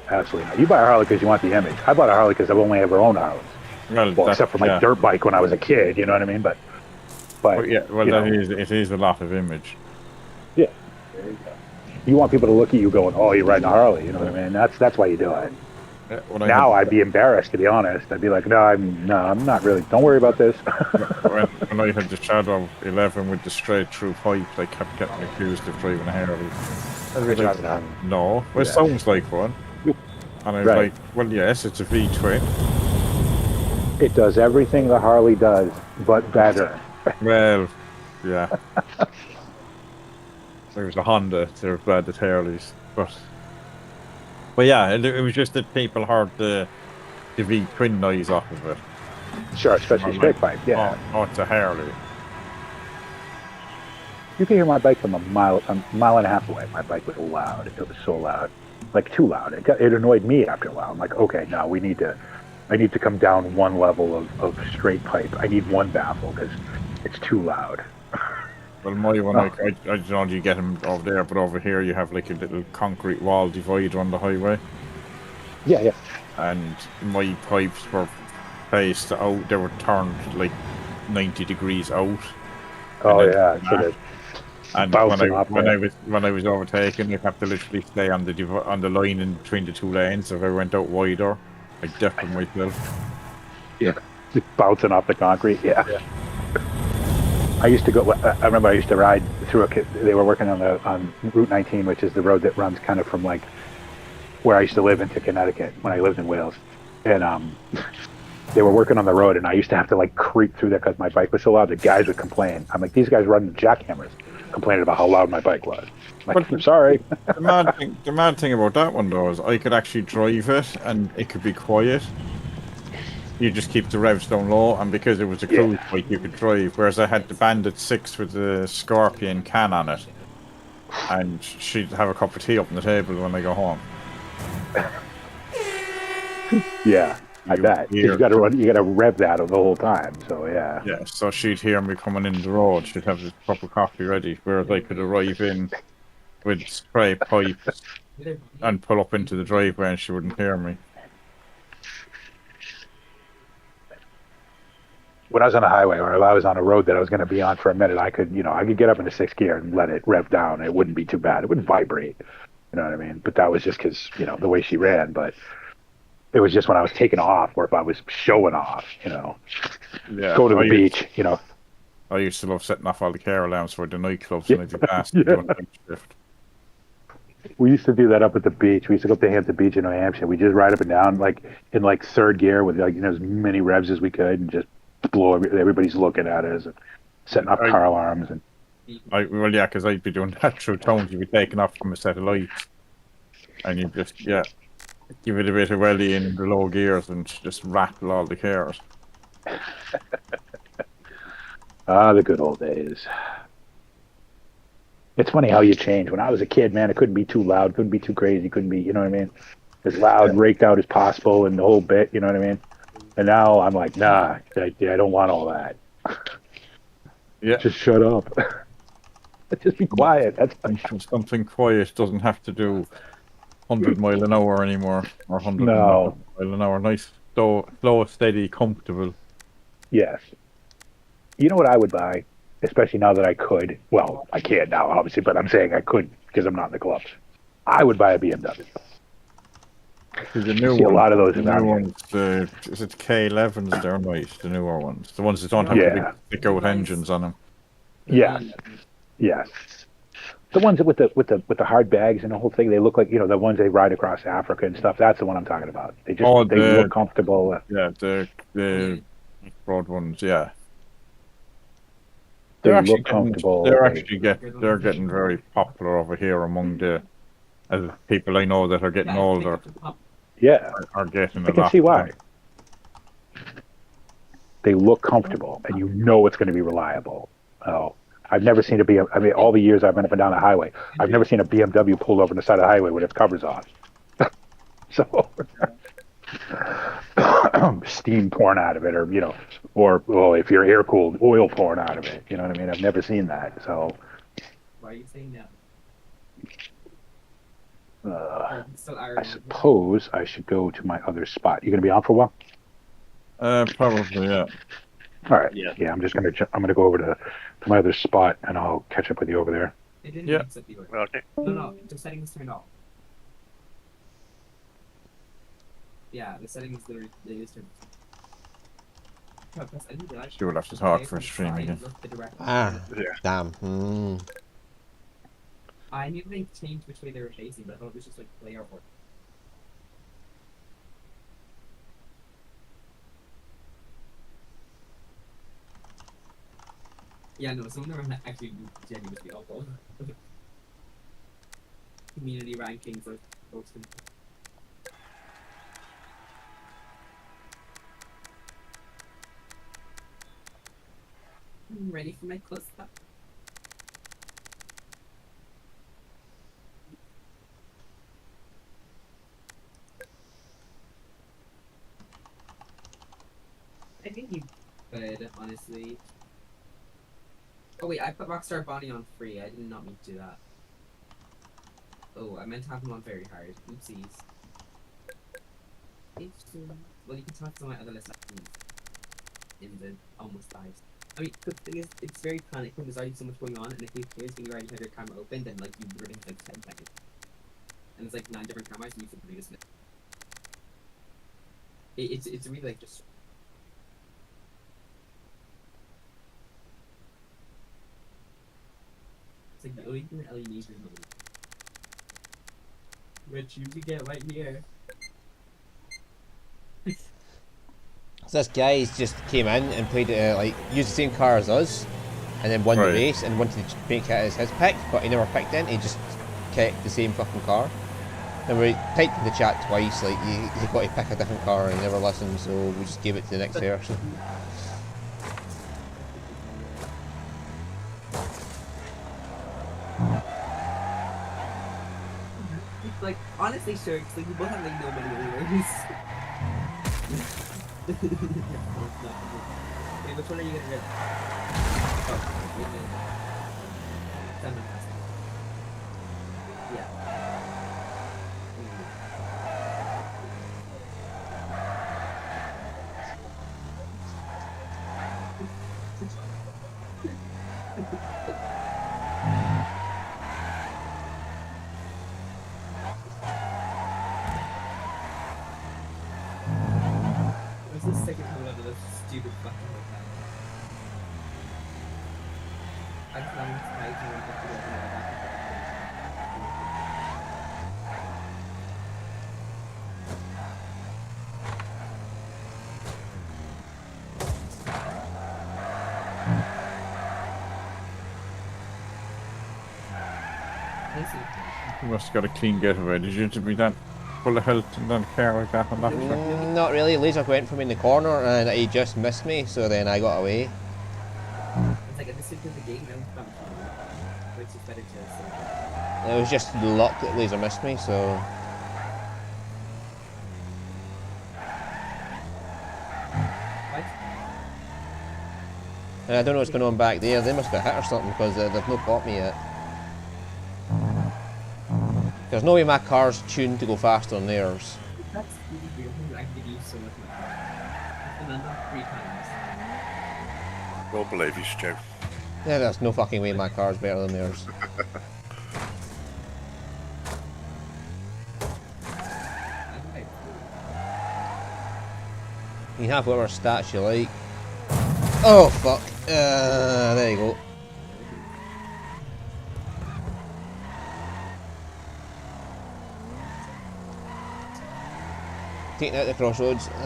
Absolutely not. You buy a Harley because you want the image. I bought a Harley because I've only ever owned Harleys. Well, except for my dirt bike when I was a kid, you know what I mean? But yeah, it is a lot of image. Yeah. There you go. You want people to look at you going, "Oh, you're riding a Harley," you know what I mean? That's why you do it. Yeah, now I'd be embarrassed, to be honest. I'd be like, no, I'm not really. Don't worry about this. when I had the Shadow 11 with the straight through pipe, I kept getting accused of driving a Harley. No, well, it sounds like one. And I was like, well, yes, it's a V-twin. It does everything the Harley does, but better. Well, yeah. There's a Honda, they're bad at Harleys, but yeah, it was just that people heard the V-twin noise off of it. Sure, especially straight pipe, yeah. Oh, it's a Harley. You can hear my bike from a mile and a half away. My bike was loud. It was so loud, like too loud. It annoyed me after a while. I'm like, okay, no, I need to come down one level of straight pipe. I need one baffle because it's too loud. Well, my one, I don't know, you get them over there, but over here you have like a little concrete wall divider on the highway. Yeah. And my pipes were faced out, they were turned like 90 degrees out. Oh then yeah, so that and bouncing off when there. I was overtaken, you'd have to literally stay on the line in between the two lanes. If I went out wider, I'd deafen myself. Yeah, just bouncing off the concrete. Yeah. Yeah. I used to go. I remember I used to ride through They were working on Route 19, which is the road that runs kind of from like where I used to live into Connecticut when I lived in Wales, and they were working on the road, and I used to have to like creep through there because my bike was so loud. The guys would complain. I'm like, these guys running jackhammers, complaining about how loud my bike was. I'm like, I'm sorry. The mad thing about that one though is I could actually drive it, and it could be quiet. You just keep the revs down low, and because it was a cruise bike, you could drive. Whereas I had the Bandit 6 with the Scorpion can on it, and she'd have a cup of tea up on the table when I go home. Yeah, I bet. You got to run. You got to rev that the whole time. So yeah. Yeah, so she'd hear me coming in the road. She'd have this proper coffee ready, whereas I could arrive in with spray pipes and pull up into the driveway, and she wouldn't hear me. When I was on a highway or if I was on a road that I was going to be on for a minute, I could get up into sixth gear and let it rev down. It wouldn't be too bad. It wouldn't vibrate. You know what I mean? But that was just because, the way she ran. But it was just when I was taking off or if I was showing off, Yeah, go to the beach, I used to love setting off all the car alarms for the nightclubs when I did last doing night shift. We used to do that up at the beach. We used to go up to Hampton Beach in New Hampshire. We just ride up and down like in like third gear with as many revs as we could and just blow everybody's looking at us and setting off car alarms and because I'd be doing that through towns. You'd be taking off from a set of lights and you just give it a bit of welly in the low gears and just rattle all the cars. The good old days. It's funny how you change. When I was a kid, man, it couldn't be too loud, couldn't be too crazy, couldn't be, you know what I mean, as loud, raked out as possible and the whole bit, you know what I mean? And now I'm like, nah, I don't want all that. Yeah. Just shut up. Just be quiet. That's something quiet doesn't have to do 100 mile an hour anymore or 100 mile an hour. Nice, slow, steady, comfortable. Yes. You know what I would buy, especially now that I could. Well, I can't now, obviously, but I'm saying I could because I'm not in the clubs. I would buy a BMW. The new see a lot of those the around new here. ones, is it K11s? They're nice, the newer ones. The ones that don't have the big thick out engines on them. Yes. Yes. The ones with the hard bags and the whole thing, they look like, the ones they ride across Africa and stuff. That's the one I'm talking about. They just they look comfortable. Yeah, the broad ones, yeah. They look comfortable. They're getting very popular over here among the people I know that are getting older. Yeah, are getting. I can see why. They look comfortable, and it's going to be reliable. Oh, I've never seen all the years I've been up and down the highway, I've never seen a BMW pulled over on the side of the highway with its covers off. So, steam pouring out of it, or if you're air cooled, oil pouring out of it. You know what I mean? I've never seen that. So. Why are you saying that? I suppose I should go to my other spot. You gonna be on for a while? Probably, yeah. All right. Yeah, I'm gonna go over to my other spot, and I'll catch up with you over there. It didn't accept the order. Okay. No, the settings turned off. Yeah, the settings they used to. She will have to talk for stream again. Damn. I knew they changed which way they were facing, but I thought it was just like player order. Yeah, no, some of them are actually genuinely awful. Community rankings are posted. I'm ready for my close-up. I think you could, honestly. Oh wait, I put Rockstar Bonnie on free. I did not mean to do that. Oh, I meant to have him on very hard. Oopsies. Well, you can talk to my other list in the almost lives. I mean, the thing is, it's very panic when there's already so much going on, and if you when you already have your camera open, then like you really have like 10 seconds. And there's like 9 different cameras, and you can really just it's really like just. It's like the only thing that LED is remote, which you can get right here. So this guy's just came in and played like used the same car as us, and then won the Right. race and wanted to make it as his pick, but he never picked it. He just kept the same fucking car. And we typed in the chat twice, like you got to pick a different car, and he never listened, so we just gave it to the next person. Like, honestly, sure, because like, we both have like no money anyways. Wait, which one are you gonna get? Oh, wait, wait. Salmon pasta. Yeah. What's the second one out of this stupid fucking hotel? I just want to try to run up to the back. You must have got a clean getaway. Did you have to be that full of health and then care like that on that trip? Not really. Laser went for me in the corner, and he just missed me, so then I got away. It's like at this stage of the game, I'm from which is better to say. It was just luck that Laser missed me, so. What? And I don't know what's going on back there. They must have hit or something, because they've not caught me yet. There's no way my car's tuned to go faster than theirs. That's really weird because I could use so much money. And then 3 times. We'll believe you, Stu. Yeah, there's no fucking way my car's better than theirs. You can have whatever stats you like. Oh fuck! There you go. Taking out the crossroads. I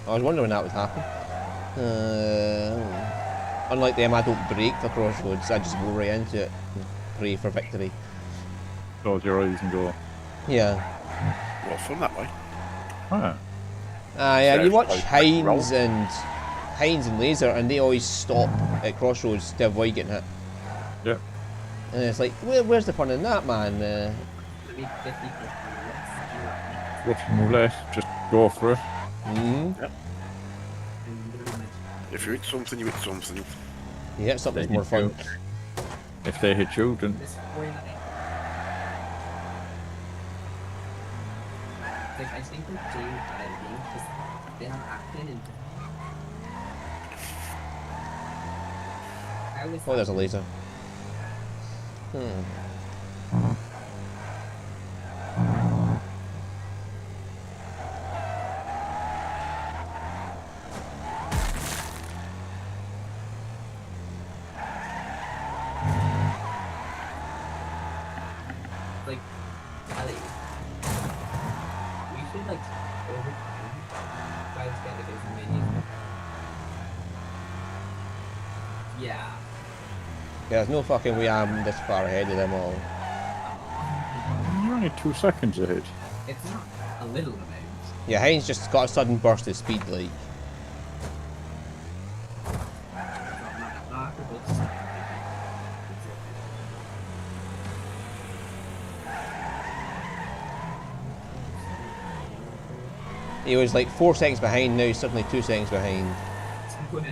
was wondering when that would happen. Unlike them, I don't break the crossroads. I just go right into it and pray for victory. Close your eyes and go. Yeah. Well, fun that way. Ah. Yeah. You Sounds watch like Hines and Laser, and they always stop at crossroads to avoid getting hit. Yeah. And it's like, where's the fun in that, man? Let me 50 Russian roulette, just go for it. If you hit something, you hit something. You hit something that's more fun. If they hit you, then This 49. Like, I think that Jay was bad at the game because they are acting and. I was. Oh, there's a laser. Like, Ellie, we should like overtime try to get like as many. Yeah. There's no fucking way I'm this far ahead of them all. you're only 2 seconds ahead. It's not a little amount. Yeah, Heinz just got a sudden burst of speed, like. He was like 4 seconds behind, now he's suddenly 2 seconds behind.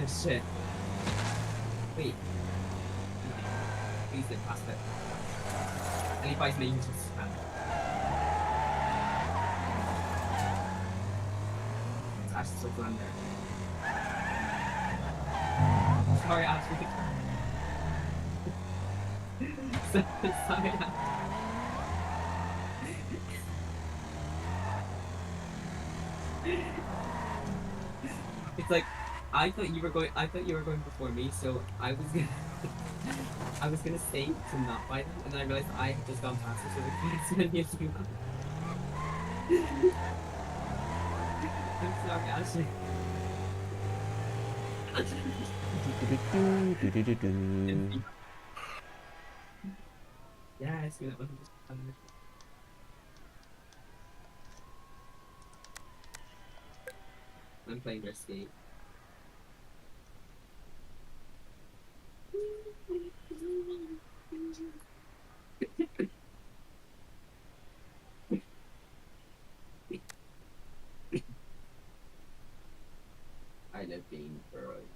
Shit. Wait. Please don't pass it. Any buys me, you just spam. Ash's with under. Sorry, Ash. Sorry, Ash. It's like I thought you were going before me, so I was gonna I was gonna say to not buy them, and then I realized I had just gone past it, so the as many as you want. I'm sorry, Ashley. Yeah, I see that one. I'm playing risky. I love being burrowed.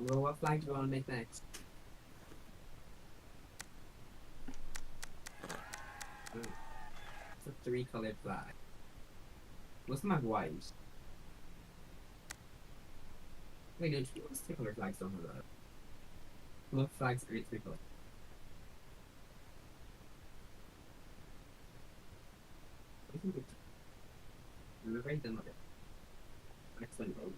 Well, what flag do you want to make next? It's a 3-colored flag. What's my white? Wait, no, what's 3-colored flags don't have that? What flags are 3-colored? We're very done with it. Next one, road.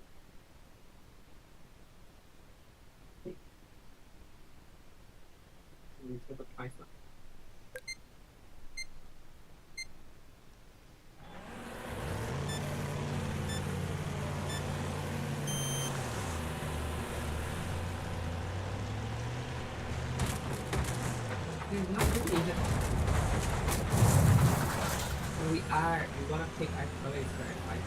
We flip a twice now. Not really. So we want to pick our colors for our fight.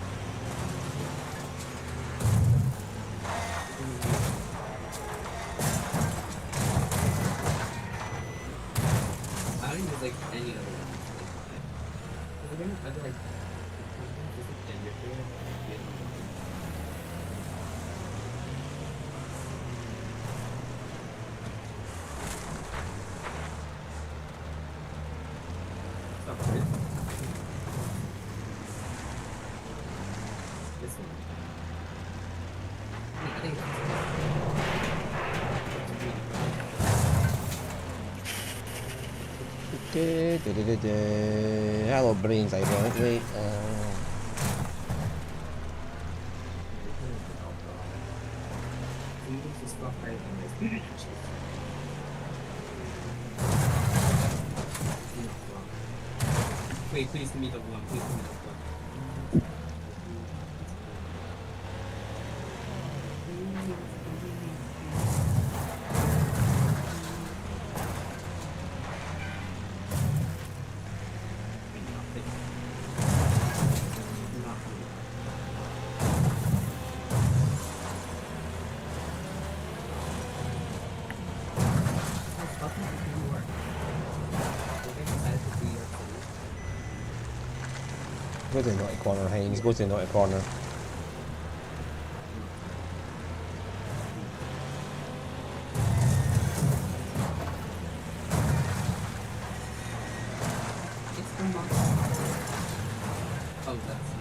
I don't think there's like any other ones. Is there any other like just like gender queer? Stop it. This one. I think Hello, brains, ironically. Wait, please give me the one. Please give me the one. Go to the naughty corner, Haynes. Go to the naughty corner. Oh, that's it.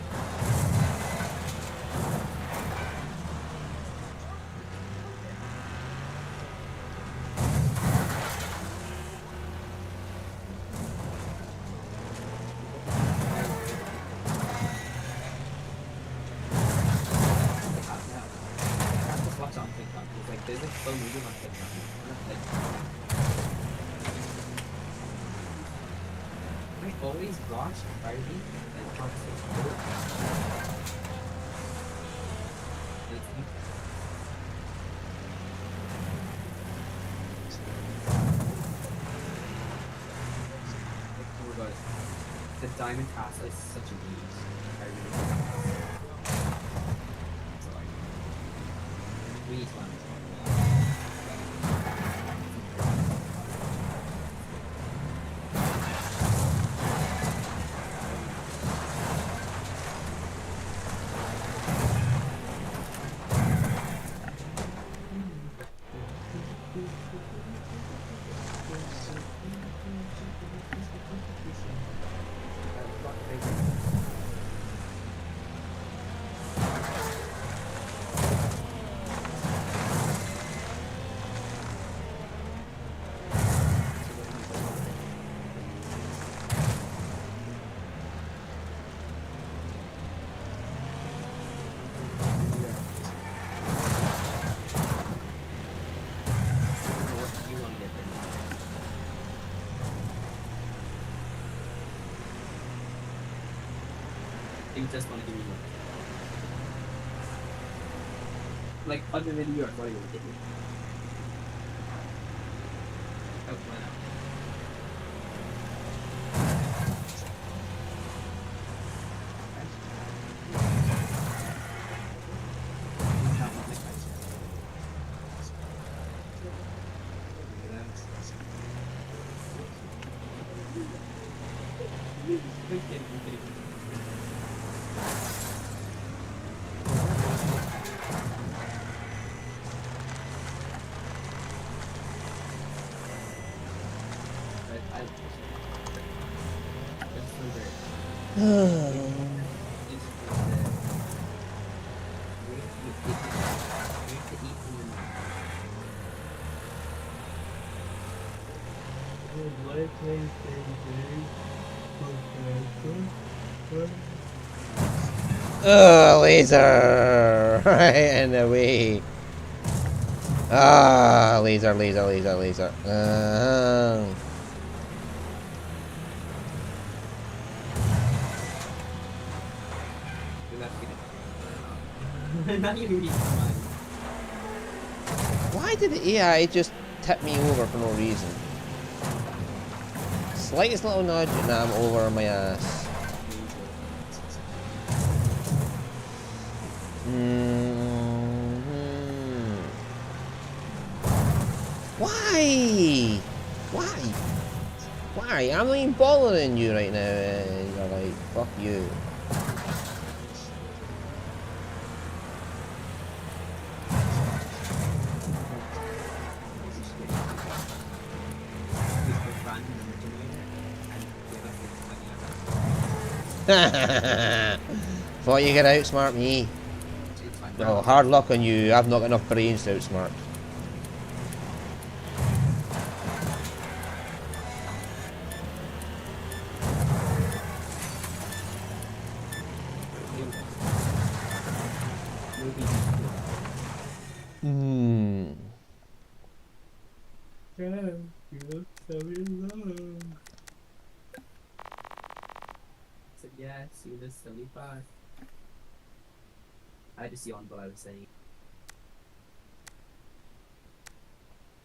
Watch on TikTok. It's like there's like so many on TikTok. I always watch Barbie and Fox. Oh my god. The Diamond Castle is such a beast. I really like it. Sorry. We need one. just want to give me more. Like, other than New York, what do you want to give me? Oh, why not? Laser! Right in the way. Ah, laser, laser, laser, laser. Why did the AI just tip me over for no reason? Slightest little nudge and I'm over my ass. Why? Why? Why? I'm not even bothering you right now and you're like, fuck you. Thought you could outsmart me. Oh, hard luck on you. I've not got enough brains to outsmart. So yeah, see this 75. I just yawned what I was saying.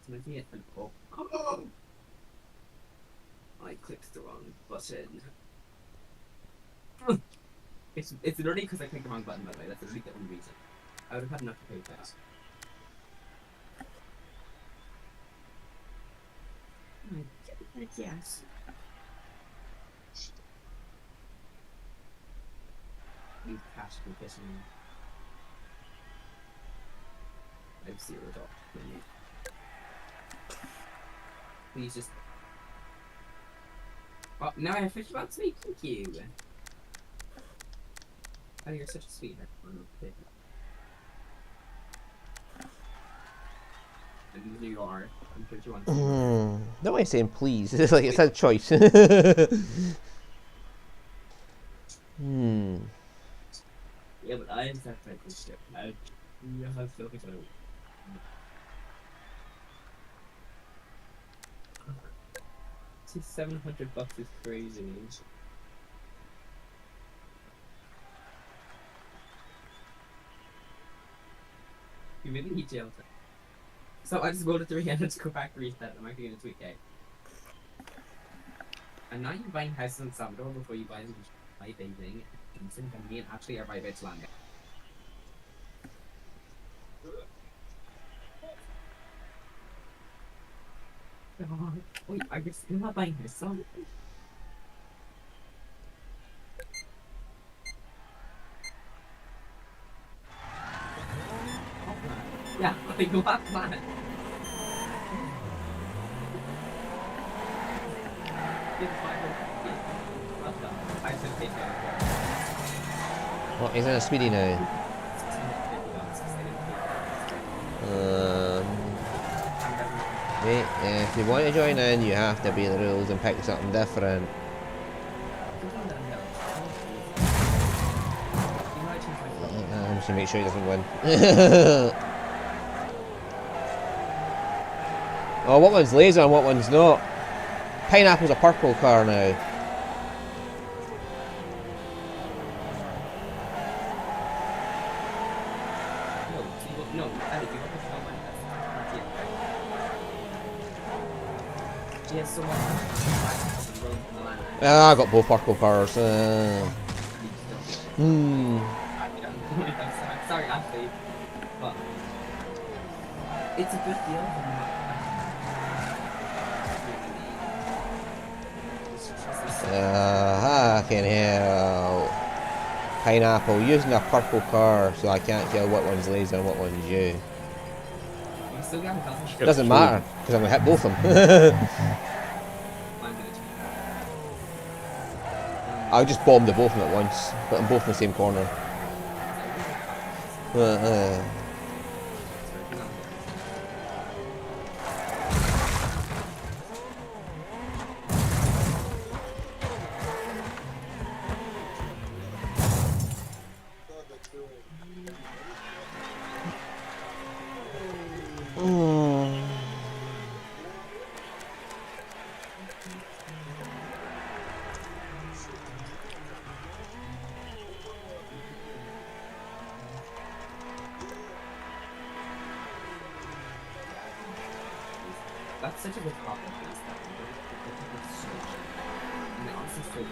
So maybe it went up. I clicked the wrong button. It's literally because I clicked the wrong button, by the way. That's literally the only reason. I would have had enough to pay for that. Yes. Leave cash for pissing me. I have $0. Please just. Oh, now I have $50 to me. Thank you. Oh, you're such a sweetheart. And you are. I'm sure you want to. No way saying please. It's like it's a choice. Yeah, but I just have to make this shit. I have to fix it. See, $700 is crazy. You really need jail time. So I just go to 300 to go back to reset. I'm actually gonna tweet K. And now you're buying houses in Salvador before you buy them by Beijing. And me and actually are by Bitchland. Oh, wait, are you still not buying this song? Yeah, like what planet? What, he's in a speedy now? Wait, if you want to join in, you have to be the rules and pick something different. I'm just gonna make sure he doesn't win. Oh, what one's laser and what one's not? Pineapple's a purple car now. Yeah, so much. Ah, I got both purple cars. Sorry, Ashley, but it's a good deal. I can hear Pineapple using a purple car, so I can't tell what one's laser and what one's you. I'm still gonna help. Doesn't matter, because I'm going to hit both of them. I'll just bomb the both of them at once, put them both in the same corner. That's such a good problem. And honestly, so good.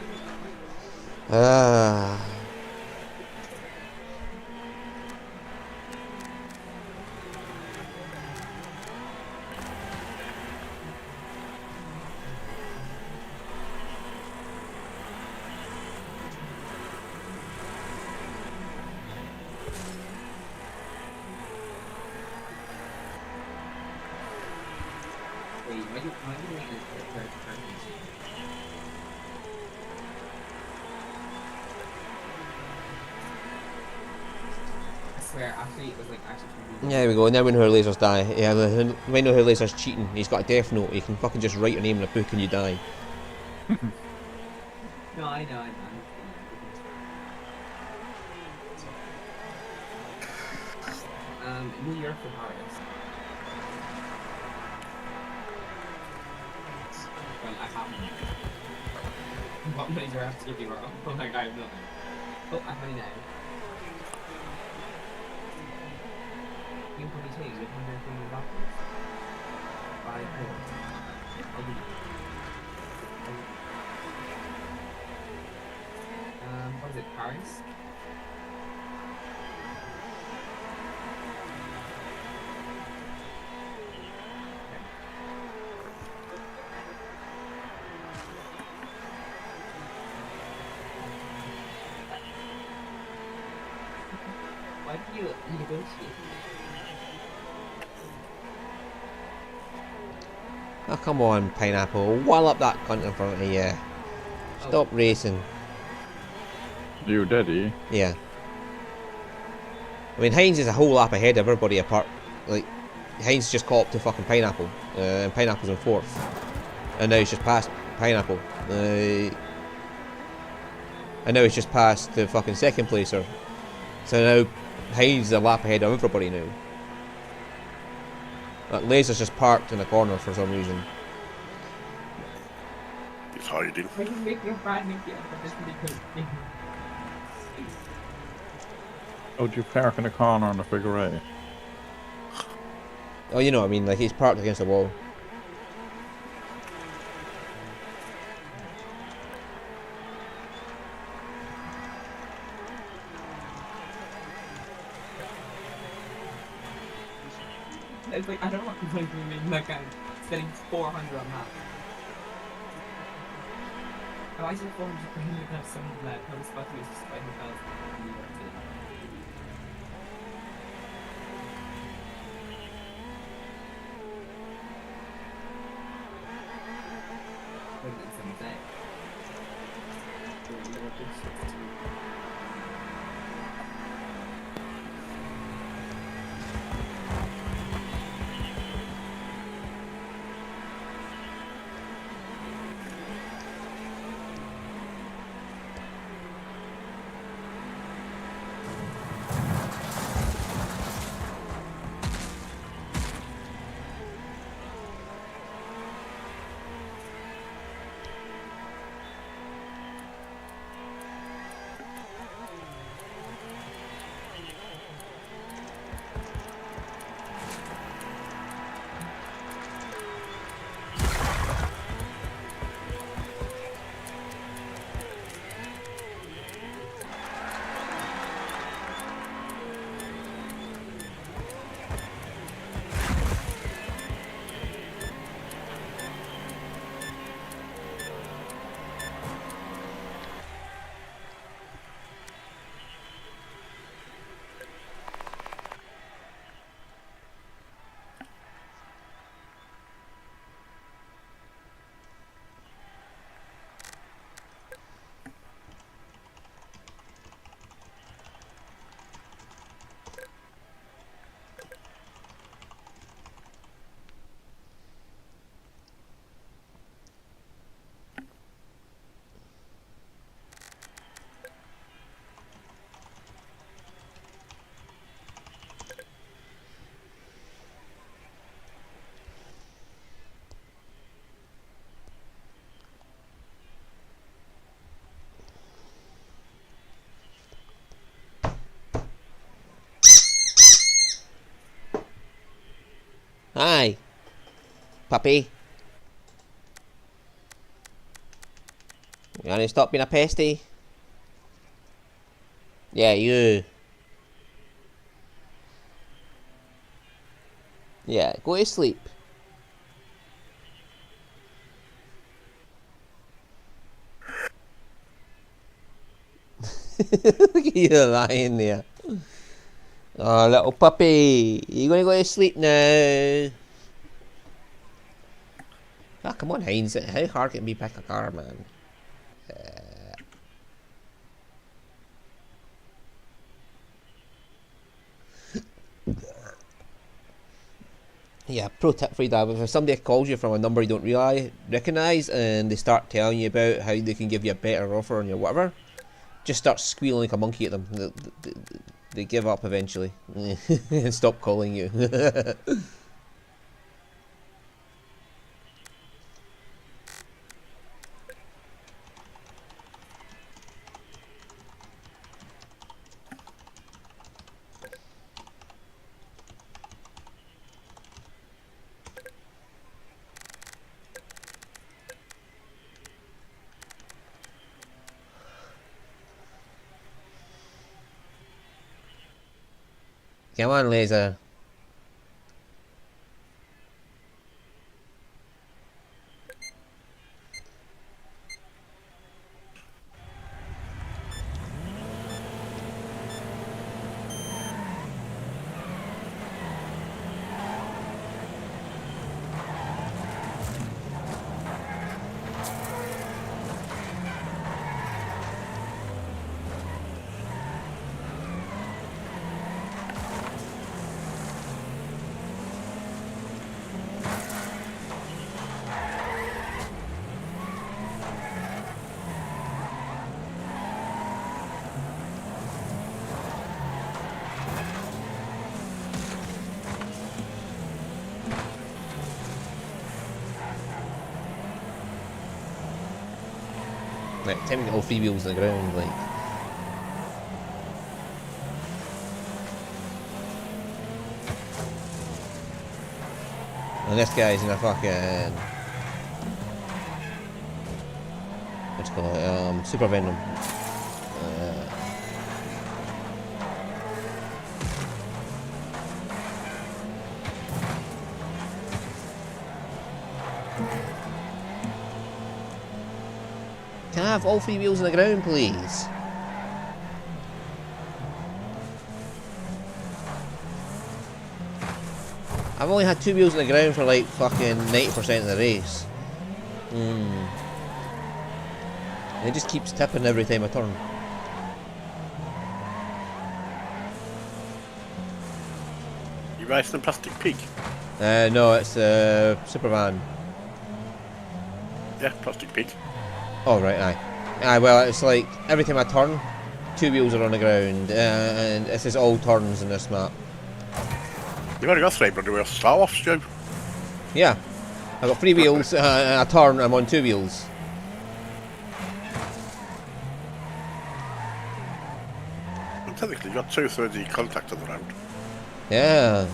Yeah, there we go. Now we know how lasers die. Yeah, we know how lasers cheating. He's got a death note. You can fucking just write your name in a book and you die. No, I know. New York for Paris. Well, I haven't. What laser after you wrong? Oh my god, I have nothing. Oh, I'm running out. You can take it from the doctors. By what is it, Paris? Why do you negotiate? Oh, come on, Pineapple. Wall up that cunt in front of you. Stop racing. You did, eh? Yeah. I mean, Heinz is a whole lap ahead of everybody apart. Like, Heinz just caught up to fucking Pineapple. And Pineapple's in 4th. And now he's just past Pineapple. And now he's just past the fucking 2nd placer. So now Heinz is a lap ahead of everybody now. That laser's just parked in a corner for some reason. He's hiding. I can make your friend make the other just because. How'd you park in a corner on the figure 8? Oh, you know what I mean, like he's parked against the wall. It's like, I don't want people to make like I'm spending 400 on that. Oh, I said 400 for him to have some of that. I was about to use 5,000 in New York City. What did someone say? Hi. Puppy. You wanna stop being a pesty? Yeah, you. Yeah, go to sleep. Look at you lying there. Oh, little puppy. You gonna go to sleep now? Ah, come on, Heinz. How hard can it be to pick a car, man? Yeah, pro tip for you, Dad. If somebody calls you from a number you don't recognise and they start telling you about how they can give you a better offer on your whatever, just start squealing like a monkey at them. They give up eventually and stop calling you. Come on, Laser. Like, time to get all 3 wheels on the ground, like. And this guy's in a fucking... what's it called? Super Venom. Can I have all 3 wheels on the ground, please? I've only had 2 wheels on the ground for like fucking 90% of the race. It just keeps tipping every time I turn. You racing a plastic pig? No, it's a Superman. Yeah, plastic pig. Oh, right, aye. Aye, well, it's like every time I turn, 2 wheels are on the ground, and this is all turns in this map. You've already got 3 bloody wheels to start off, Stu. Yeah. I've got 3 wheels, and I turn, I'm on 2 wheels. And technically, you've got 2/3 of your contact on the road. Yeah.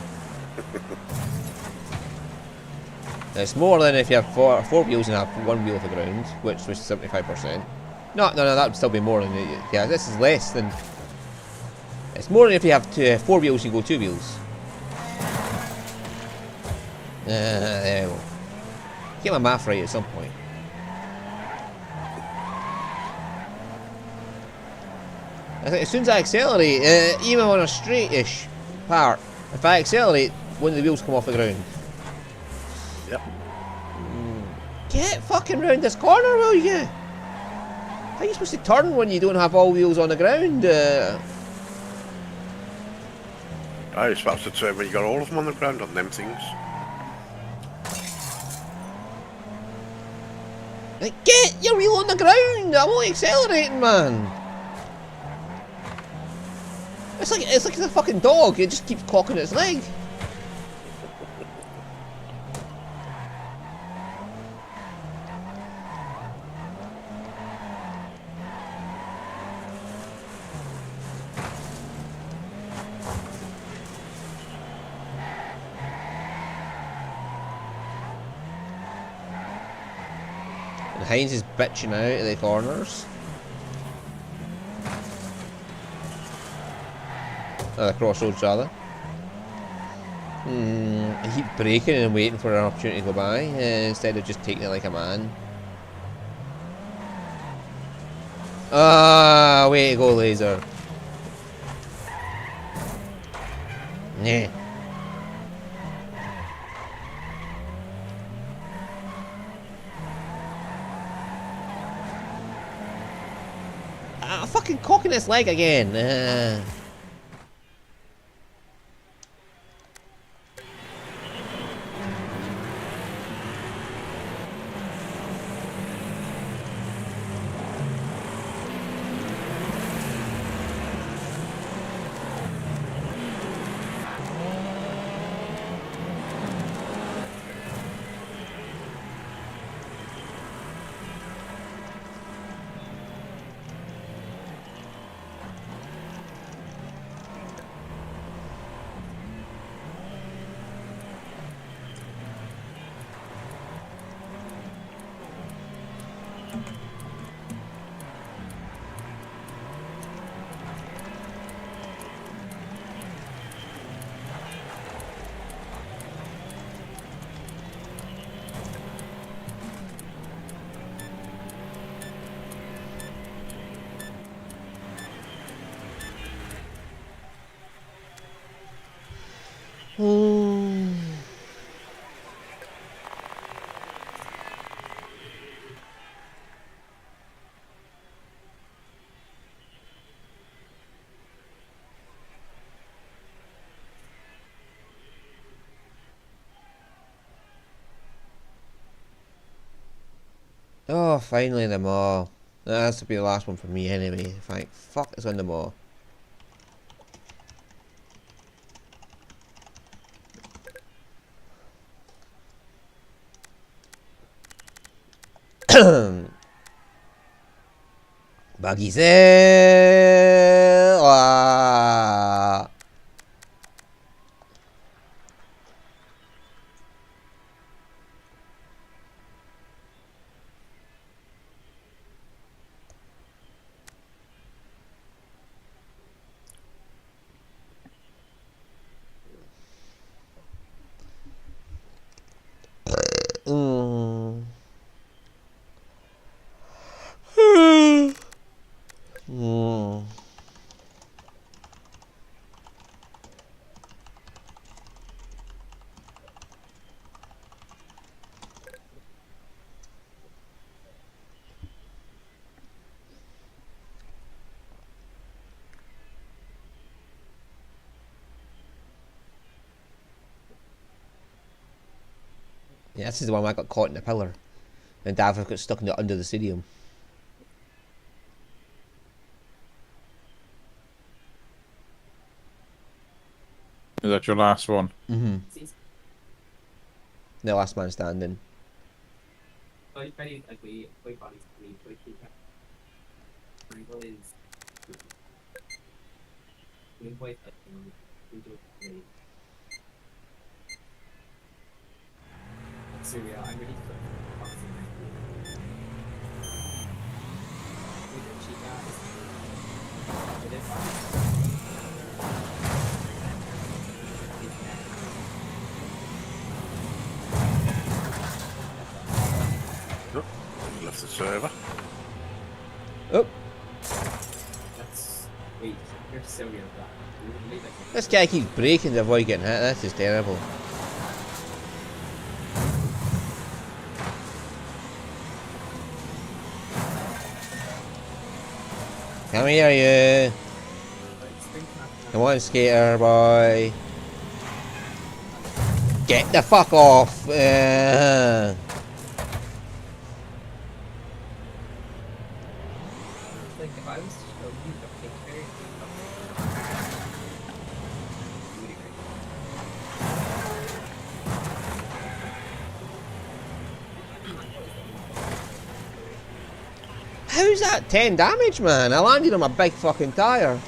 It's more than if you have four wheels and have 1 wheel off the ground, which was 75%. No, that would still be more than... yeah, this is less than... It's more than if you have 4 wheels, you go 2 wheels. There we go. Get my math right at some point. I think as soon as I accelerate, even on a straight-ish part, if I accelerate, one of the wheels come off the ground. Yep. Get fucking round this corner, will you? How are you supposed to turn when you don't have all wheels on the ground? I was supposed to turn when you got all of them on the ground on them things. Like, get your wheel on the ground! I'm only accelerating, man! It's like a fucking dog, it just keeps cocking its leg. Heinz is bitching out of the corners. The crossroads rather. I keep braking and waiting for an opportunity to go by instead of just taking it like a man. Ah, way to go, laser. Nah. Fucking cocking his leg again. Oh, finally the mall. That has to be the last one for me anyway. Thank fuck it's on the mall. Buggy sale. Yeah, this is the one where I got caught in the pillar. And Dafydd got stuck in the, under the stadium. Is that your last one? Mm-hmm. The last man standing. Syria, I'm ready for Left the server. Oh. That's wait, you're Syria. This guy keeps braking to avoid getting hit. This is terrible. Come here, you. Come on, skater boy. Get the fuck off. Like if I was to show you the picture, you would agree. How's that 10 damage, man? I landed on my big fucking tire.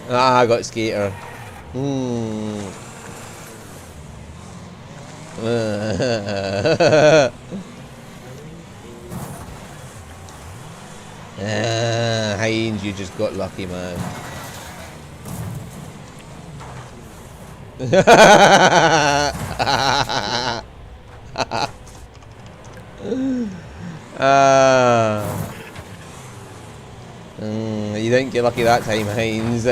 Ah, I got skater. Heinz, you just got lucky, man. You didn't get lucky that time, Heinz.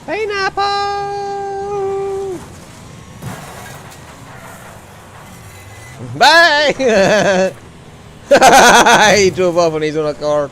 Pineapple! Bye! He drove off on his own accord.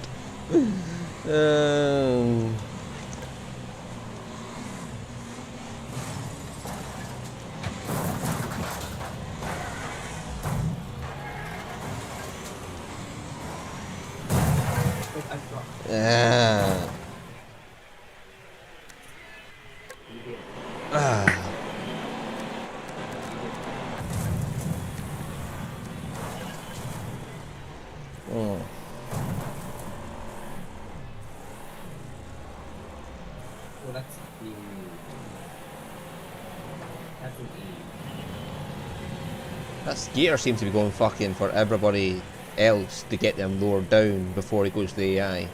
That skater seems to be going fucking for everybody else to get them lowered down before he goes to the AI.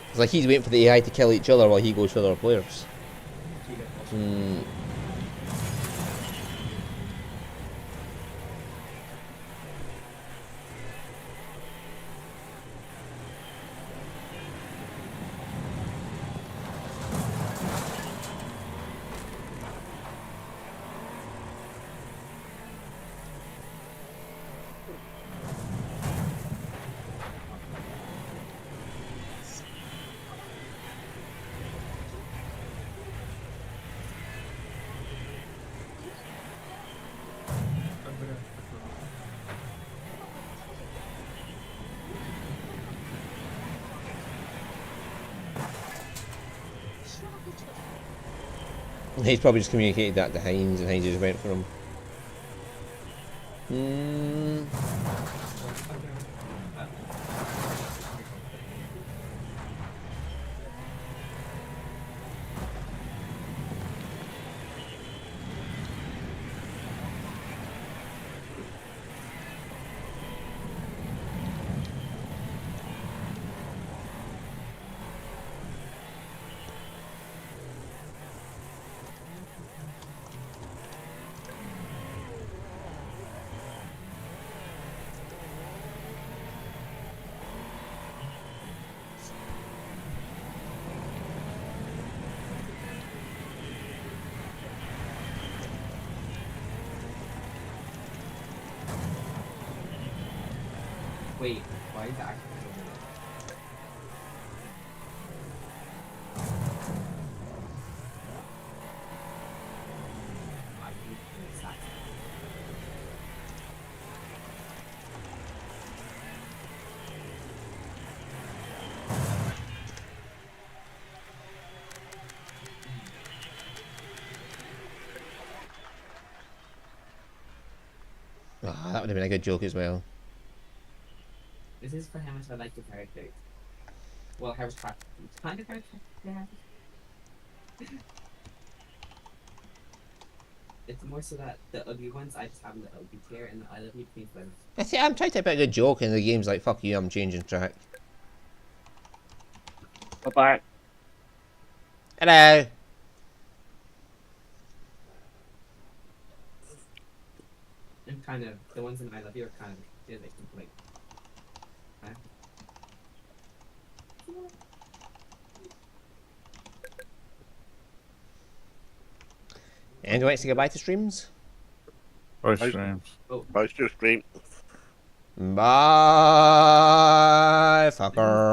It's like he's waiting for the AI to kill each other while he goes for other players. He's probably just communicated that to Heinz, and Heinz just went for him. Wait, why is that? That would have been a good joke as well. This is for how much I like the character. Well, how was practice? Kind of character. Yeah. It's more so that the ugly ones I just have in the ugly tier, and the I love you please them. I see, I'm trying to put a good joke, and the game's like, fuck you, I'm changing track. Bye-bye. Hello. And kind of the ones in I love you are kind of like. Anyone wants to go back to streams? Bye, streams. Bye, stream. Bye, fucker.